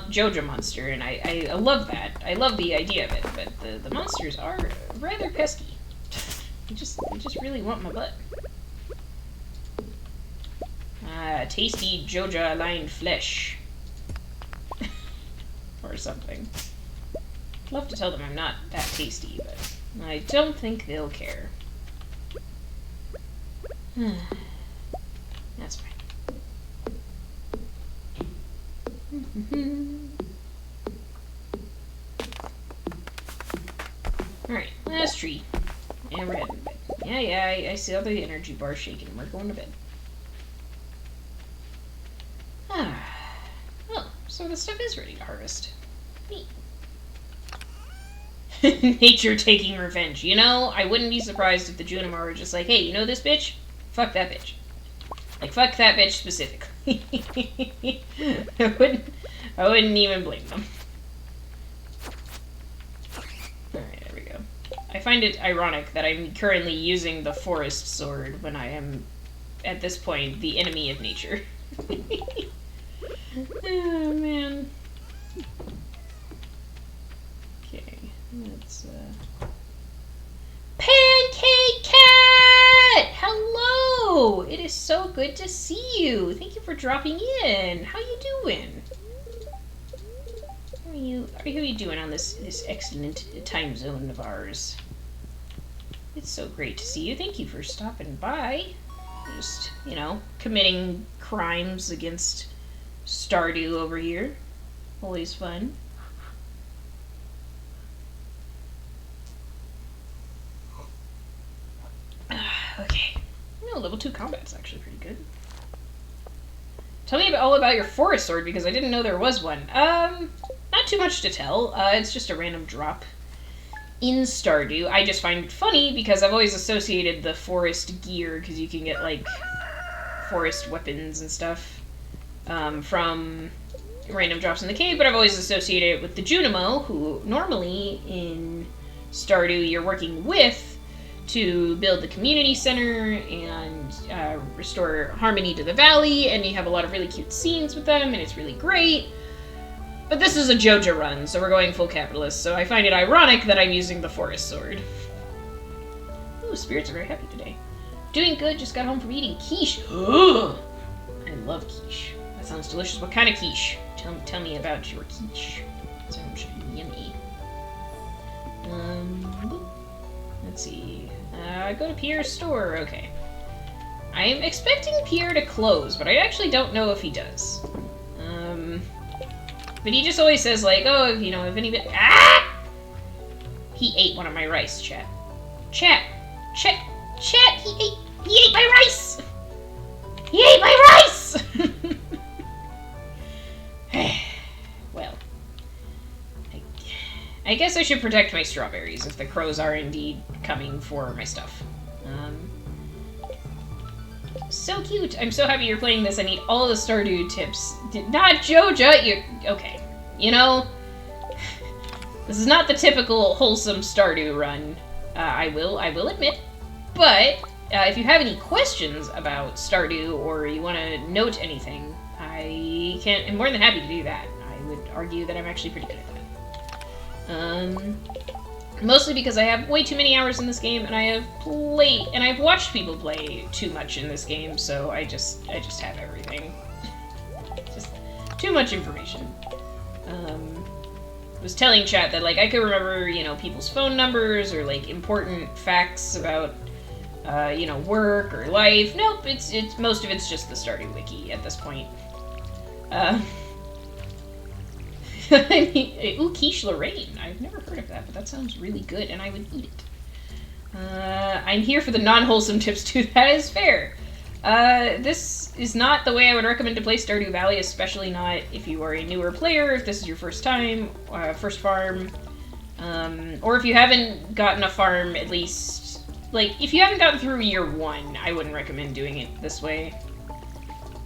Joja monster, and I love that. I love the idea of it, but the monsters are rather pesky. They just really want my butt. Tasty Joja-aligned flesh. Or something. I'd love to tell them I'm not that tasty, but I don't think they'll care. That's fine. Alright, last tree. And we're heading to bed. Yeah, I see all the energy bars shaking. We're going to bed. Oh, so the stuff is ready to harvest. Neat. Nature taking revenge. You know, I wouldn't be surprised if the Junimar were just like, hey, you know this bitch? Fuck that bitch. Like, fuck that bitch specifically. I wouldn't even blame them. Alright, there we go. I find it ironic that I'm currently using the forest sword when I am, at this point, the enemy of nature. Oh, man. Okay, let's, Pancake Cat! Hello! It is so good to see you. Thank you for dropping in. How you doing? How are you doing on this excellent time zone of ours? It's so great to see you. Thank you for stopping by. Just, you know, committing crimes against Stardew over here. Always fun. Okay. No, level 2 combat's actually pretty good. Tell me all about your forest sword, because I didn't know there was one. Not too much to tell. It's just a random drop in Stardew. I just find it funny because I've always associated the forest gear, because you can get, like, forest weapons and stuff from random drops in the cave, but I've always associated it with the Junimo, who normally in Stardew you're working with to build the community center and restore harmony to the valley, and you have a lot of really cute scenes with them, and it's really great. But this is a Joja run, so we're going full capitalist, so I find it ironic that I'm using the forest sword. Ooh, spirits are very happy today. Doing good, just got home from eating quiche. Ugh! I love quiche. That sounds delicious. What kind of quiche? Tell me about your quiche. Sounds yummy. Let's see. Go to Pierre's store. Okay. I am expecting Pierre to close, but I actually don't know if he does. But he just always says, like, oh, you know, if anybody... Ah! He ate one of my rice, chat. Chat, he ate my rice! He ate my rice! Well, I guess I should protect my strawberries if the crows are indeed coming for my stuff. So cute! I'm so happy you're playing this. I need all the Stardew tips. Not Joja! Okay. You know, this is not the typical wholesome Stardew run, I will admit. But, if you have any questions about Stardew or you want to note anything, I'm more than happy to do that. I would argue that I'm actually pretty good at that. Mostly because I have way too many hours in this game, and I've watched people play too much in this game, so I just have everything. Just too much information. I was telling chat that, like, I could remember, you know, people's phone numbers or, like, important facts about, you know, work or life. Nope, it's most of it's just the Stardew Wiki at this point. I mean, ooh, quiche Lorraine. I've never heard of that, but that sounds really good, and I would eat it. I'm here for the non-wholesome tips too. That is fair. This is not the way I would recommend to play Stardew Valley, especially not if you are a newer player, if this is your first time, first farm, or if you haven't gotten a farm at least, like, if you haven't gotten through year 1, I wouldn't recommend doing it this way.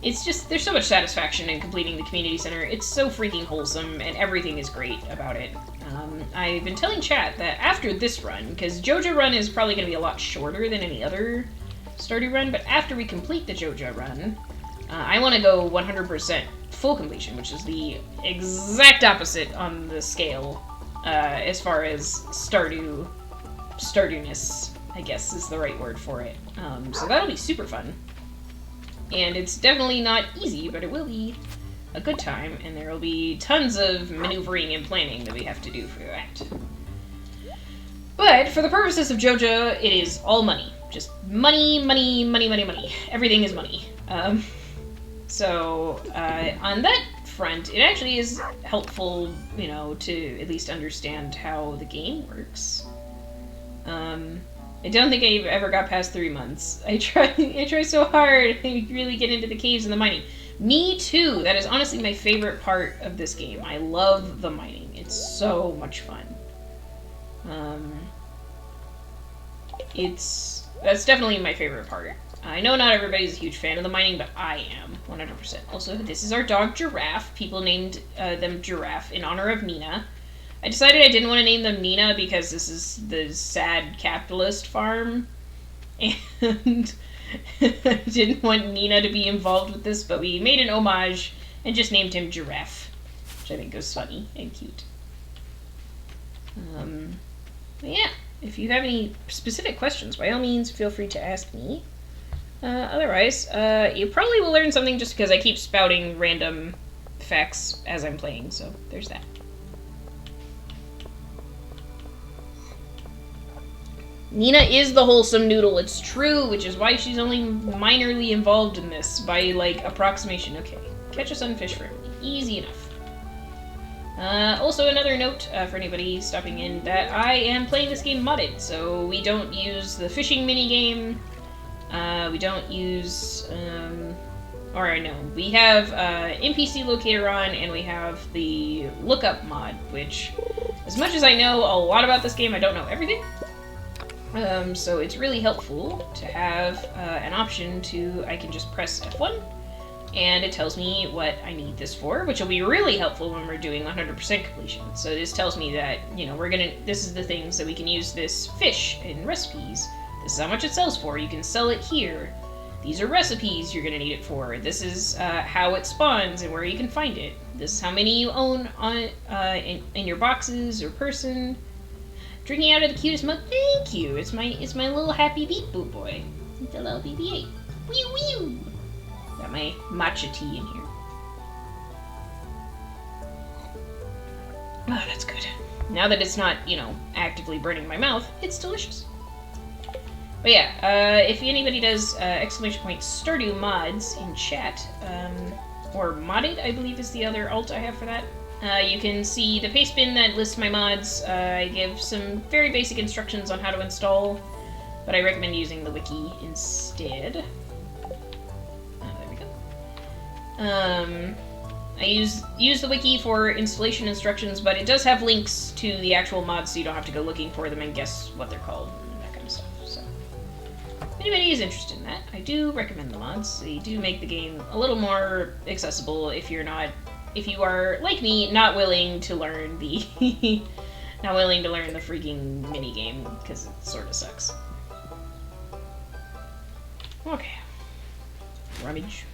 It's just, there's so much satisfaction in completing the community center. It's so freaking wholesome, and everything is great about it. I've been telling chat that after this run, because Joja run is probably going to be a lot shorter than any other Stardew run, but after we complete the Joja run, I want to go 100% full completion, which is the exact opposite on the scale, as far as Stardewness, I guess is the right word for it. So that'll be super fun. And it's definitely not easy, but it will be a good time, and there will be tons of maneuvering and planning that we have to do for that. But for the purposes of Joja, it is all money. Just money, money, money, money, money. Everything is money. So on that front, it actually is helpful, you know, to at least understand how the game works. I don't think I ever got past 3 months. I try so hard to really get into the caves and the mining. Me too! That is honestly my favorite part of this game. I love the mining. It's so much fun. That's definitely my favorite part. I know not everybody's a huge fan of the mining, but I am, 100%. Also, this is our dog Giraffe. People named them Giraffe in honor of Nina. I decided I didn't want to name them Nina because this is the sad capitalist farm, and I didn't want Nina to be involved with this, but we made an homage and just named him Giraffe, which I think was funny and cute. But yeah, if you have any specific questions, by all means, feel free to ask me. Otherwise, you probably will learn something just because I keep spouting random facts as I'm playing, so there's that. Nina is the wholesome noodle, it's true, which is why she's only minorly involved in this, by, like, approximation. Okay, catch a sunfish for everybody. Easy enough. Also, another note for anybody stopping in, that I am playing this game modded, so we don't use the fishing minigame, we don't use, or no, we have NPC locator on, and we have the lookup mod, which, as much as I know a lot about this game, I don't know everything. So it's really helpful to have an option I can just press F1, and it tells me what I need this for, which will be really helpful when we're doing 100% completion. So this tells me that, you know, this is the things that we can use this fish in recipes. This is how much it sells for. You can sell it here. These are recipes you're going to need it for. This is how it spawns and where you can find it. This is how many you own on in your boxes or person. Drinking out of the cutest mug. Thank you. It's my little happy beep boop boy. It's a little BB-8. Wee wee. Got my matcha tea in here. Oh, that's good. Now that it's not, you know, actively burning my mouth, it's delicious. But yeah, if anybody does ! Stardew mods in chat, or modded, I believe is the other alt I have for that. You can see the paste bin that lists my mods. I give some very basic instructions on how to install, but I recommend using the wiki instead. There we go. I use the wiki for installation instructions, but it does have links to the actual mods, so you don't have to go looking for them and guess what they're called and that kind of stuff. So, if anybody is interested in that, I do recommend the mods. They do make the game a little more accessible if you are, like me, not willing to learn the freaking minigame, because it sort of sucks. Okay. Rummage.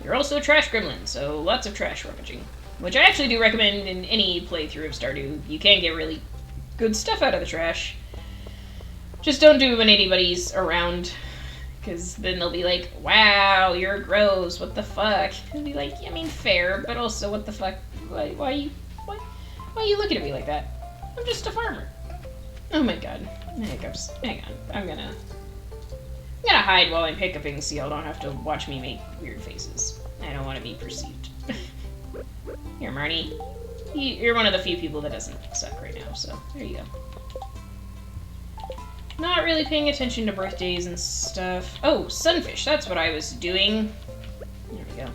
You're also a trash gremlin, so lots of trash rummaging. Which I actually do recommend in any playthrough of Stardew. You can get really good stuff out of the trash. Just don't do it when anybody's around. Because then they'll be like, wow, you're gross, what the fuck? They'll be like, I mean, fair, but also, what the fuck? Why are you looking at me like that? I'm just a farmer. Oh my god. Hiccups. Hang on. I'm gonna hide while I'm hiccuping so y'all don't have to watch me make weird faces. I don't want to be perceived. Here, Marnie. You're one of the few people that doesn't suck right now, so there you go. Not really paying attention to birthdays and stuff. Oh, sunfish, that's what I was doing. There we go.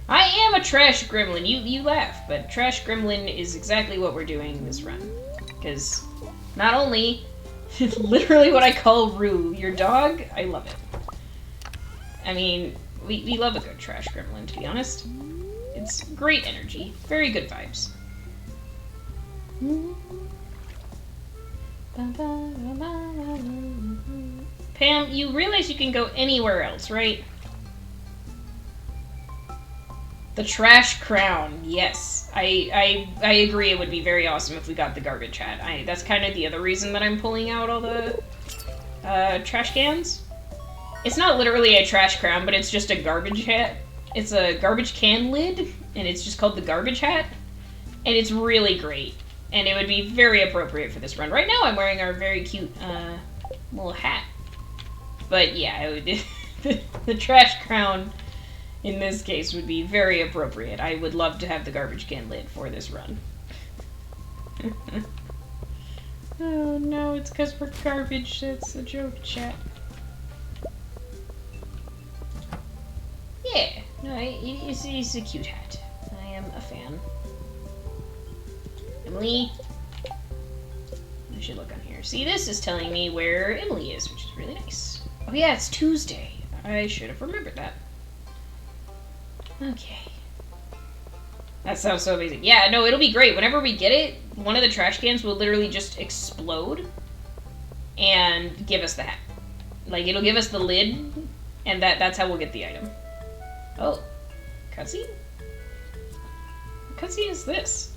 I am a trash gremlin. You laugh, but trash gremlin is exactly what we're doing this run. Because not only, it's literally what I call Rue, your dog, I love it. I mean, we love a good trash gremlin, to be honest. It's great energy. Very good vibes. Pam, you realize you can go anywhere else, right? The trash crown, yes. I agree it would be very awesome if we got the garbage hat. That's kind of the other reason that I'm pulling out all the trash cans. It's not literally a trash crown, but it's just a garbage hat. It's a garbage can lid, and it's just called the garbage hat. And it's really great. And it would be very appropriate for this run. Right now I'm wearing our very cute little hat. But yeah, it would the trash crown in this case would be very appropriate. I would love to have the garbage can lid for this run. Oh no, it's because we're garbage. That's a joke, chat. Yeah, no, it's a cute hat. I am a fan. Emily. I should look on here. See, this is telling me where Emily is, which is really nice. Oh yeah, it's Tuesday. I should have remembered that. Okay. That sounds so amazing. Yeah, no, it'll be great. Whenever we get it, one of the trash cans will literally just explode and give us the hat. Like, it'll give us the lid, and that's how we'll get the item. Oh. Cutscene? What cutscene is this?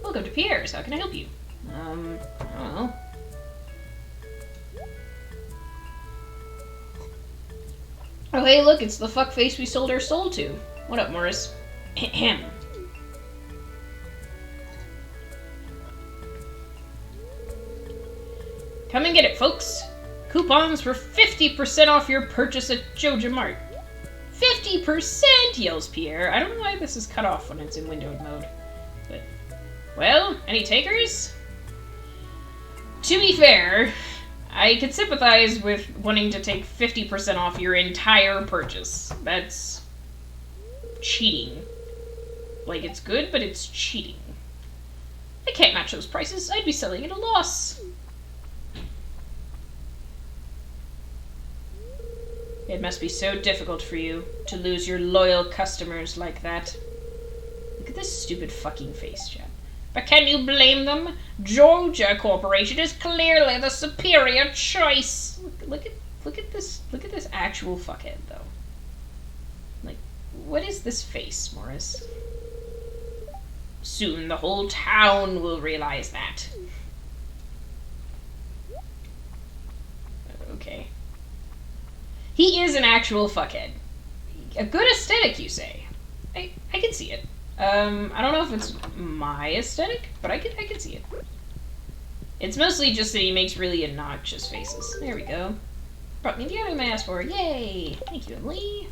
Welcome to Pierre's. How can I help you? I don't know. Oh, hey, look, it's the fuckface we sold our soul to. What up, Morris? Ahem. Come and get it, folks. Coupons for 50% off your purchase at Joja Mart. 50%, yells Pierre. I don't know why this is cut off when it's in windowed mode. But, well, any takers? To be fair, I can sympathize with wanting to take 50% off your entire purchase. That's cheating. Like, it's good, but it's cheating. I can't match those prices. I'd be selling at a loss. It must be so difficult for you to lose your loyal customers like that. Look at this stupid fucking face, chat. But can you blame them? Georgia Corporation is clearly the superior choice. Look at this actual fuckhead, though. Like, what is this face, Morris? Soon the whole town will realize that. Okay. He is an actual fuckhead. A good aesthetic, you say? I can see it. I don't know if it's my aesthetic, but I can see it. It's mostly just that he makes really obnoxious faces. There we go. Brought me the item I asked for. Yay! Thank you, Emily.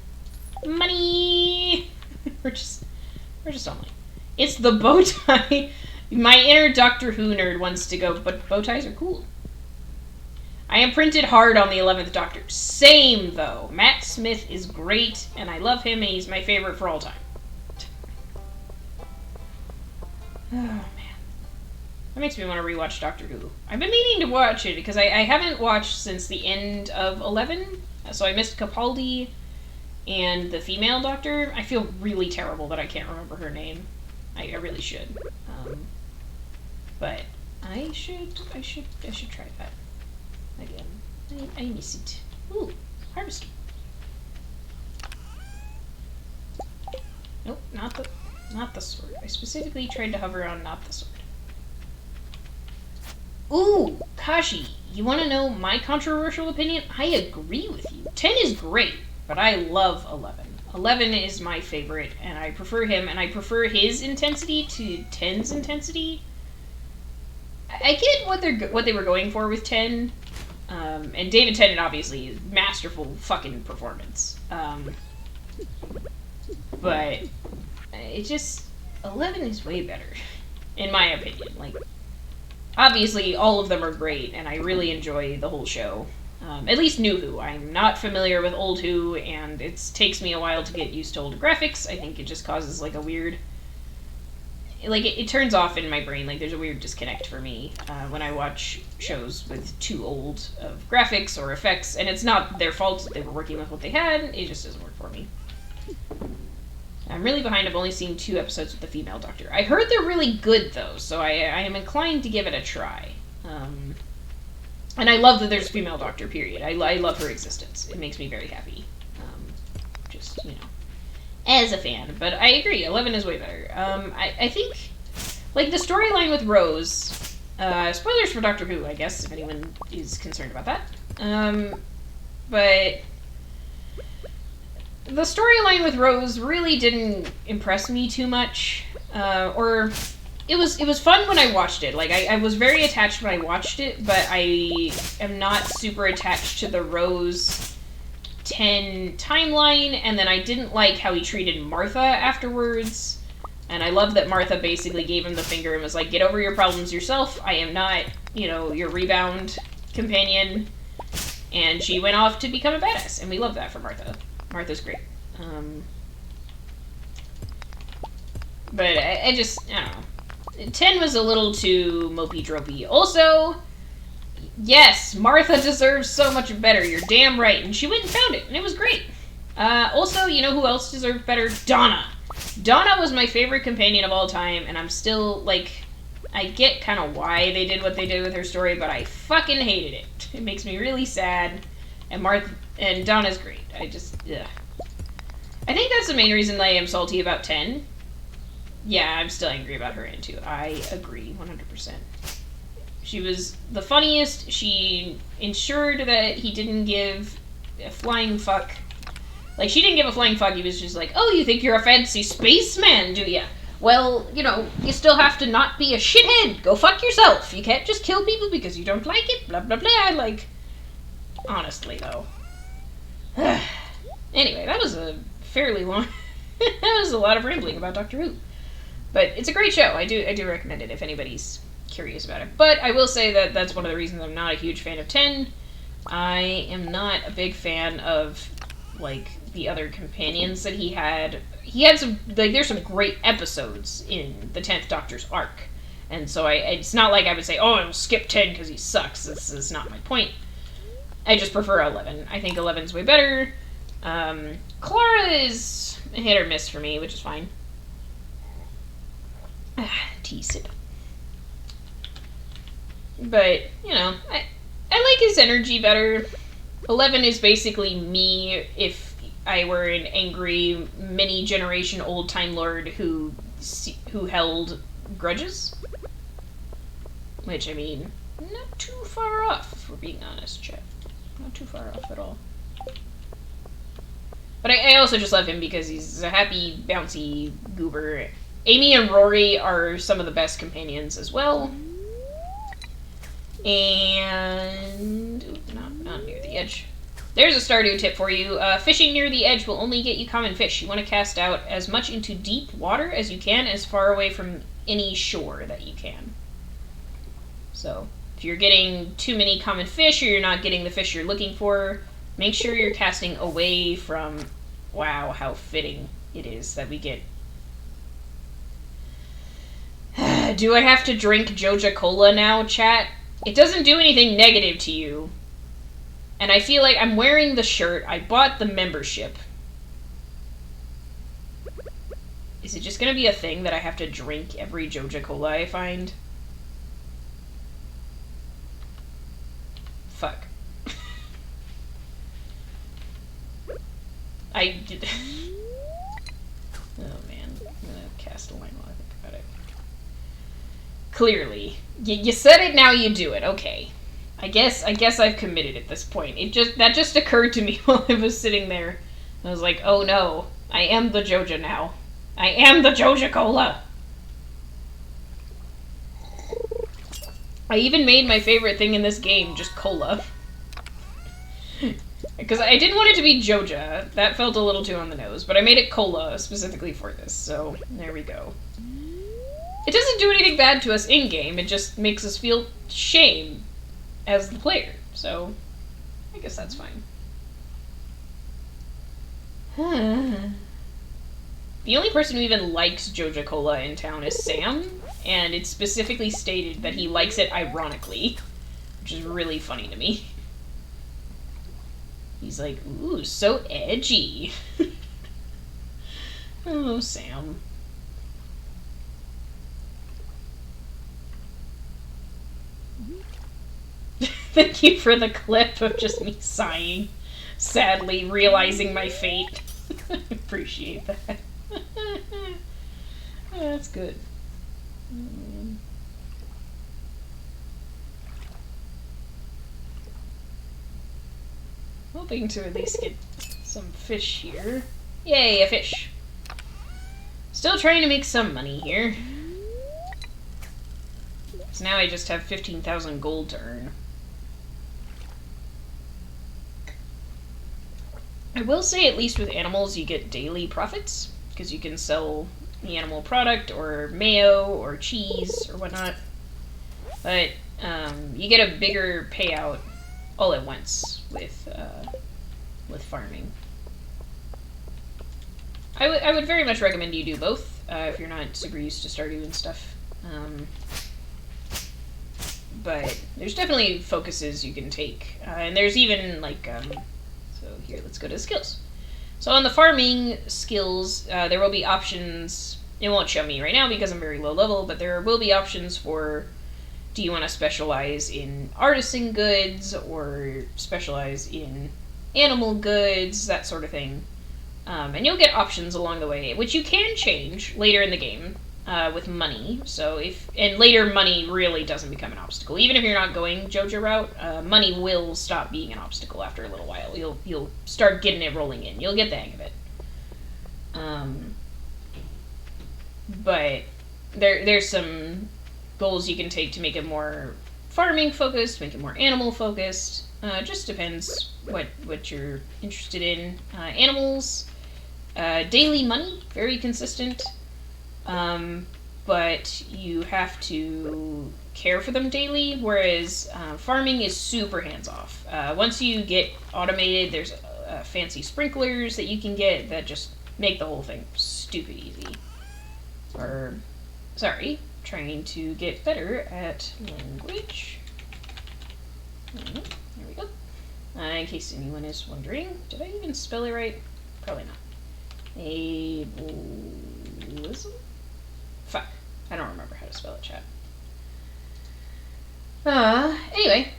Money! we're just on money. It's the bow tie. My inner Doctor Who nerd wants to go, but bow ties are cool. I am printed hard on the 11th Doctor. Same, though. Matt Smith is great, and I love him, and he's my favorite for all time. Oh, man. That makes me want to rewatch Doctor Who. I've been meaning to watch it, because I haven't watched since the end of 11, so I missed Capaldi and the female Doctor. I feel really terrible that I can't remember her name. I really should. But I should try that. Again. I miss it. Ooh, harvester. Nope, not the sword. I specifically tried to hover on not the sword. Ooh, Kashi, you want to know my controversial opinion? I agree with you. 10 is great, but I love 11. 11 is my favorite, and I prefer him, and I prefer his intensity to 10's intensity. I get what they were going for with 10. And David Tennant, obviously, masterful fucking performance. But it just 11 is way better, in my opinion. Like, obviously, all of them are great, and I really enjoy the whole show. At least new Who. I'm not familiar with old Who, and it takes me a while to get used to older graphics. I think it just causes, like, a weird... Like, it turns off in my brain. Like, there's a weird disconnect for me when I watch shows with too old of graphics or effects, and it's not their fault. They were working with what they had. It just doesn't work for me. I'm really behind. I've only seen 2 episodes with the female doctor. I heard they're really good, though, so I am inclined to give it a try. And I love that there's a female doctor, period. I love her existence. It makes me very happy. Just, you know, as a fan. But I agree, 11 is way better. I think, like, the storyline with Rose... spoilers for Doctor Who, I guess, if anyone is concerned about that. But... the storyline with Rose really didn't impress me too much. Or... It was fun when I watched it. Like, I was very attached when I watched it, but I am not super attached to the Rose 10 timeline, and then I didn't like how he treated Martha afterwards. And I love that Martha basically gave him the finger and was like, get over your problems yourself. I am not, you know, your rebound companion. And she went off to become a badass, and we love that for Martha. Martha's great. But I just, I don't know. 10 was a little too mopey-dropey. Also, yes, Martha deserves so much better. You're damn right. And she went and found it, and it was great. Also, you know who else deserved better? Donna. Donna was my favorite companion of all time, and I'm still, like, I get kind of why they did what they did with her story, but I fucking hated it. It makes me really sad. And Donna's great. I think that's the main reason I am salty about 10. Yeah, I'm still angry about her end too. I agree, 100%. She was the funniest. She ensured that he didn't give a flying fuck. Like, she didn't give a flying fuck. He was just like, oh, you think you're a fancy spaceman, do ya? Well, you know, you still have to not be a shithead. Go fuck yourself. You can't just kill people because you don't like it, blah, blah, blah. Like, honestly, though. Anyway, that was a fairly long... that was a lot of rambling about Doctor Who. But it's a great show. I do recommend it if anybody's curious about it. But I will say that that's one of the reasons I'm not a huge fan of 10. I am not a big fan of, like, the other companions that he had. He had some, like, there's some great episodes in the 10th Doctor's arc. And so it's not like I would say, oh, I'll skip 10 because he sucks. This is not my point. I just prefer 11. I think 11's way better. Clara is a hit or miss for me, which is fine. Tea sip. But, you know, I like his energy better. 11 is basically me if I were an angry, many-generation old Time Lord who held grudges. Which, I mean, not too far off, if we're being honest, chat. Not too far off at all. But I also just love him because he's a happy, bouncy goober. Amy and Rory are some of the best companions as well. And... not near the edge. There's a Stardew tip for you. Fishing near the edge will only get you common fish. You want to cast out as much into deep water as you can, as far away from any shore that you can. So, if you're getting too many common fish, or you're not getting the fish you're looking for, make sure you're casting away from... Wow, how fitting it is that we get... Do I have to drink Joja Cola now, chat? It doesn't do anything negative to you. And I feel like I'm wearing the shirt. I bought the membership. Is it just gonna be a thing that I have to drink every Joja Cola I find? Fuck. I did... Oh man, I'm gonna cast a line while I think about it. Clearly. You said it, now you do it. Okay. I guess I've committed at this point. That just occurred to me while I was sitting there. I was like, oh no, I am the Joja now. I am the Joja Cola! I even made my favorite thing in this game just cola. Because I didn't want it to be Joja. That felt a little too on the nose. But I made it Cola specifically for this. So, there we go. It doesn't do anything bad to us in-game. It just makes us feel shame as the player. So, I guess that's fine. The only person who even likes Joja Cola in town is Sam. And it's specifically stated that he likes it ironically. Which is really funny to me. He's like, ooh, so edgy. Oh, Sam. Thank you for the clip of just me sighing, sadly realizing my fate. I appreciate that. Oh, that's good. Hoping to at least get some fish here. Yay, a fish. Still trying to make some money here. So now I just have 15,000 gold to earn. I will say, at least with animals, you get daily profits, because you can sell the animal product, or mayo, or cheese, or whatnot. But you get a bigger payout all at once with farming. I would very much recommend you do both if you're not super used to Stardew and stuff. But there's definitely focuses you can take, and there's even like so here, let's go to skills. So on the farming skills, there will be options. It won't show me right now because I'm very low level, but there will be options for, do you want to specialize in artisan goods or specialize in animal goods, that sort of thing. And you'll get options along the way, which you can change later in the game with money. So and later money really doesn't become an obstacle. Even if you're not going Joja route, money will stop being an obstacle after a little while. You'll start getting it rolling in. You'll get the hang of it. But there's some goals you can take to make it more farming focused, make it more animal focused. Just depends what you're interested in. Animals, daily money, very consistent. But you have to care for them daily, whereas farming is super hands-off. Once you get automated, there's fancy sprinklers that you can get that just make the whole thing stupid easy. Sorry, trying to get better at language. There we go. In case anyone is wondering, did I even spell it right? Probably not. Ableism? Fuck. I don't remember how to spell it, chat. Anyway,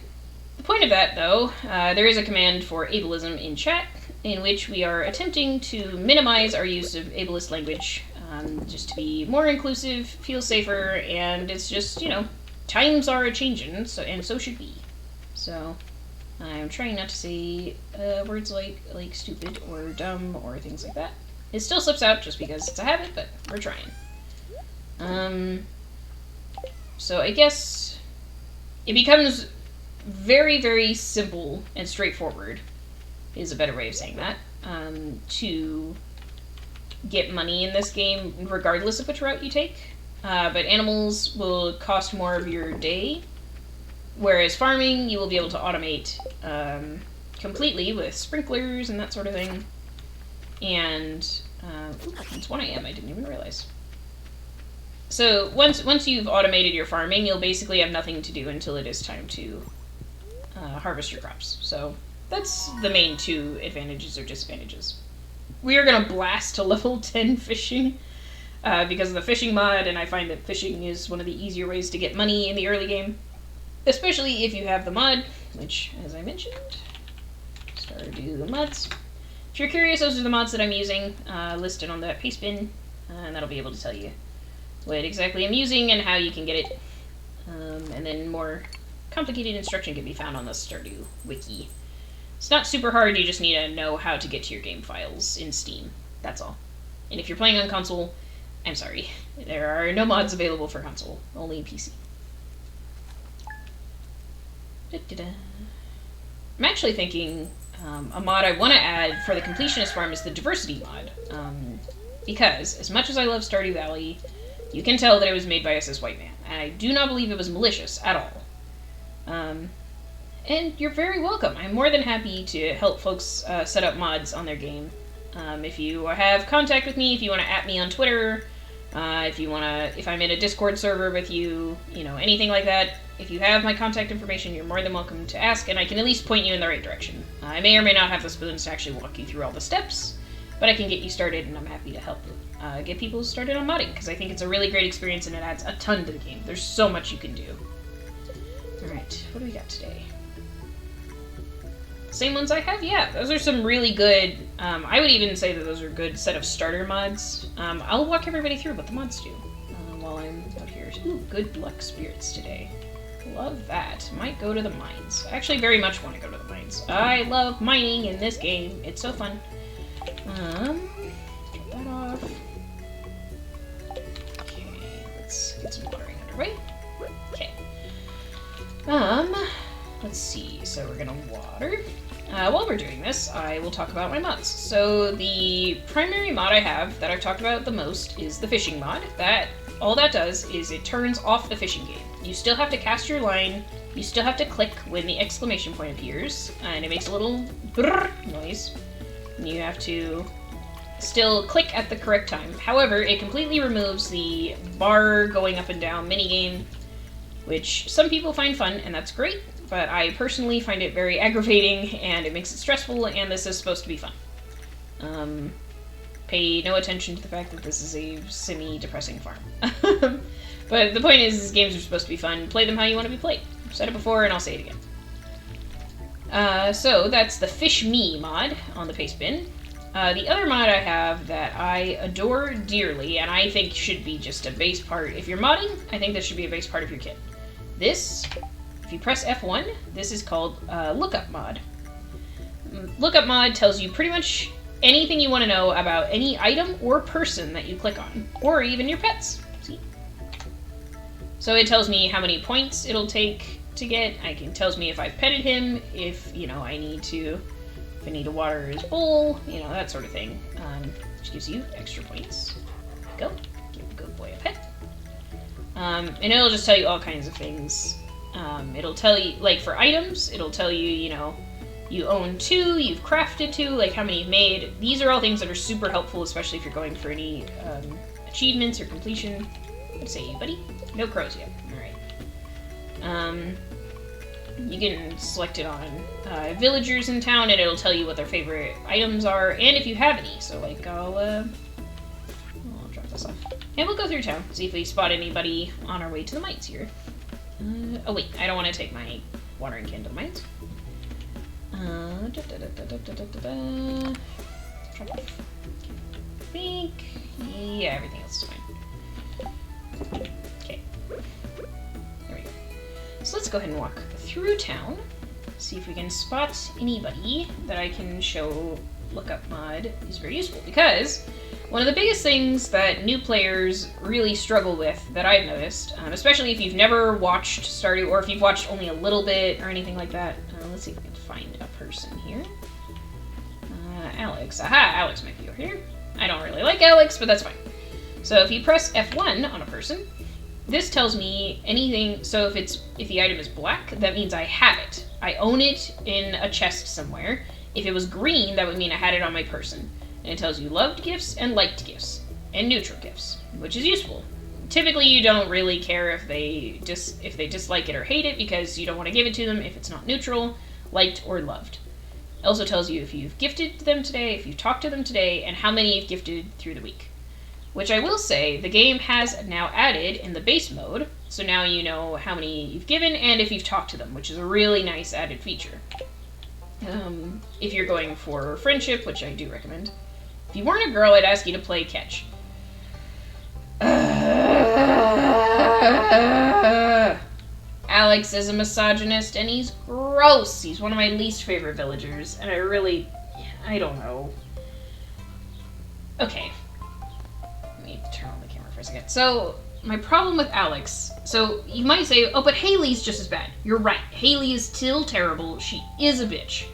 the point of that, though, there is a command for ableism in chat, in which we are attempting to minimize our use of ableist language, just to be more inclusive, feel safer, and it's just, times are a-changin', and so should we. So, I'm trying not to say words like stupid or dumb or things like that. It still slips out just because it's a habit, but we're trying. So I guess it becomes very, very simple and straightforward, is a better way of saying that, to get money in this game regardless of which route you take. But animals will cost more of your day, whereas farming you will be able to automate completely with sprinklers and that sort of thing. And it's 1 a.m. I didn't even realize. So once you've automated your farming, you'll basically have nothing to do until it is time to harvest your crops. So that's the main two advantages or disadvantages. We are going to blast to level 10 fishing because of the fishing mod, and I find that fishing is one of the easier ways to get money in the early game, especially if you have the mod, which, as I mentioned, Stardew mods. If you're curious, those are the mods that I'm using, listed on that paste bin, and that'll be able to tell you what exactly I'm using and how you can get it. And then more complicated instruction can be found on the Stardew wiki. It's not super hard, you just need to know how to get to your game files in Steam. That's all. And if you're playing on console, I'm sorry, there are no mods available for console, only PC. I'm actually thinking A mod I want to add for the completionist farm is the diversity mod. Because, as much as I love Stardew Valley, you can tell that it was made by a cis white man. And I do not believe it was malicious at all. And you're very welcome. I'm more than happy to help folks set up mods on their game. If you have contact with me, if you want to @ me on Twitter, if I'm in a Discord server with you, anything like that, if you have my contact information, you're more than welcome to ask, and I can at least point you in the right direction. I may or may not have the spoons to actually walk you through all the steps, but I can get you started, and I'm happy to help get people started on modding, because I think it's a really great experience, and it adds a ton to the game. There's so much you can do. Alright, what do we got today? Same ones I have? Yeah, those are some really good, I would even say that those are a good set of starter mods. I'll walk everybody through what the mods do while I'm out here. Ooh, good luck spirits today. Love that. Might go to the mines. I actually very much want to go to the mines. I love mining in this game. It's so fun. Get that off. Okay, let's get some watering underway. Okay. Let's see. So we're gonna water. While we're doing this, I will talk about my mods. So the primary mod I have that I've talked about the most is the fishing mod. All that does is it turns off the fishing game. You still have to cast your line, you still have to click when the exclamation point appears, and it makes a little brrr noise. And you have to still click at the correct time. However, it completely removes the bar going up and down minigame, which some people find fun, and that's great, but I personally find it very aggravating, and it makes it stressful, and this is supposed to be fun. Pay no attention to the fact that this is a semi-depressing farm. But the point is games are supposed to be fun. Play them how you want to be played. I've said it before, and I'll say it again. So that's the Fish Me mod on the paste bin. The other mod I have that I adore dearly, and I think should be just a base part. If you're modding, I think this should be a base part of your kit. This, if you press F1, this is called Lookup mod. Lookup mod tells you pretty much anything you want to know about any item or person that you click on, or even your pets. See? So it tells me how many points it'll take to get. It tells me if I've petted him, if I need to water his bowl, that sort of thing. Which gives you extra points. Go, give a good boy a pet. And it'll just tell you all kinds of things. It'll tell you, like for items, it'll tell you, you own 2, you've crafted 2, like how many you've made. These are all things that are super helpful, especially if you're going for any achievements or completion. What say you, buddy? No crows yet. Alright. You can select it on villagers in town, and it'll tell you what their favorite items are, and if you have any. So, like, I'll drop this off. And we'll go through town, see if we spot anybody on our way to the mines here. Oh wait, I don't want to take my watering can to the mines. I think, yeah, everything else is fine. Okay, there we go. So let's go ahead and walk through town, see if we can spot anybody that I can show. Lookup mod is very useful, because one of the biggest things that new players really struggle with that I've noticed, especially if you've never watched Stardew, or if you've watched only a little bit or anything like that. Let's see if we can find a person here. Alex. Aha! Alex might be over here. I don't really like Alex, but that's fine. So if you press F1 on a person, this tells me anything. So if the item is black, that means I have it. I own it in a chest somewhere. If it was green, that would mean I had it on my person. And it tells you loved gifts and liked gifts and neutral gifts, which is useful. Typically, you don't really care if they dislike it or hate it, because you don't want to give it to them if it's not neutral, liked, or loved. It also tells you if you've gifted them today, if you've talked to them today, and how many you've gifted through the week. Which I will say, the game has now added in the base mode, so now you know how many you've given and if you've talked to them, which is a really nice added feature. If you're going for friendship, which I do recommend. If you weren't a girl, I'd ask you to play catch. Alex is a misogynist, and he's gross. He's one of my least favorite villagers, and I don't know. Okay. Let me turn on the camera for a second. So, my problem with Alex, so you might say, oh, but Haley's just as bad. You're right. Haley is still terrible. She is a bitch.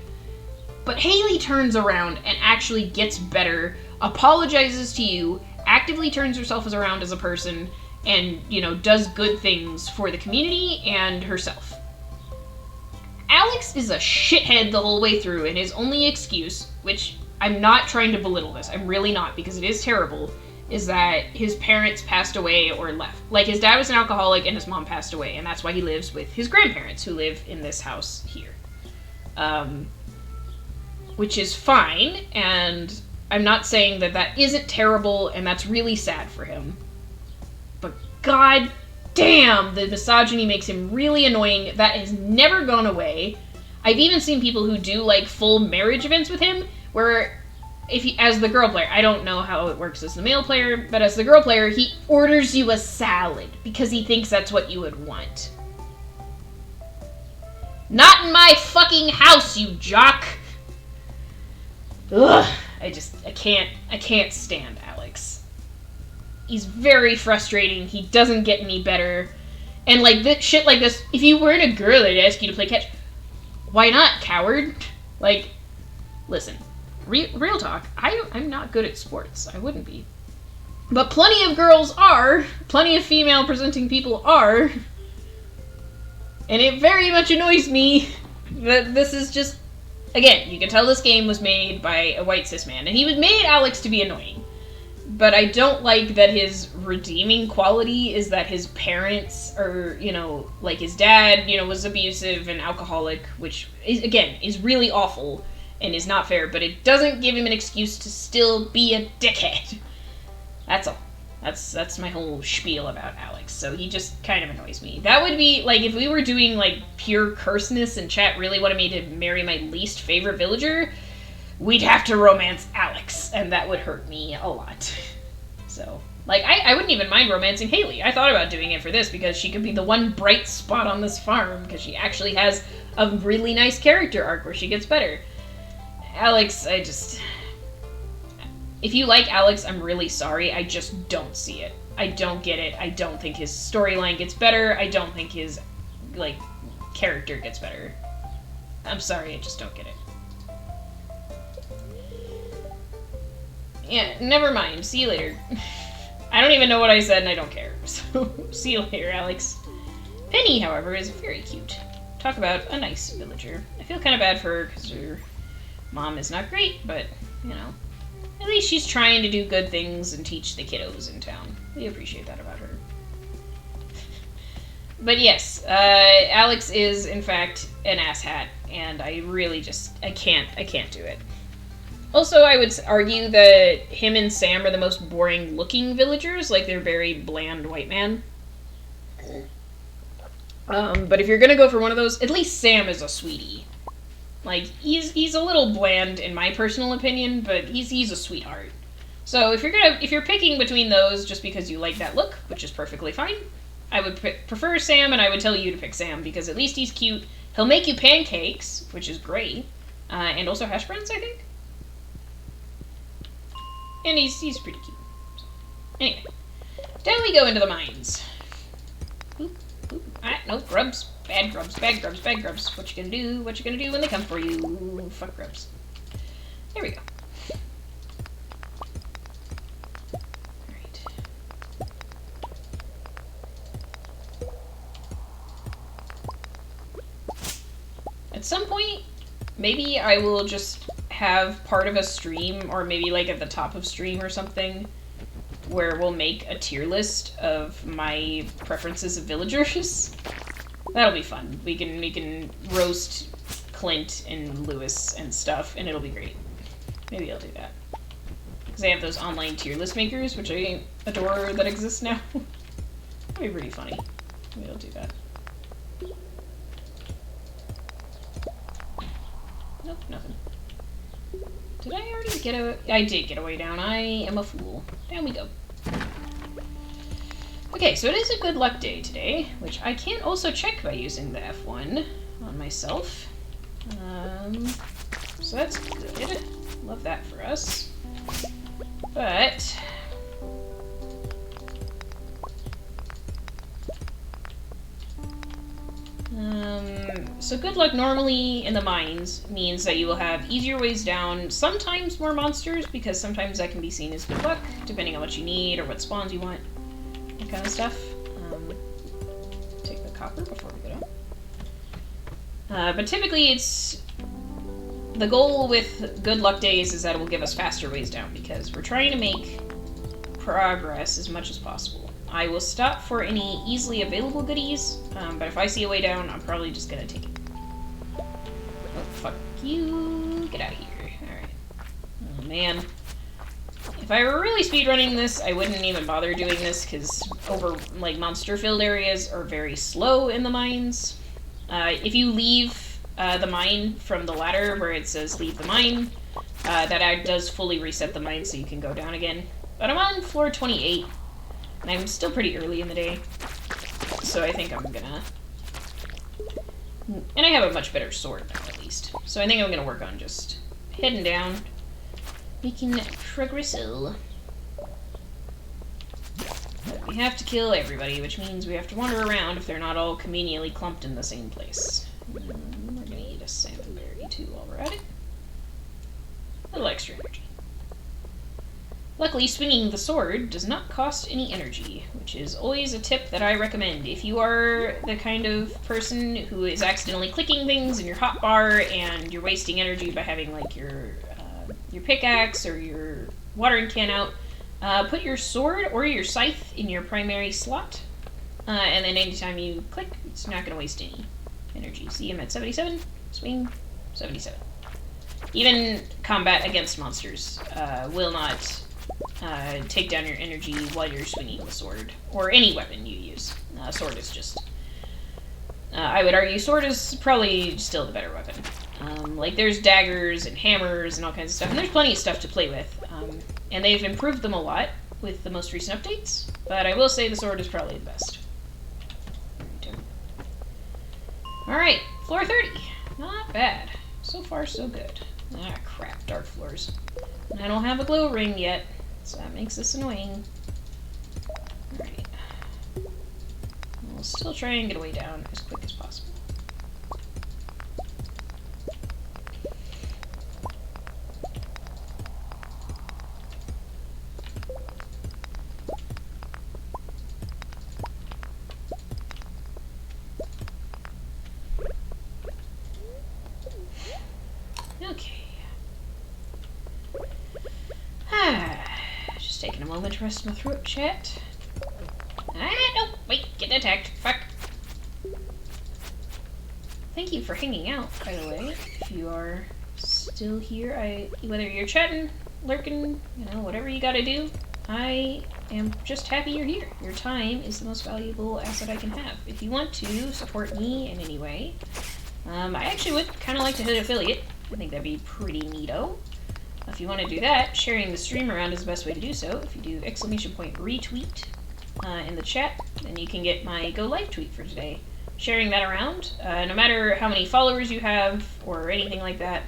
But Haley turns around and actually gets better, apologizes to you, actively turns herself around as a person, and, you know, does good things for the community and herself. Alex is a shithead the whole way through, and his only excuse, which I'm not trying to belittle this, I'm really not, because it is terrible, is that his parents passed away or left. Like, his dad was an alcoholic and his mom passed away, and that's why he lives with his grandparents, who live in this house here. Which is fine, and I'm not saying that that isn't terrible, and that's really sad for him. But god damn, the misogyny makes him really annoying. That has never gone away. I've even seen people who do, like, full marriage events with him, where, if he, as the girl player, I don't know how it works as the male player, but as the girl player, he orders you a salad, because he thinks that's what you would want. Not in my fucking house, you jock! Ugh, I can't stand Alex. He's very frustrating, he doesn't get any better, and like this shit like this, if you weren't a girl, I'd ask you to play catch. Why not, coward? Like, listen, real talk, I'm not good at sports, I wouldn't be. But plenty of girls are, plenty of female presenting people are, and it very much annoys me that this is just, again, you can tell this game was made by a white cis man, and he made Alex to be annoying. But I don't like that his redeeming quality is that his parents are, you know, like his dad, you know, was abusive and alcoholic, which, is really awful and is not fair, but it doesn't give him an excuse to still be a dickhead. That's all. That's my whole spiel about Alex. So he just kind of annoys me. That would be, like, if we were doing, like, pure curseness and chat really wanted me to marry my least favorite villager, we'd have to romance Alex, and that would hurt me a lot. So, like, I wouldn't even mind romancing Haley. I thought about doing it for this because she could be the one bright spot on this farm, because she actually has a really nice character arc where she gets better. Alex, if you like Alex, I'm really sorry. I just don't see it. I don't get it. I don't think his storyline gets better. I don't think his, like, character gets better. I'm sorry, I just don't get it. Yeah, never mind. See you later. I don't even know what I said and I don't care. So, see you later, Alex. Penny, however, is very cute. Talk about a nice villager. I feel kind of bad for her because her mom is not great, but, you know. At least she's trying to do good things and teach the kiddos in town. We appreciate that about her. But yes, Alex is, in fact, an asshat, and I really just, I can't do it. Also, I would argue that him and Sam are the most boring-looking villagers, like they're very bland white man. But if you're gonna go for one of those, at least Sam is a sweetie. Like, he's a little bland in my personal opinion, but he's a sweetheart. So if you're picking between those just because you like that look, which is perfectly fine, I would prefer Sam, and I would tell you to pick Sam because at least he's cute. He'll make you pancakes, which is great, and also hash browns, I think. And he's pretty cute. So, anyway, down we go into the mines. Oop, oop. No, grubs. Bad grubs, bad grubs, bad grubs. What you gonna do? What you gonna do when they come for you? Fuck grubs. There we go. Alright. At some point, maybe I will just have part of a stream, or maybe like at the top of stream or something, where we'll make a tier list of my preferences of villagers. That'll be fun. We can roast Clint and Lewis and stuff, and it'll be great. Maybe I'll do that. Because they have those online tier list makers, which I adore that exist now. That'd be pretty funny. Maybe I'll do that. Nope, nothing. Did I already get away? I did get away down. I am a fool. Down we go. Okay, so it is a good luck day today, which I can also check by using the F1 on myself. So that's good. Love that for us. But So good luck normally in the mines means that you will have easier ways down, sometimes more monsters, because sometimes that can be seen as good luck, depending on what you need or what spawns you want, that kind of stuff. Take the copper before we go down. But typically it's... The goal with good luck days is that it will give us faster ways down, because we're trying to make progress as much as possible. I will stop for any easily available goodies, but if I see a way down, I'm probably just gonna take it. Oh, fuck you. Get out of here. Alright. Oh, man. If I were really speedrunning this, I wouldn't even bother doing this, because monster-filled areas are very slow in the mines. If you leave the mine from the ladder where it says leave the mine, that does fully reset the mine so you can go down again. But I'm on floor 28. And I'm still pretty early in the day, so I think I'm gonna... And I have a much better sword now, at least. So I think I'm gonna work on just heading down, making progress. But we have to kill everybody, which means we have to wander around if they're not all conveniently clumped in the same place. We're gonna eat a salmon berry, too, while we're at it. A little extra energy. Luckily, swinging the sword does not cost any energy, which is always a tip that I recommend. If you are the kind of person who is accidentally clicking things in your hotbar and you're wasting energy by having like your pickaxe or your watering can out, put your sword or your scythe in your primary slot, and then anytime you click, it's not going to waste any energy. See, I'm at 77, swing, 77. Even combat against monsters will not take down your energy while you're swinging the sword, or any weapon you use. Sword is just... I would argue sword is probably still the better weapon. Like, there's daggers and hammers and all kinds of stuff, and there's plenty of stuff to play with. And they've improved them a lot with the most recent updates, but I will say the sword is probably the best. Alright, floor 30. Not bad. So far, so good. Ah, crap, dark floors. And I don't have a glow ring yet, so that makes this annoying. Alright. We'll still try and get a way down as quick as possible. Okay. Just taking a moment to rest my throat, chat. No, wait, getting attacked. Fuck. Thank you for hanging out, by the way. If you are still here, whether you're chatting, lurking, whatever you gotta do, I am just happy you're here. Your time is the most valuable asset I can have. If you want to support me in any way, I actually would kind of like to hit affiliate. I think that'd be pretty neato. If you want to do that, sharing the stream around is the best way to do so. If you do ! Retweet in the chat, then you can get my go live tweet for today. Sharing that around, no matter how many followers you have or anything like that,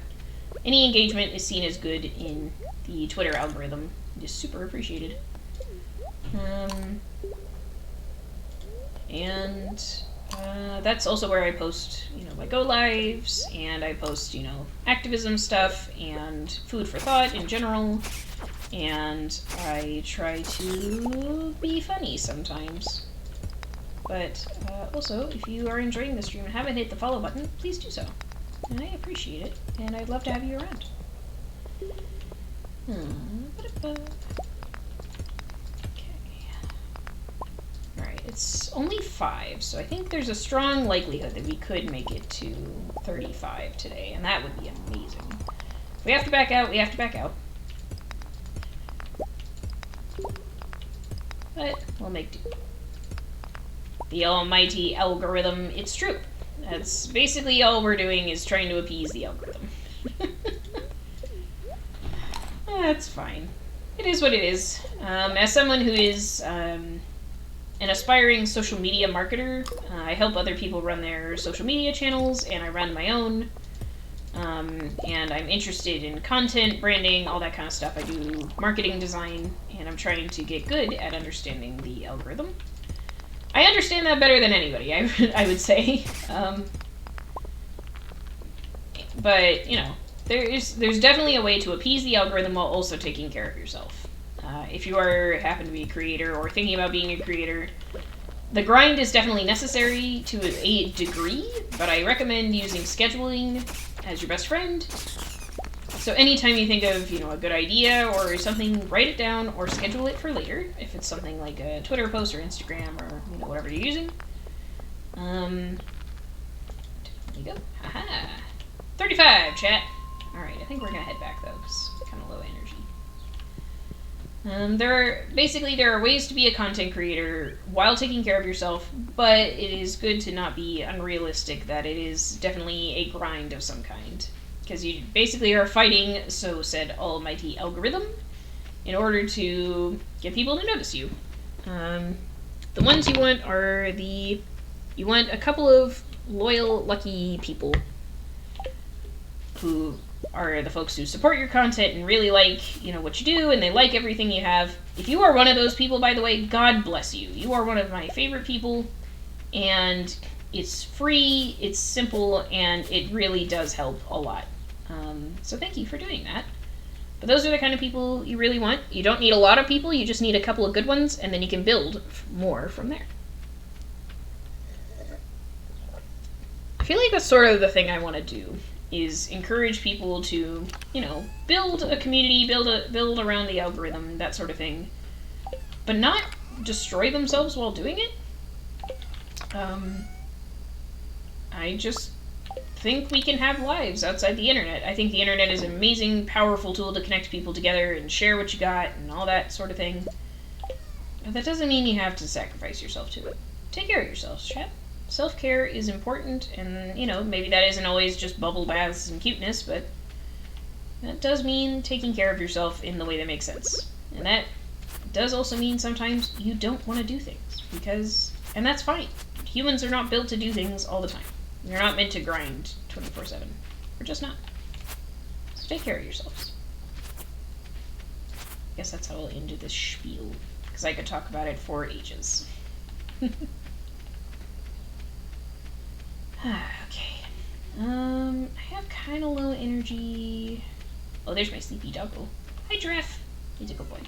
any engagement is seen as good in the Twitter algorithm. It is super appreciated. And that's also where I post, my go lives, and I post, activism stuff and food for thought in general, and I try to be funny sometimes. But also, if you are enjoying the stream and haven't hit the follow button, please do so. And I appreciate it, and I'd love to have you around. Alright, it's only 5, so I think there's a strong likelihood that we could make it to 35 today, and that would be amazing. If we have to back out, we have to back out. But we'll make do. The almighty algorithm, it's true. That's basically all we're doing, is trying to appease the algorithm. That's fine. It is what it is. As someone who is an aspiring social media marketer, I help other people run their social media channels, and I run my own. And I'm interested in content, branding, all that kind of stuff. I do marketing design, and I'm trying to get good at understanding the algorithm. I understand that better than anybody, I would say. But, you know, there's definitely a way to appease the algorithm while also taking care of yourself. If you happen to be a creator or thinking about being a creator, the grind is definitely necessary to a degree, but I recommend using scheduling as your best friend. So anytime you think of, you know, a good idea or something, write it down or schedule it for later, if it's something like a Twitter post or Instagram or, you know, whatever you're using. There you go. Haha. 35, chat. Alright, I think we're gonna head back, though, because it's kind of low energy. There are ways to be a content creator while taking care of yourself, but it is good to not be unrealistic that it is definitely a grind of some kind. Because you basically are fighting, so said almighty algorithm, in order to get people to notice you. The ones you want are you want a couple of loyal, lucky people who are the folks who support your content and really like, you know, what you do, and they like everything you have. If you are one of those people, by the way, God bless you. You are one of my favorite people, and it's free, it's simple, and it really does help a lot. So thank you for doing that. But those are the kind of people you really want. You don't need a lot of people, you just need a couple of good ones, and then you can build more from there. I feel like that's sort of the thing I want to do, is encourage people to, you know, build a community, build around the algorithm, that sort of thing, but not destroy themselves while doing it. I just think we can have lives outside the internet. I think the internet is an amazing, powerful tool to connect people together and share what you got and all that sort of thing. But that doesn't mean you have to sacrifice yourself to it. Take care of yourselves, chat. Self-care is important, and, you know, maybe that isn't always just bubble baths and cuteness, but that does mean taking care of yourself in the way that makes sense. And that does also mean sometimes you don't want to do things, and that's fine. Humans are not built to do things all the time. You're not meant to grind 24/7. We're just not. So take care of yourselves. I guess that's how I'll end this spiel, because I could talk about it for ages. Okay. I have kind of low energy. Oh, there's my sleepy doggo. Hi, Giraffe. He's a good boy.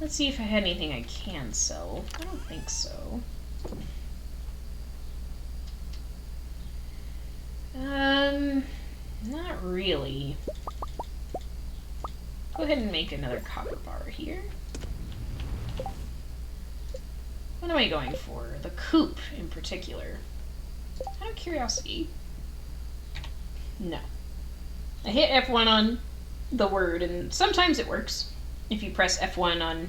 Let's see if I had anything I can sell. I don't think so. Not really. Go ahead and make another copper bar here. What am I going for? The coop, in particular. Out of curiosity. No. I hit F1 on the word, and sometimes it works. If you press F1 on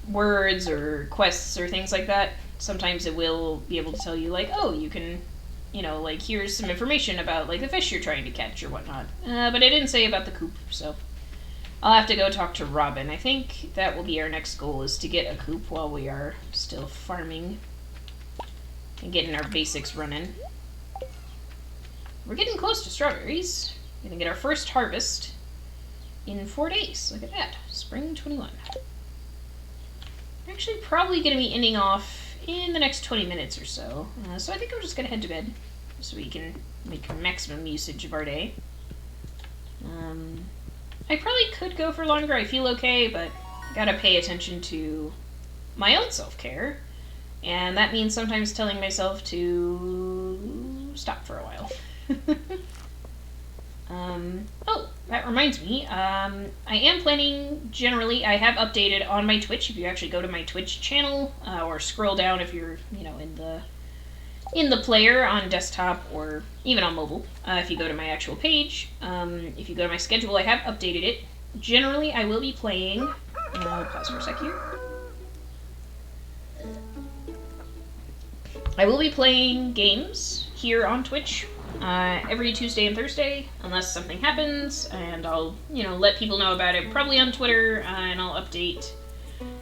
words or quests or things like that, sometimes it will be able to tell you, like, oh, you can, you know, like, here's some information about, like, the fish you're trying to catch or whatnot. But it didn't say about the coop, so I'll have to go talk to Robin. I think that will be our next goal, is to get a coop while we are still farming and getting our basics running. We're getting close to strawberries. We're gonna get our first harvest in 4 days. Look at that. Spring 21. We're actually probably gonna be ending off in the next 20 minutes or so. So I think I'm just gonna head to bed so we can make maximum usage of our day. I probably could go for longer. I feel okay, but I gotta pay attention to my own self-care. And that means sometimes telling myself to stop for a while. Oh, that reminds me. I am planning, generally, I have updated on my Twitch. If you actually go to my Twitch channel, or scroll down if you're, you know, in the player on desktop or even on mobile. If you go to my actual page, if you go to my schedule, I have updated it. Generally, I will be playing. I'll pause for a sec here. I will be playing games here on Twitch every Tuesday and Thursday, unless something happens, and I'll, you know, let people know about it, probably on Twitter, and I'll update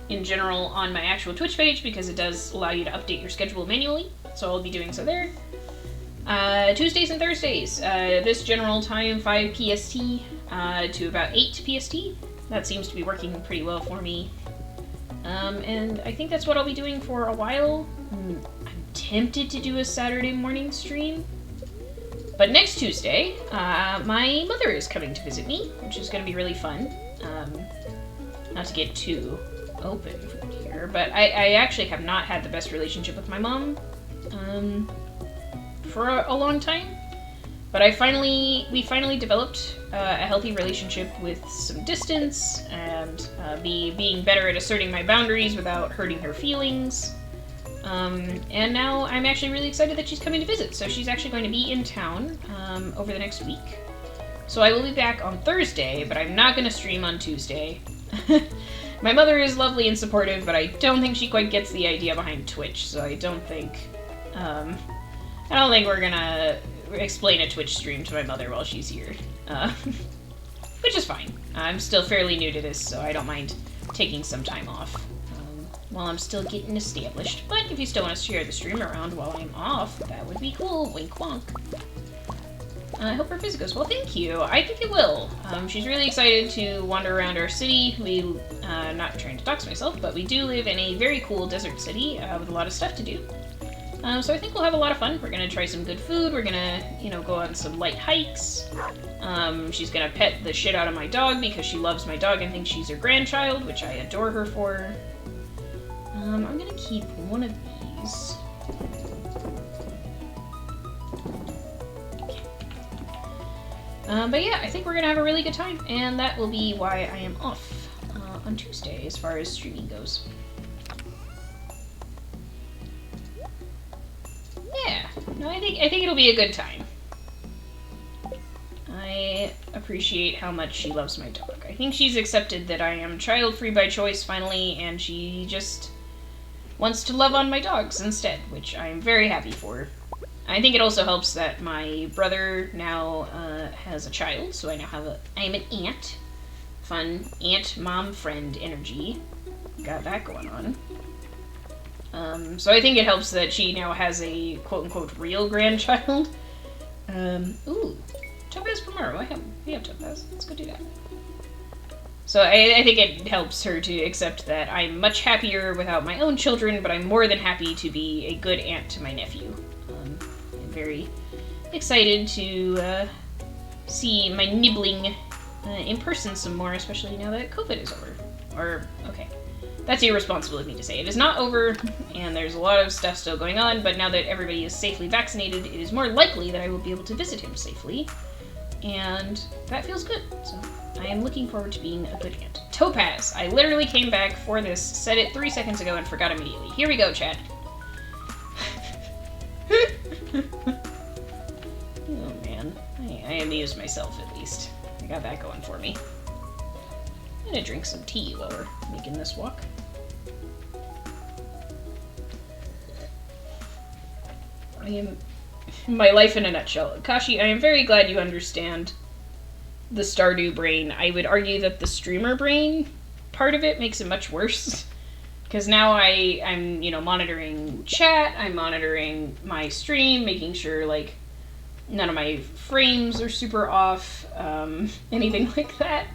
in general on my actual Twitch page, because it does allow you to update your schedule manually, so I'll be doing so there. Tuesdays and Thursdays, this general time, 5 PST to about 8 PST. That seems to be working pretty well for me. And I think that's what I'll be doing for a while. I'm tempted to do a Saturday morning stream. But next Tuesday, my mother is coming to visit me, which is going to be really fun. Not to get too open here, but I actually have not had the best relationship with my mom for a long time. But we finally developed a healthy relationship with some distance and being better at asserting my boundaries without hurting her feelings. And now I'm actually really excited that she's coming to visit. So she's actually going to be in town over the next week. So I will be back on Thursday, but I'm not going to stream on Tuesday. My mother is lovely and supportive, but I don't think she quite gets the idea behind Twitch. So I don't think we're gonna explain a Twitch stream to my mother while she's here, which is fine. I'm still fairly new to this, so I don't mind taking some time off while I'm still getting established. But if you still want to share the stream around while I'm off, that would be cool. Wink wonk. I hope her visit goes well. Thank you. I think it will. She's really excited to wander around our city. Not trying to dox myself, but we do live in a very cool desert city with a lot of stuff to do. So I think we'll have a lot of fun. We're gonna try some good food. We're gonna, go on some light hikes. She's gonna pet the shit out of my dog because she loves my dog and thinks she's her grandchild, which I adore her for. I'm gonna keep one of these. But yeah, I think we're gonna have a really good time, and that will be why I am off on Tuesday as far as streaming goes. Yeah, no, I think it'll be a good time. I appreciate how much she loves my dog. I think she's accepted that I am child-free by choice finally, and she just wants to love on my dogs instead, which I am very happy for. I think it also helps that my brother now has a child, so I now have I'm an aunt. Fun aunt, mom, friend energy. Got that going on. So I think it helps that she now has a quote-unquote real grandchild. Ooh, Topaz Pomaro. We have Topaz. Let's go do that. So I think it helps her to accept that I'm much happier without my own children, but I'm more than happy to be a good aunt to my nephew. I'm very excited to see my nibbling in person some more, especially now that COVID is over. Okay. That's irresponsible of me to say. It is not over, and there's a lot of stuff still going on, but now that everybody is safely vaccinated, it is more likely that I will be able to visit him safely, and that feels good. So I am looking forward to being a good aunt. Topaz! I literally came back for this, said it 3 seconds ago, and forgot immediately. Here we go, chat. Oh man, I amused myself at least. I got that going for me. I'm gonna drink some tea while we're making this walk. I am my life in a nutshell. Kashi, I am very glad you understand the Stardew brain. I would argue that the streamer brain part of it makes it much worse. Because now I'm monitoring chat, I'm monitoring my stream, making sure, none of my frames are super off, anything like that.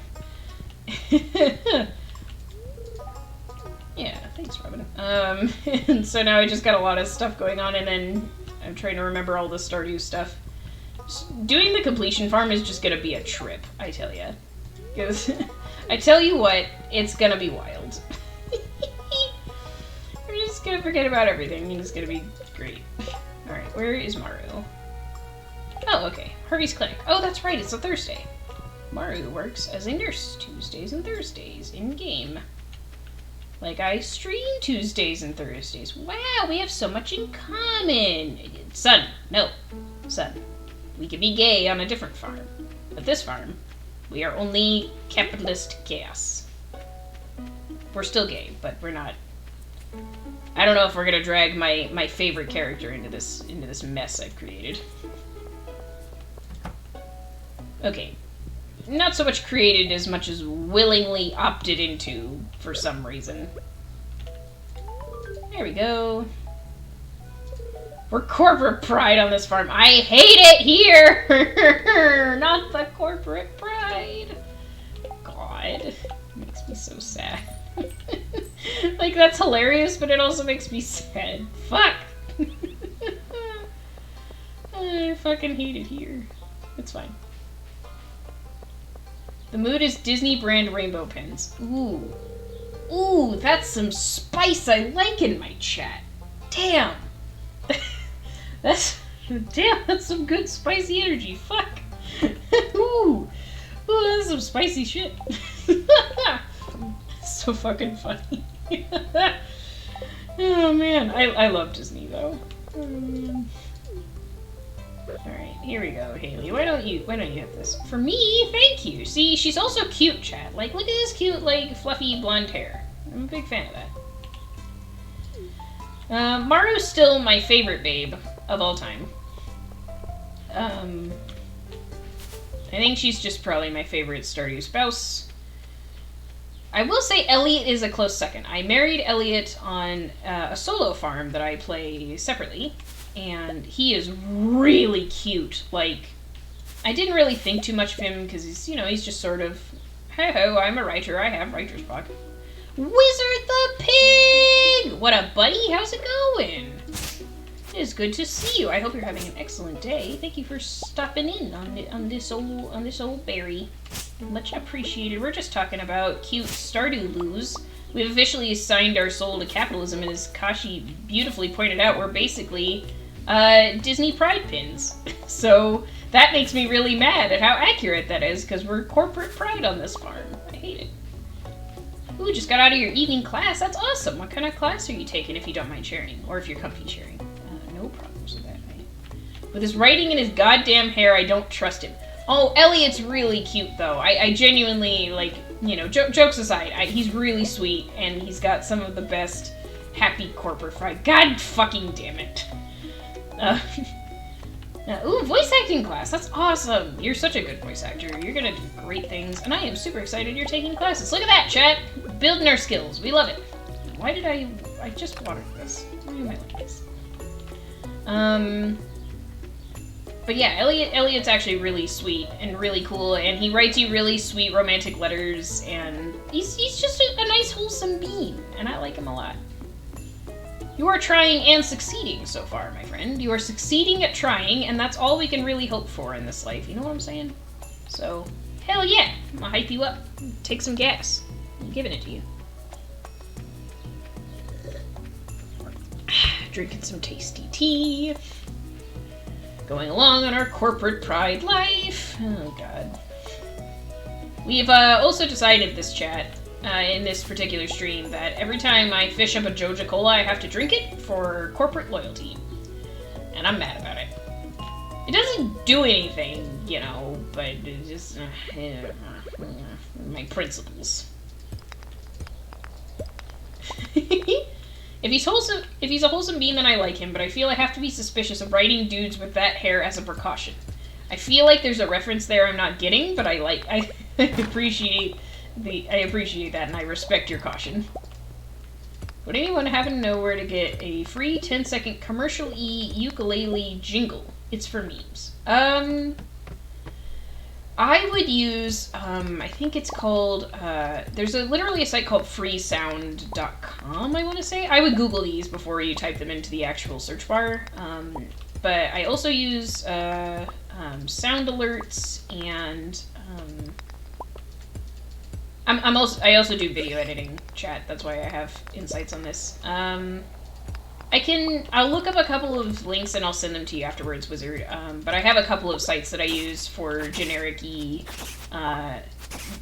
Yeah, thanks, Robin. And so now I just got a lot of stuff going on, and then I'm trying to remember all the Stardew stuff. Doing the completion farm is just gonna be a trip, I tell ya. Because, I tell you what, it's gonna be wild. We're just gonna forget about everything, and it's gonna be great. Alright, where is Maru? Oh, okay. Harvey's Clinic. Oh, that's right, it's a Thursday. Maru works as a nurse Tuesdays and Thursdays in-game. I stream Tuesdays and Thursdays. Wow, we have so much in common. Son, we can be gay on a different farm. But this farm, we are only capitalist chaos. We're still gay, but we're not. I don't know if we're gonna drag my favorite character into this mess I've created. Okay. Not so much created as much as willingly opted into for some reason. There we go. We're corporate pride on this farm. I hate it here! Not the corporate pride. God. It makes me so sad. Like, that's hilarious, but it also makes me sad. Fuck! I fucking hate it here. It's fine. The mood is Disney brand rainbow pins. Ooh. Ooh, that's some spice I like in my chat. Damn. That's some good spicy energy. Fuck. Ooh. Ooh, that's some spicy shit. So fucking funny. Oh man, I love Disney though. Alright, here we go, Haley. Why don't you have this? For me, thank you. See, she's also cute, chat. Like, look at this cute, like, fluffy blonde hair. I'm a big fan of that. Maru's still my favorite babe of all time. I think she's just probably my favorite Stardew spouse. I will say Elliot is a close second. I married Elliot on a solo farm that I play separately. And he is really cute. Like, I didn't really think too much of him because he's, you know, he's just sort of, hey ho, I'm a writer, I have writer's block. Wizard the Pig! What up, buddy? How's it going? It is good to see you. I hope you're having an excellent day. Thank you for stopping in on this old berry. Much appreciated. We're just talking about cute Stardew loos. We've officially assigned our soul to capitalism, and as Kashi beautifully pointed out, we're basically Disney pride pins. So that makes me really mad at how accurate that is, because we're corporate pride on this farm. I hate it. Ooh, just got out of your evening class. That's awesome. What kind of class are you taking, if you don't mind sharing? Or if you're comfy sharing? No problems with that, right? With his writing and his goddamn hair, I don't trust him. Oh, Elliot's really cute, though. I genuinely, like, you know, jokes aside, he's really sweet, and he's got some of the best happy corporate pride. God fucking damn it. Ooh, voice acting class. That's awesome. You're such a good voice actor. You're gonna do great things, and I am super excited you're taking classes. Look at that, chat. Building our skills. We love it. Why did I just watered this. Why am I like this? But yeah, Elliot's actually really sweet and really cool, and he writes you really sweet romantic letters, and he's just a nice, wholesome being, and I like him a lot. You are trying and succeeding so far, my friend. You are succeeding at trying, and that's all we can really hope for in this life. You know what I'm saying? So, hell yeah. I'm gonna hype you up. Take some gas. I'm giving it to you. Drinking some tasty tea. Going along on our corporate pride life. Oh, God. We've also decided this chat, in this particular stream, that every time I fish up a Joja Cola, I have to drink it for corporate loyalty. And I'm mad about it. It doesn't do anything, you know, but it's just my principles. If he's a wholesome being, then I like him, but I feel I have to be suspicious of writing dudes with that hair as a precaution. I feel like there's a reference there I'm not getting, but I appreciate that, and I respect your caution. Would anyone happen to know where to get a free 10-second commercial-y ukulele jingle? It's for memes. I would use, I think it's called, there's literally a site called freesound.com, I want to say. I would Google these before you type them into the actual search bar. But I also use sound alerts, and I also do video editing, chat. That's why I have insights on this. I'll look up a couple of links and I'll send them to you afterwards, Wizard. But I have a couple of sites that I use for generic-y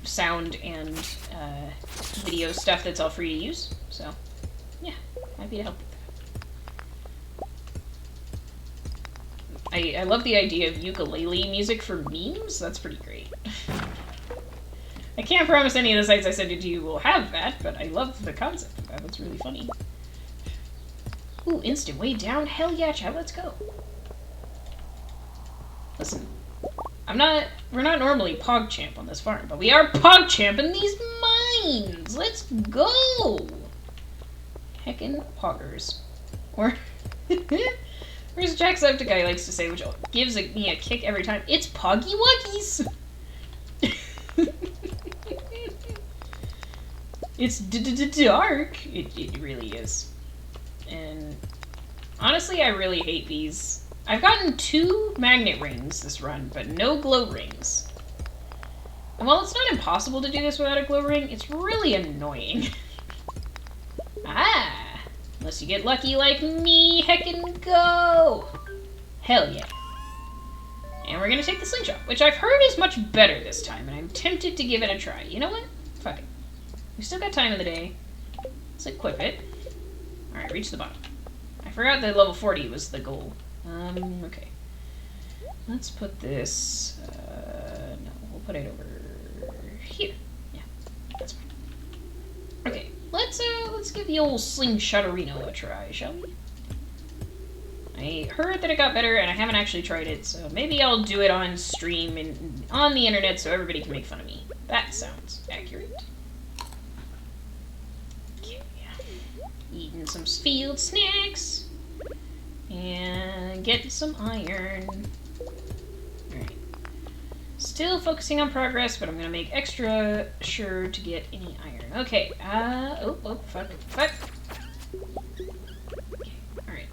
sound and video stuff that's all free to use. So, yeah, happy to help with that. I love the idea of ukulele music for memes. That's pretty great. I can't promise any of the sites I send it to you will have that, but I love the concept of that. That's really funny. Ooh, instant way down? Hell yeah, chat, let's go. Listen, we're not normally PogChamp on this farm, but we are PogChamp in these mines! Let's go! Heckin' poggers. Or, where's Jacksepticeye likes to say, which gives me a kick every time. It's Poggy Wuggies! It's dark. It really is. And honestly, I really hate these. I've gotten 2 magnet rings this run, but no glow rings. And while it's not impossible to do this without a glow ring, it's really annoying. Ah! Unless you get lucky like me, heckin' go! Hell yeah. And we're gonna take the slingshot, which I've heard is much better this time, and I'm tempted to give it a try. You know what? Fuck it. We still got time in the day. Let's equip it. Alright, reach the bottom. I forgot that level 40 was the goal. Okay. Let's put this, no, we'll put it over here. Yeah, that's fine. Okay, let's give the old slingshotterino a try, shall we? I heard that it got better, and I haven't actually tried it, so maybe I'll do it on stream and on the internet so everybody can make fun of me. That sounds accurate. Okay, eating some field snacks. And get some iron. Alright. Still focusing on progress, but I'm gonna make extra sure to get any iron. Okay, oh, fuck. Okay, alright,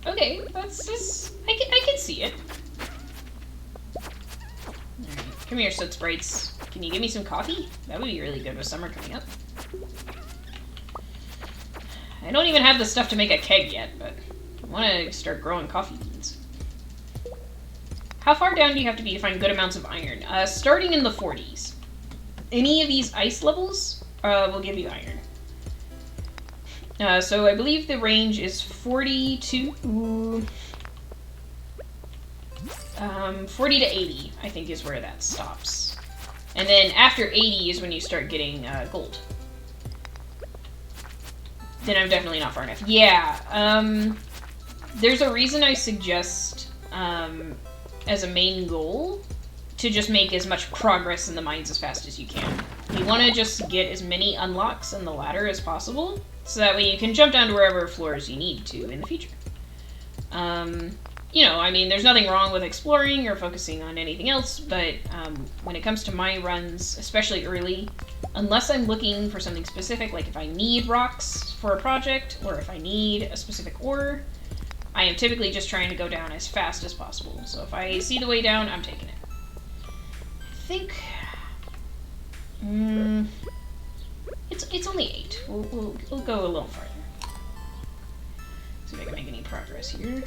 okay, that's just, I can see it. Alright, come here, Soot Sprites. Can you give me some coffee? That would be really good with summer coming up. I don't even have the stuff to make a keg yet, but I want to start growing coffee beans. How far down do you have to be to find good amounts of iron? Starting in the 40s. Any of these ice levels will give you iron. So I believe the range is 40 to 40 to 80, I think is where that stops. And then after 80 is when you start getting gold. Then I'm definitely not far enough. Yeah, there's a reason I suggest, as a main goal, to just make as much progress in the mines as fast as you can. You want to just get as many unlocks in the ladder as possible, so that way you can jump down to wherever floors you need to in the future. You know, I mean, there's nothing wrong with exploring or focusing on anything else, but when it comes to my runs, especially early, unless I'm looking for something specific, like if I need rocks for a project, or if I need a specific ore, I am typically just trying to go down as fast as possible. So if I see the way down, I'm taking it. I think... it's only 8. We'll go a little farther. See if I can make any progress here.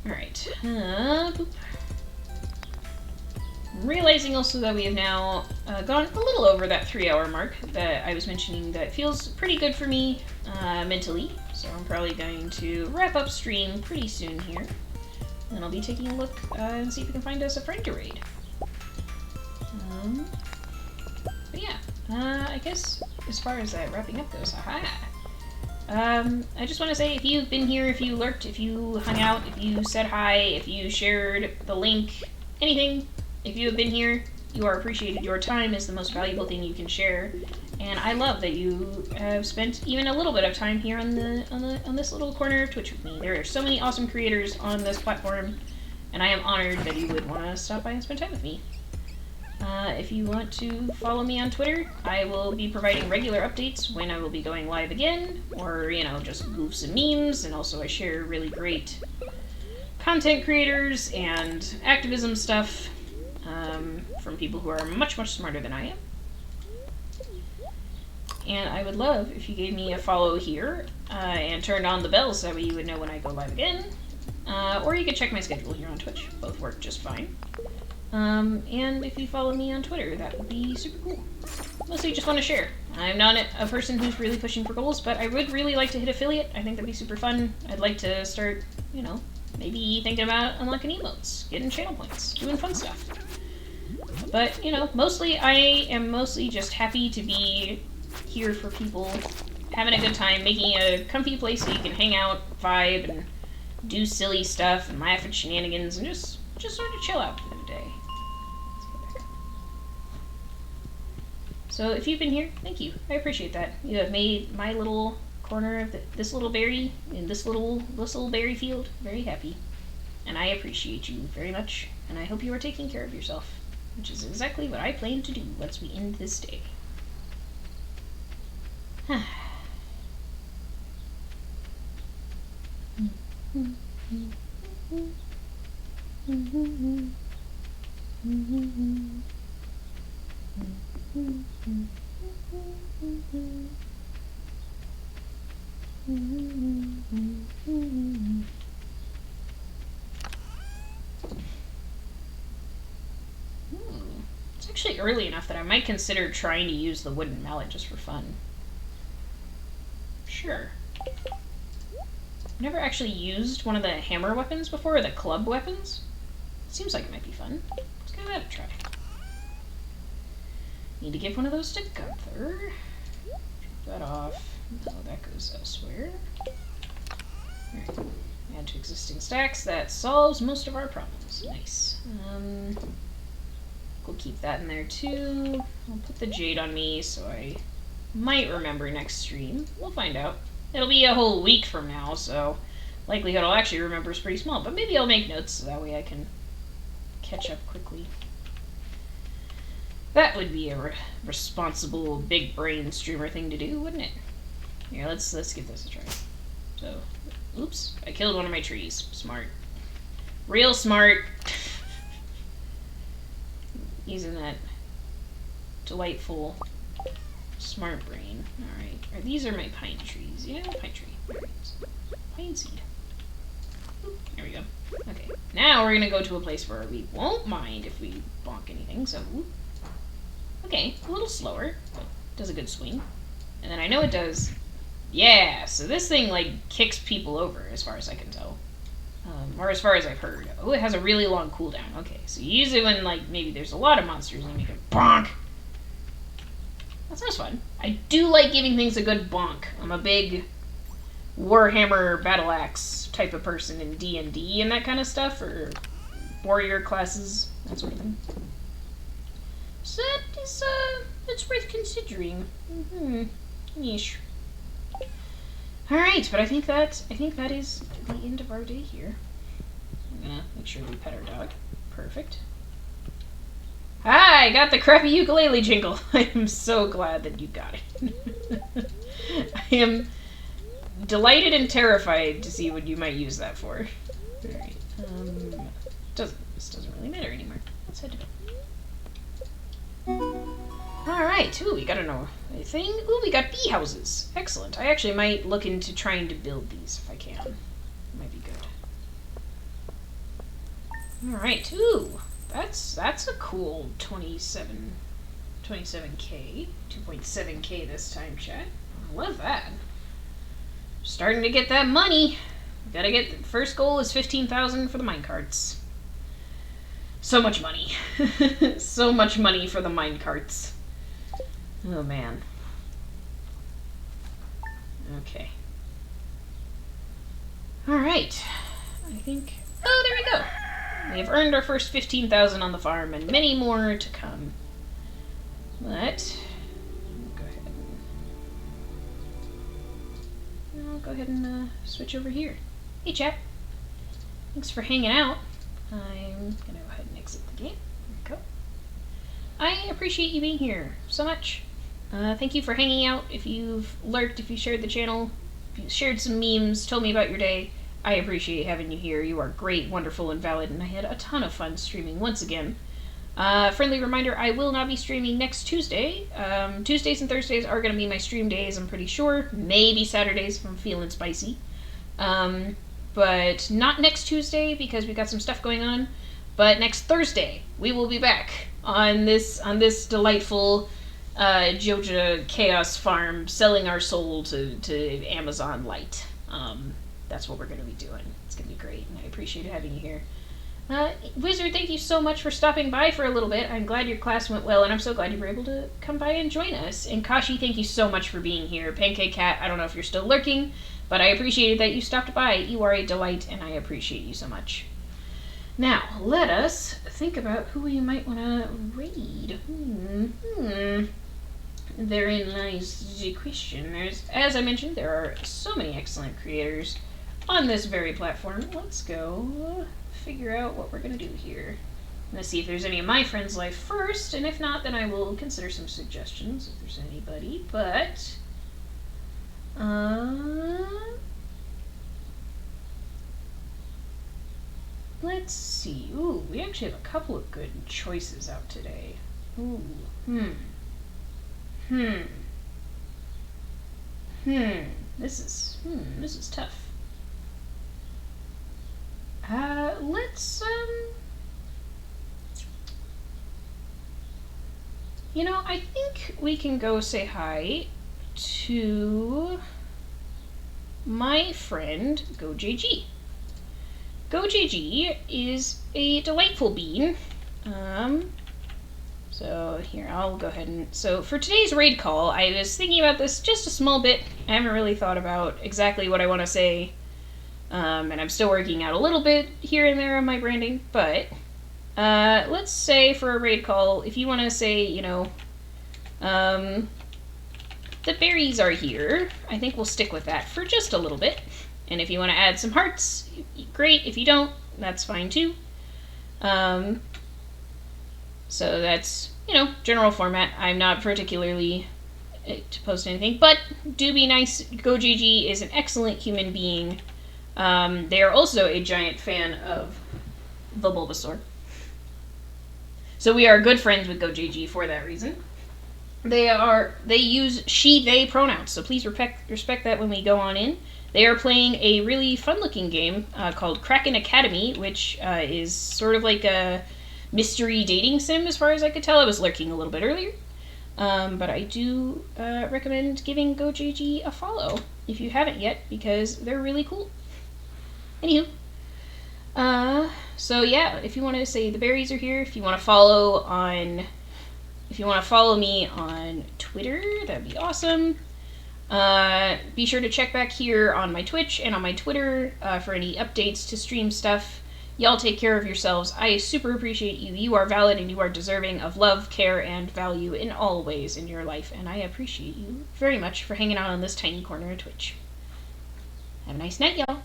Alright. Boop. I'm realizing also that we have now gone a little over that 3-hour mark that I was mentioning that feels pretty good for me mentally. So I'm probably going to wrap up stream pretty soon here. And I'll be taking a look and see if we can find us a friend to raid. But yeah, I guess as far as wrapping up goes, I just want to say, if you've been here, if you lurked, if you hung out, if you said hi, if you shared the link, anything, if you have been here, you are appreciated. Your time is the most valuable thing you can share, and I love that you have spent even a little bit of time here on this little corner of Twitch with me. There are so many awesome creators on this platform, and I am honored that you would want to stop by and spend time with me. If you want to follow me on Twitter, I will be providing regular updates when I will be going live again, or, you know, just goofs and memes, and also I share really great content creators and activism stuff from people who are much, much smarter than I am. And I would love if you gave me a follow here and turned on the bell so that way you would know when I go live again. Or you could check my schedule here on Twitch. Both work just fine. And if you follow me on Twitter, that would be super cool. Mostly just want to share. I'm not a person who's really pushing for goals, but I would really like to hit affiliate. I think that'd be super fun. I'd like to start, you know, maybe thinking about unlocking emotes, getting channel points, doing fun stuff. But, you know, mostly I am mostly just happy to be here for people, having a good time, making a comfy place so you can hang out, vibe, and do silly stuff, and laugh at shenanigans, and just sort of chill out for the day. So if you've been here, thank you. I appreciate that. You have made my little corner of this little berry in this little berry field very happy. and I appreciate you very much, and I hope you are taking care of yourself, which is exactly what I plan to do once we end this day. It's actually early enough that I might consider trying to use the wooden mallet just for fun. Sure. I've never actually used one of the hammer weapons before, or the club weapons. Seems like it might be fun. Let's give that a try. Need to give one of those to Gunther. Drop that off. Oh, that goes elsewhere. Alright. Add to existing stacks. That solves most of our problems. Nice. We'll keep that in there too. I'll put the jade on me so I might remember next stream. We'll find out. It'll be a whole week from now, so likelihood I'll actually remember is pretty small. But maybe I'll make notes so that way I can catch up quickly. That would be a responsible, big brain streamer thing to do, wouldn't it? Here, let's give this a try. So, oops, I killed one of my trees. Smart. Real smart. Using that delightful smart brain. Alright. These are my pine trees. Yeah, pine tree. Pine seed. Oop, there we go. Okay. Now we're gonna go to a place where we won't mind if we bonk anything, so whoop. Okay, a little slower, but does a good swing. And then I know it does... Yeah, so this thing, like, kicks people over, as far as I can tell. Or as far as I've heard. Oh, it has a really long cooldown. Okay, so you use it when, like, maybe there's a lot of monsters and you make it bonk. That sounds fun. I do like giving things a good bonk. I'm a big Warhammer Battle Axe type of person in D&D and that kind of stuff, or warrior classes, that sort of thing. So that is, it's worth considering. Yeesh. Alright, but I think that is the end of our day here. I'm gonna make sure we pet our dog. Perfect. Hi, got the crappy ukulele jingle. I am so glad that you got it. I am delighted and terrified to see what you might use that for. Alright, this doesn't really matter anymore. Let's head to bed. Alright, ooh, we got a thing. Ooh, we got bee houses. Excellent. I actually might look into trying to build these if I can. Might be good. Alright, ooh. That's a cool 27K. 2.7K this time, chat. I love that. Starting to get that money. Gotta get, the first goal is 15,000 for the minecarts. So much money. So much money for the minecarts. Oh man. Okay. Alright. I think... Oh, there we go! We have earned our first 15,000 on the farm, and many more to come. But... I'll go ahead and switch over here. Hey chat. Thanks for hanging out. I'm gonna go ahead and exit the game. There we go. I appreciate you being here so much. Thank you for hanging out. If you've lurked, if you shared the channel, if you shared some memes, told me about your day, I appreciate having you here. You are great, wonderful, and valid, and I had a ton of fun streaming once again. Friendly reminder, I will not be streaming next Tuesday. Tuesdays and Thursdays are going to be my stream days, I'm pretty sure. Maybe Saturdays if I'm feeling spicy. But not next Tuesday because we got some stuff going on. But next Thursday, we will be back on this delightful Joja Chaos Farm, selling our soul to Amazon Light. That's what we're going to be doing. It's going to be great, and I appreciate having you here. Wizard, thank you so much for stopping by for a little bit. I'm glad your class went well, and I'm so glad you were able to come by and join us. And Kashi, thank you so much for being here. Pancake Cat, I don't know if you're still lurking, but I appreciated that you stopped by. You are a delight, and I appreciate you so much. Now, let us think about who you might want to raid. Therein lies the question. As I mentioned, there are so many excellent creators on this very platform. Let's go figure out what we're gonna do here. I'm gonna see if there's any of my friends live first, and if not, then I will consider some suggestions if there's anybody. But let's see. Ooh, we actually have a couple of good choices out today. Ooh, This is tough. Let's I think we can go say hi to my friend GoJG. GoJG is a delightful bean. So here, I'll go ahead and... So for today's raid call, I was thinking about this just a small bit. I haven't really thought about exactly what I want to say. And I'm still working out a little bit here and there on my branding. But let's say for a raid call, if you want to say, the berries are here, I think we'll stick with that for just a little bit. And if you want to add some hearts, great. If you don't, that's fine too. So that's, general format. I'm not particularly to post anything, but do be nice. GoJG is an excellent human being. They are also a giant fan of the Bulbasaur. So we are good friends with GoJG for that reason. They use she, they pronouns, so please respect that when we go on in. They are playing a really fun-looking game called Kraken Academy, which is sort of like a mystery dating sim, as far as I could tell. I was lurking a little bit earlier. But I do recommend giving GoJG a follow if you haven't yet, because they're really cool. Anywho. So yeah, if you want to say the berries are here, if you want to follow me on Twitter, that'd be awesome. Be sure to check back here on my Twitch and on my Twitter for any updates to stream stuff. Y'all take care of yourselves. I super appreciate you. You are valid and you are deserving of love, care, and value in all ways in your life, and I appreciate you very much for hanging out on this tiny corner of Twitch. Have a nice night, y'all.